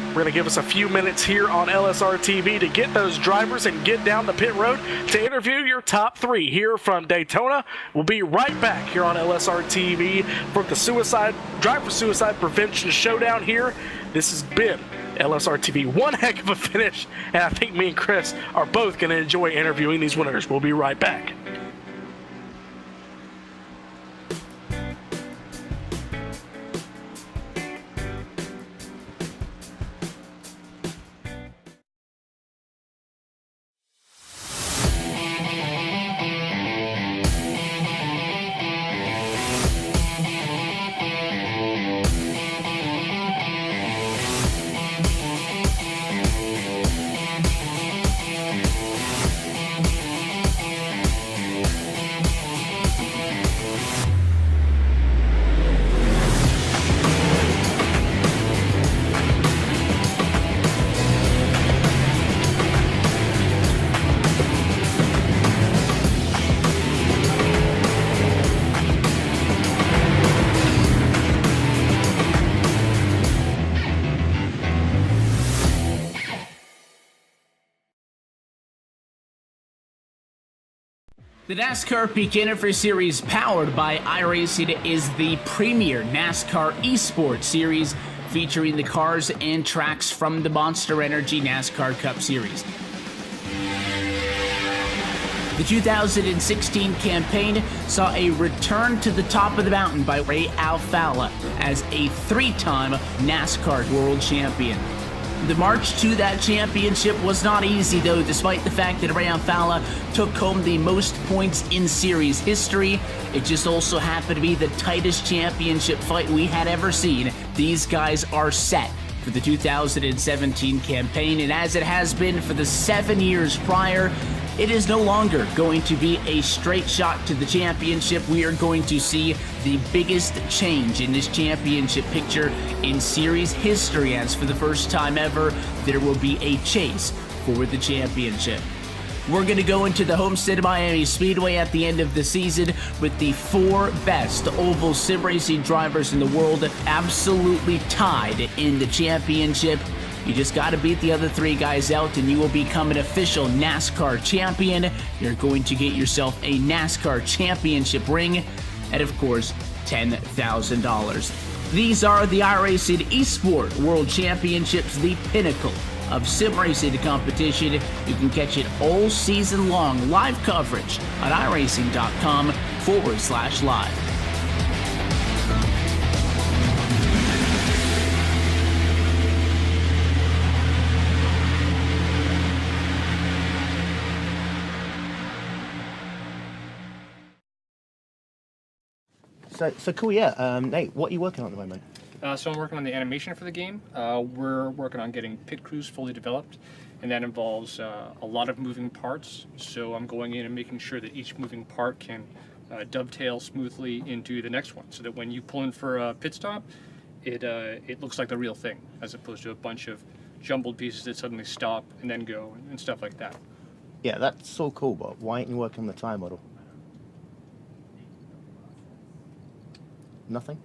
We're going to give us a few minutes here on LSRTV to get those drivers and get down the pit road to interview your top 3 here from Daytona. We'll be right back here on LSRTV for the Drive for Suicide Prevention Showdown here. This has been LSRTV. One heck of a finish, and I think me and Chris are both going to enjoy interviewing these winners. We'll be right back. The NASCAR Beginner Series powered by iRacing is the premier NASCAR eSports series featuring the cars and tracks from the Monster Energy NASCAR Cup Series. The 2016 campaign saw a return to the top of the mountain by Ray Alfalla as a 3-time NASCAR World Champion. The march to that championship was not easy, though, despite the fact that Ray Alfalla took home the most points in series history. It just also happened to be the tightest championship fight we had ever seen. These guys are set for the 2017 campaign, and as it has been for the 7 years prior, it is no longer going to be a straight shot to the championship. We are going to see the biggest change in this championship picture in series history, as for the first time ever, there will be a chase for the championship. We're going to go into the Homestead Miami Speedway at the end of the season with the 4 best oval sim racing drivers in the world absolutely tied in the championship. You just got to beat the other 3 guys out and you will become an official NASCAR champion. You're going to get yourself a NASCAR championship ring and, of course, $10,000. These are the iRacing Esport World Championships, the pinnacle of sim racing competition. You can catch it all season long, live coverage on iRacing.com/live. So cool, yeah. Nate, what are you working on at the moment? So I'm working on the animation for the game. We're working on getting pit crews fully developed, and that involves a lot of moving parts. So I'm going in and making sure that each moving part can dovetail smoothly into the next one, so that when you pull in for a pit stop, it looks like the real thing, as opposed to a bunch of jumbled pieces that suddenly stop and then go and stuff like that. Yeah, that's so cool, but why aren't you working on the time model? Nothing?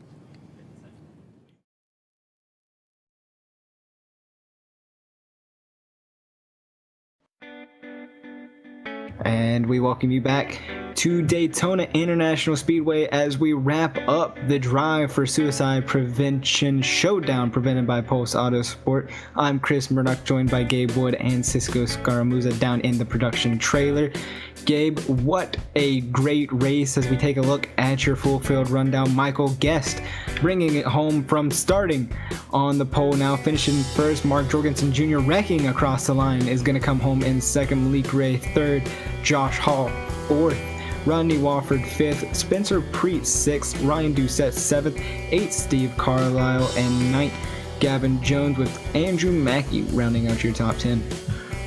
And we welcome you back to Daytona International Speedway as we wrap up the drive for Suicide Prevention Showdown presented by Pulse Autosport. I'm Chris Murdoch, joined by Gabe Wood and Cisco Scaramuza down in the production trailer. Gabe, what a great race as we take a look at your full field rundown. Michael Guest bringing it home from starting on the pole, now finishing first. Mark Jorgensen Jr. wrecking across the line is going to come home in second. Malik Ray third. Josh Hall fourth. Rodney Wofford fifth. Spencer Preet sixth. Ryan Doucette seventh. Eighth Steve Carlisle, and ninth Gavin Jones, with Andrew Mackey rounding out your top 10.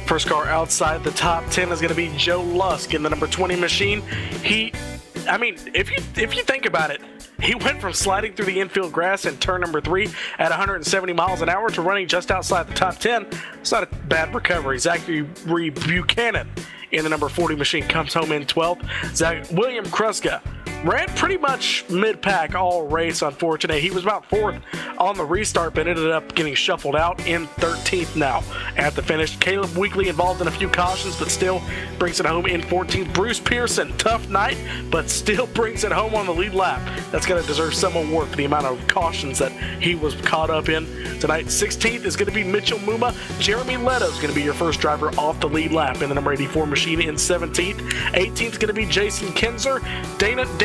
First car outside the top 10 is going to be Joe Lusk in the number 20 machine. If you think about it, he went from sliding through the infield grass in turn number 3 at 170 miles an hour to running just outside the top 10. It's not a bad recovery. Zachary Buchanan in the number 40 machine comes home in 12th. William Kruska ran pretty much mid-pack all race, unfortunately. He was about 4th on the restart, but ended up getting shuffled out in 13th now at the finish. Caleb Weekly involved in a few cautions, but still brings it home in 14th. Bruce Pearson, tough night, but still brings it home on the lead lap. That's going to deserve some award for the amount of cautions that he was caught up in tonight. 16th is going to be Mitchell Muma. Jeremy Leto is going to be your first driver off the lead lap in the number 84 machine in 17th. 18th is going to be Jason Kinzer.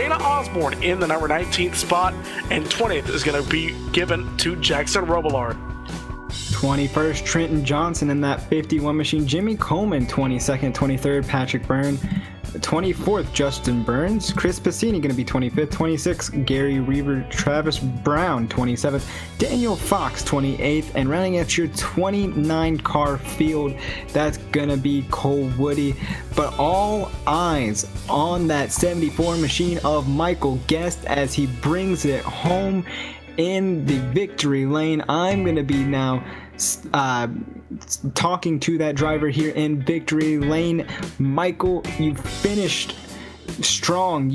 Dana Osborne in the number 19th spot, and 20th is going to be given to Jackson Robillard. 21st, Trenton Johnson in that 51 machine. Jimmy Coleman, 22nd. 23rd, Patrick Byrne. 24th, Justin Burns. Chris Passini going to be 25th. 26th, Gary Reaver. Travis Brown, 27th. Daniel Fox, 28th. And rounding out your 29 car field, that's going to be Cole Woody. But all eyes on that 74 machine of Michael Guest as he brings it home in the victory lane. I'm going to be now talking to that driver here in victory lane. Michael, you finished strong.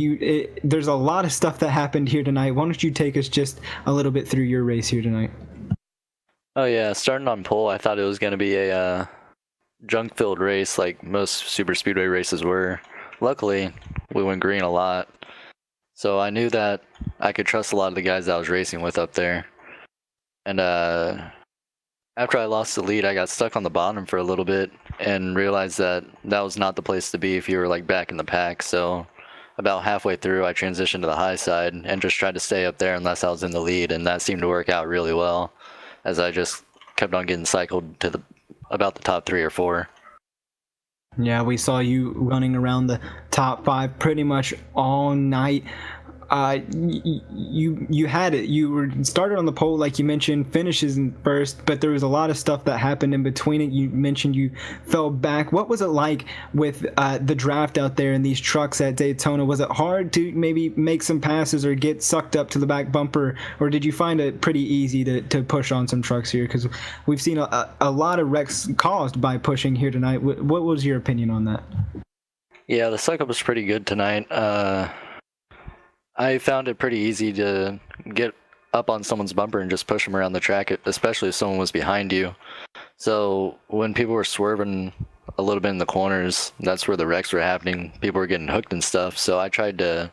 There's a lot of stuff that happened here tonight. Why don't you take us just a little bit through your race here tonight? Oh yeah, starting on pole, I thought it was going to be a junk-filled race like most super speedway races were. Luckily, we went green a lot, so I knew that I could trust a lot of the guys that I was racing with up there. And after I lost the lead, I got stuck on the bottom for a little bit and realized that that was not the place to be if you were like back in the pack. So about halfway through, I transitioned to the high side and just tried to stay up there unless I was in the lead, and that seemed to work out really well as I just kept on getting cycled to about the top 3 or 4. Yeah, we saw you running around the top 5 pretty much all night. You had it. You were started on the pole, like you mentioned, finishes in first, but there was a lot of stuff that happened in between it. You mentioned you fell back. What was it like with the draft out there in these trucks at Daytona? Was it hard to maybe make some passes or get sucked up to the back bumper, or did you find it pretty easy to push on some trucks here? Because we've seen a lot of wrecks caused by pushing here tonight. What was your opinion on that? Yeah, the suck up was pretty good tonight. I found it pretty easy to get up on someone's bumper and just push them around the track, especially if someone was behind you. So when people were swerving a little bit in the corners, that's where the wrecks were happening. People were getting hooked and stuff. So I tried to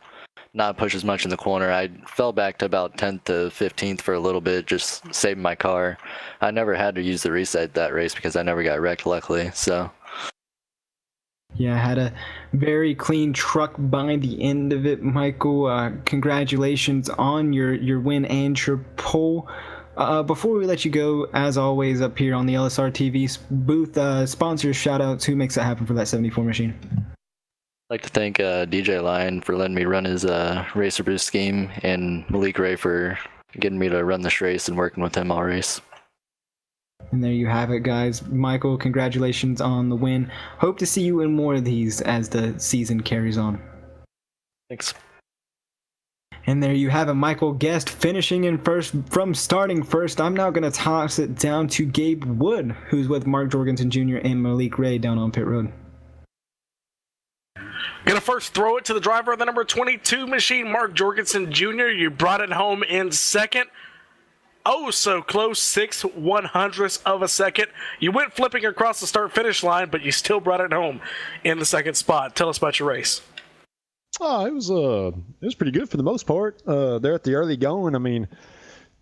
not push as much in the corner. I fell back to about 10th to 15th for a little bit, just saving my car. I never had to use the reset that race because I never got wrecked, luckily. So. Yeah, I had a very clean truck by the end of it, Michael. Congratulations on your win and your pole. Before we let you go, as always, up here on the LSRTV booth, sponsors, shout-outs, who makes that happen for that 74 machine? I'd like to thank DJ Lion for letting me run his Racer Boost scheme, and Malik Ray for getting me to run this race and working with him all race. And there you have it, guys. Michael, congratulations on the win. Hope to see you in more of these as the season carries on. Thanks. And there you have it, Michael Guest finishing in first from starting first. I'm now going to toss it down to Gabe Wood, who's with Mark Jorgensen Jr. and Malik Ray down on pit road. Gonna first throw it to the driver of the number 22 machine, Mark Jorgensen Jr. You brought it home in second. Oh, so close, 6/100ths of a second. You went flipping across the start-finish line, but you still brought it home in the second spot. Tell us about your race. Oh, it was pretty good for the most part. There at the early going, I mean, I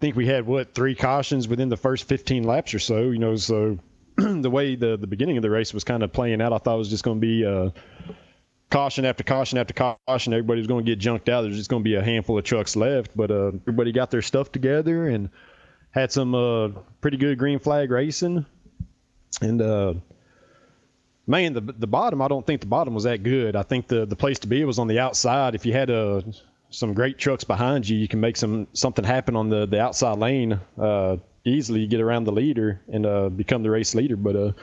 think we had 3 cautions within the first 15 laps or so. You know, so the way the beginning of the race was kind of playing out, I thought it was just going to be caution after caution after caution. Everybody was going to get junked out. There's just going to be a handful of trucks left, but everybody got their stuff together and had some pretty good green flag racing. And man, the bottom, I don't think the bottom was that good. I think the place to be was on the outside. If you had some great trucks behind you, you can make something happen on the outside lane easily, get around the leader and become the race leader. But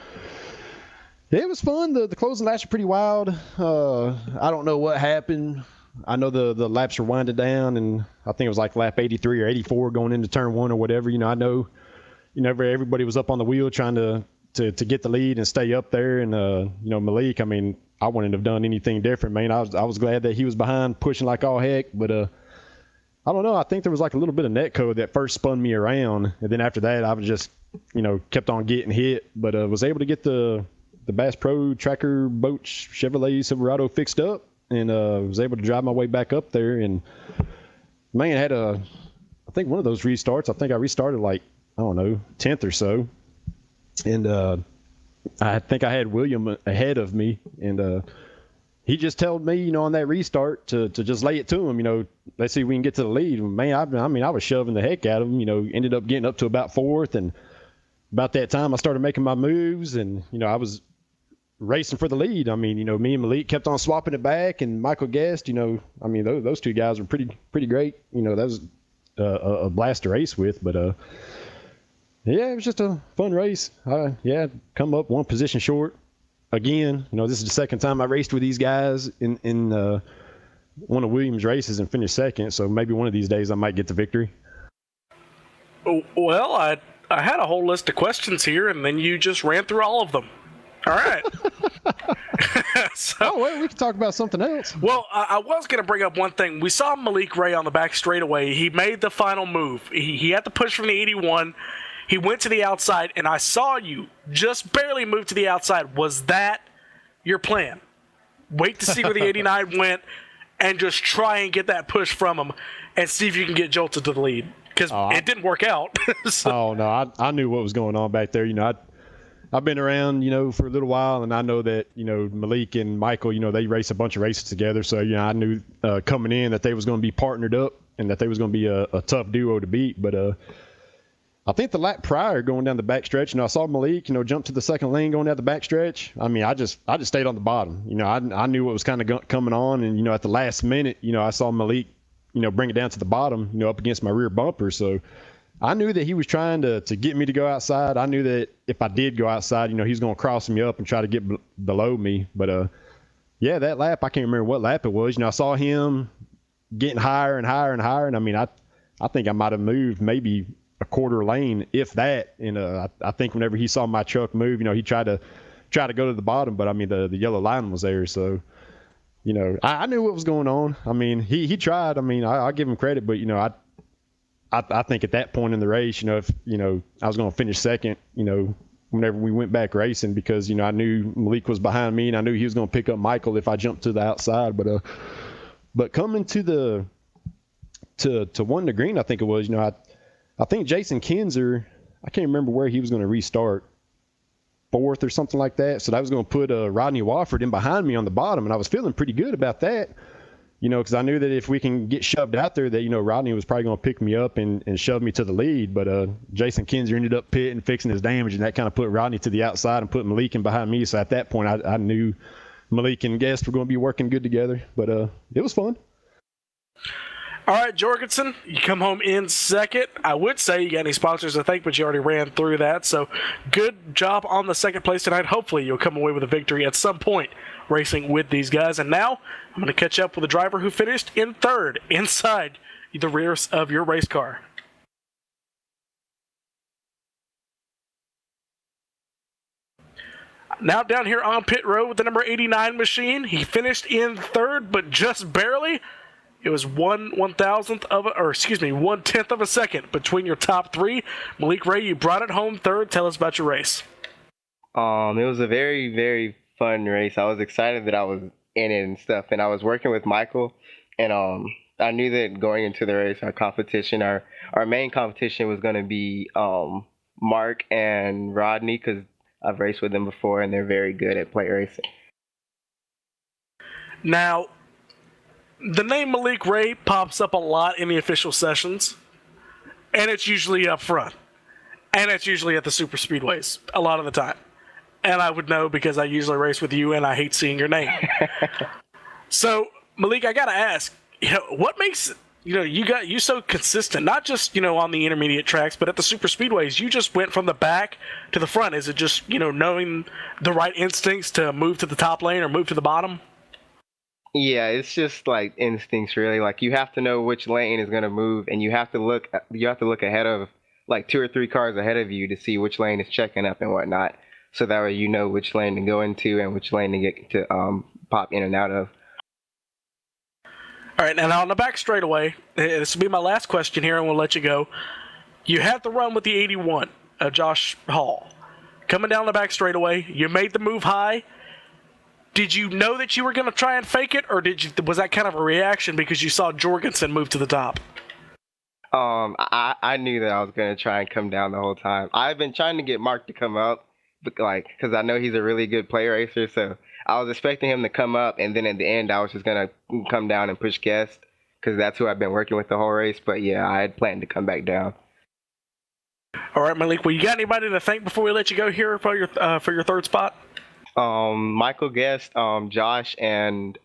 yeah, it was fun. The closing laps were pretty wild. I don't know what happened. I know the laps are winding down, and I think it was like lap 83 or 84 going into turn 1 or whatever. You know, I know, everybody was up on the wheel trying to get the lead and stay up there. And, Malik, I mean, I wouldn't have done anything different, man. I was glad that he was behind pushing like all heck. But I don't know. I think there was like a little bit of net code that first spun me around. And then after that, I was just, kept on getting hit. But was able to get the Bass Pro Tracker Boat Chevrolet Silverado fixed up. And was able to drive my way back up there. And, man, I think one of those restarts, I think I restarted like, I don't know, 10th or so. And I think I had William ahead of me. And he just told me, on that restart to just lay it to him, let's see if we can get to the lead. Man, I was shoving the heck out of him, ended up getting up to about 4th. And about that time, I started making my moves. And, I was racing for the lead. I mean, me and Malik kept on swapping it back, and Michael Guest, those two guys were pretty great. That was a blast to race with. But yeah, it was just a fun race. Come up one position short again. This is the second time I raced with these guys in one of Williams' races and finished second. So maybe one of these days I might get the victory. Well, I had a whole list of questions here, and then you just ran through all of them. All right. We can talk about something else. Well, I was going to bring up one thing. We saw Malik Ray on the back straightaway. He made the final move. He had to push from the 81. He went to the outside, and I saw you just barely move to the outside. Was that your plan? Wait to see where the 89 went and just try and get that push from him and see if you can get jolted to the lead. Because it didn't work out. Oh, no. I knew what was going on back there. I've been around, for a little while, and I know that, Malik and Michael, they race a bunch of races together. So, I knew coming in that they was going to be partnered up and that they was going to be a tough duo to beat. But I think the lap prior going down the backstretch, I saw Malik, jump to the second lane going down the backstretch. I mean, I just stayed on the bottom. I knew what was kind of coming on. And, at the last minute, I saw Malik, bring it down to the bottom, up against my rear bumper. So I knew that he was trying to get me to go outside. I knew that if I did go outside, he was going to cross me up and try to get below me. But, yeah, that lap, I can't remember what lap it was. I saw him getting higher and higher and higher. And, I mean, I think I might have moved maybe a quarter lane, if that. And I think whenever he saw my truck move, he tried to go to the bottom. But, I mean, the yellow line was there. So, I knew what was going on. I mean, he tried. I mean, I'll give him credit. But, I think at that point in the race, if I was going to finish second, whenever we went back racing, because I knew Malik was behind me and I knew he was going to pick up Michael if I jumped to the outside. But coming to one to green, I think it was, I think Jason Kinzer, I can't remember where he was going to restart, fourth or something like that. So that was going to put Rodney Wofford in behind me on the bottom, and I was feeling pretty good about that. Because I knew that if we can get shoved out there that, Rodney was probably going to pick me up and shove me to the lead. But Jason Kinzer ended up pitting, fixing his damage, and that kind of put Rodney to the outside and put Malik in behind me. So at that point, I knew Malik and Guest were going to be working good together. But it was fun. All right, Jorgensen, you come home in second. I would say you got any sponsors to thank, but you already ran through that. So good job on the second place tonight. Hopefully you'll come away with a victory at some point racing with these guys. And now I'm going to catch up with a driver who finished in third inside the rears of your race car. Now down here on pit road with the number 89 machine. He finished in third, but just barely. It was 1/1000th of a second between your top three. Malik Ray, you brought it home third. Tell us about your race. It was a very, very fun race. I was excited that I was in it and stuff, and I was working with Michael, and I knew that going into the race, our main competition was going to be Mark and Rodney, because I've raced with them before, and they're very good at plate racing. Now, the name Malik Ray pops up a lot in the official sessions, and it's usually up front, and it's usually at the super speedways a lot of the time. And I would know because I usually race with you, and I hate seeing your name. So, Malik, I gotta ask, what makes you so consistent? Not just on the intermediate tracks, but at the super speedways, you just went from the back to the front. Is it just knowing the right instincts to move to the top lane or move to the bottom? Yeah, it's just like instincts, really. Like, you have to know which lane is going to move, and you have to look ahead of like 2 or 3 cars ahead of you to see which lane is checking up and whatnot. So that way you know which lane to go into and which lane to get to pop in and out of. All right, and on the back straightaway, this will be my last question here, and we'll let you go. You had the run with the 81, Josh Hall. Coming down the back straightaway, you made the move high. Did you know that you were going to try and fake it, or was that kind of a reaction because you saw Jorgensen move to the top? I knew that I was going to try and come down the whole time. I've been trying to get Mark to come up, because I know he's a really good play racer, so I was expecting him to come up, and then at the end I was just going to come down and push Guest, because that's who I've been working with the whole race. But yeah, I had planned to come back down. All right, Malik, well, you got anybody to thank before we let you go here for your third spot? Michael Guest, Josh, and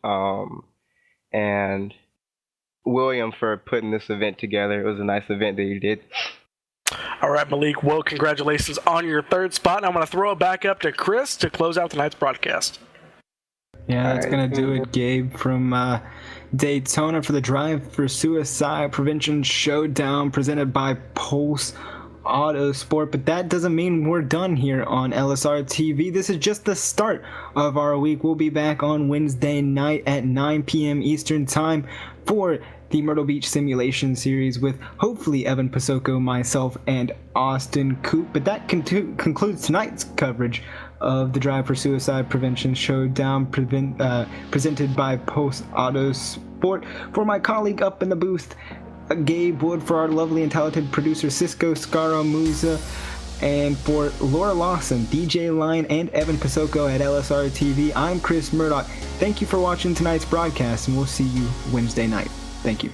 William for putting this event together. It was a nice event that you did. All right, Malik, well, congratulations on your third spot. And I'm going to throw it back up to Chris to close out tonight's broadcast. Yeah, that's going to do it, Gabe, from Daytona for the Drive for Suicide Prevention Showdown presented by Pulse Autosport. But that doesn't mean we're done here on LSRTV. This is just the start of our week. We'll be back on Wednesday night at 9 p.m. Eastern Time for the Myrtle Beach Simulation Series with hopefully Evan Pasoko, myself, and Austin Coop. But that concludes tonight's coverage of the Drive for Suicide Prevention Showdown presented by Pulse Autosport. For my colleague up in the booth, Gabe Wood, for our lovely and talented producer Cisco Scaramuza, and for Laura Lawson, DJ Line, and Evan Pasoko at LSR TV, I'm Chris Murdoch. Thank you for watching tonight's broadcast, and we'll see you Wednesday night. Thank you.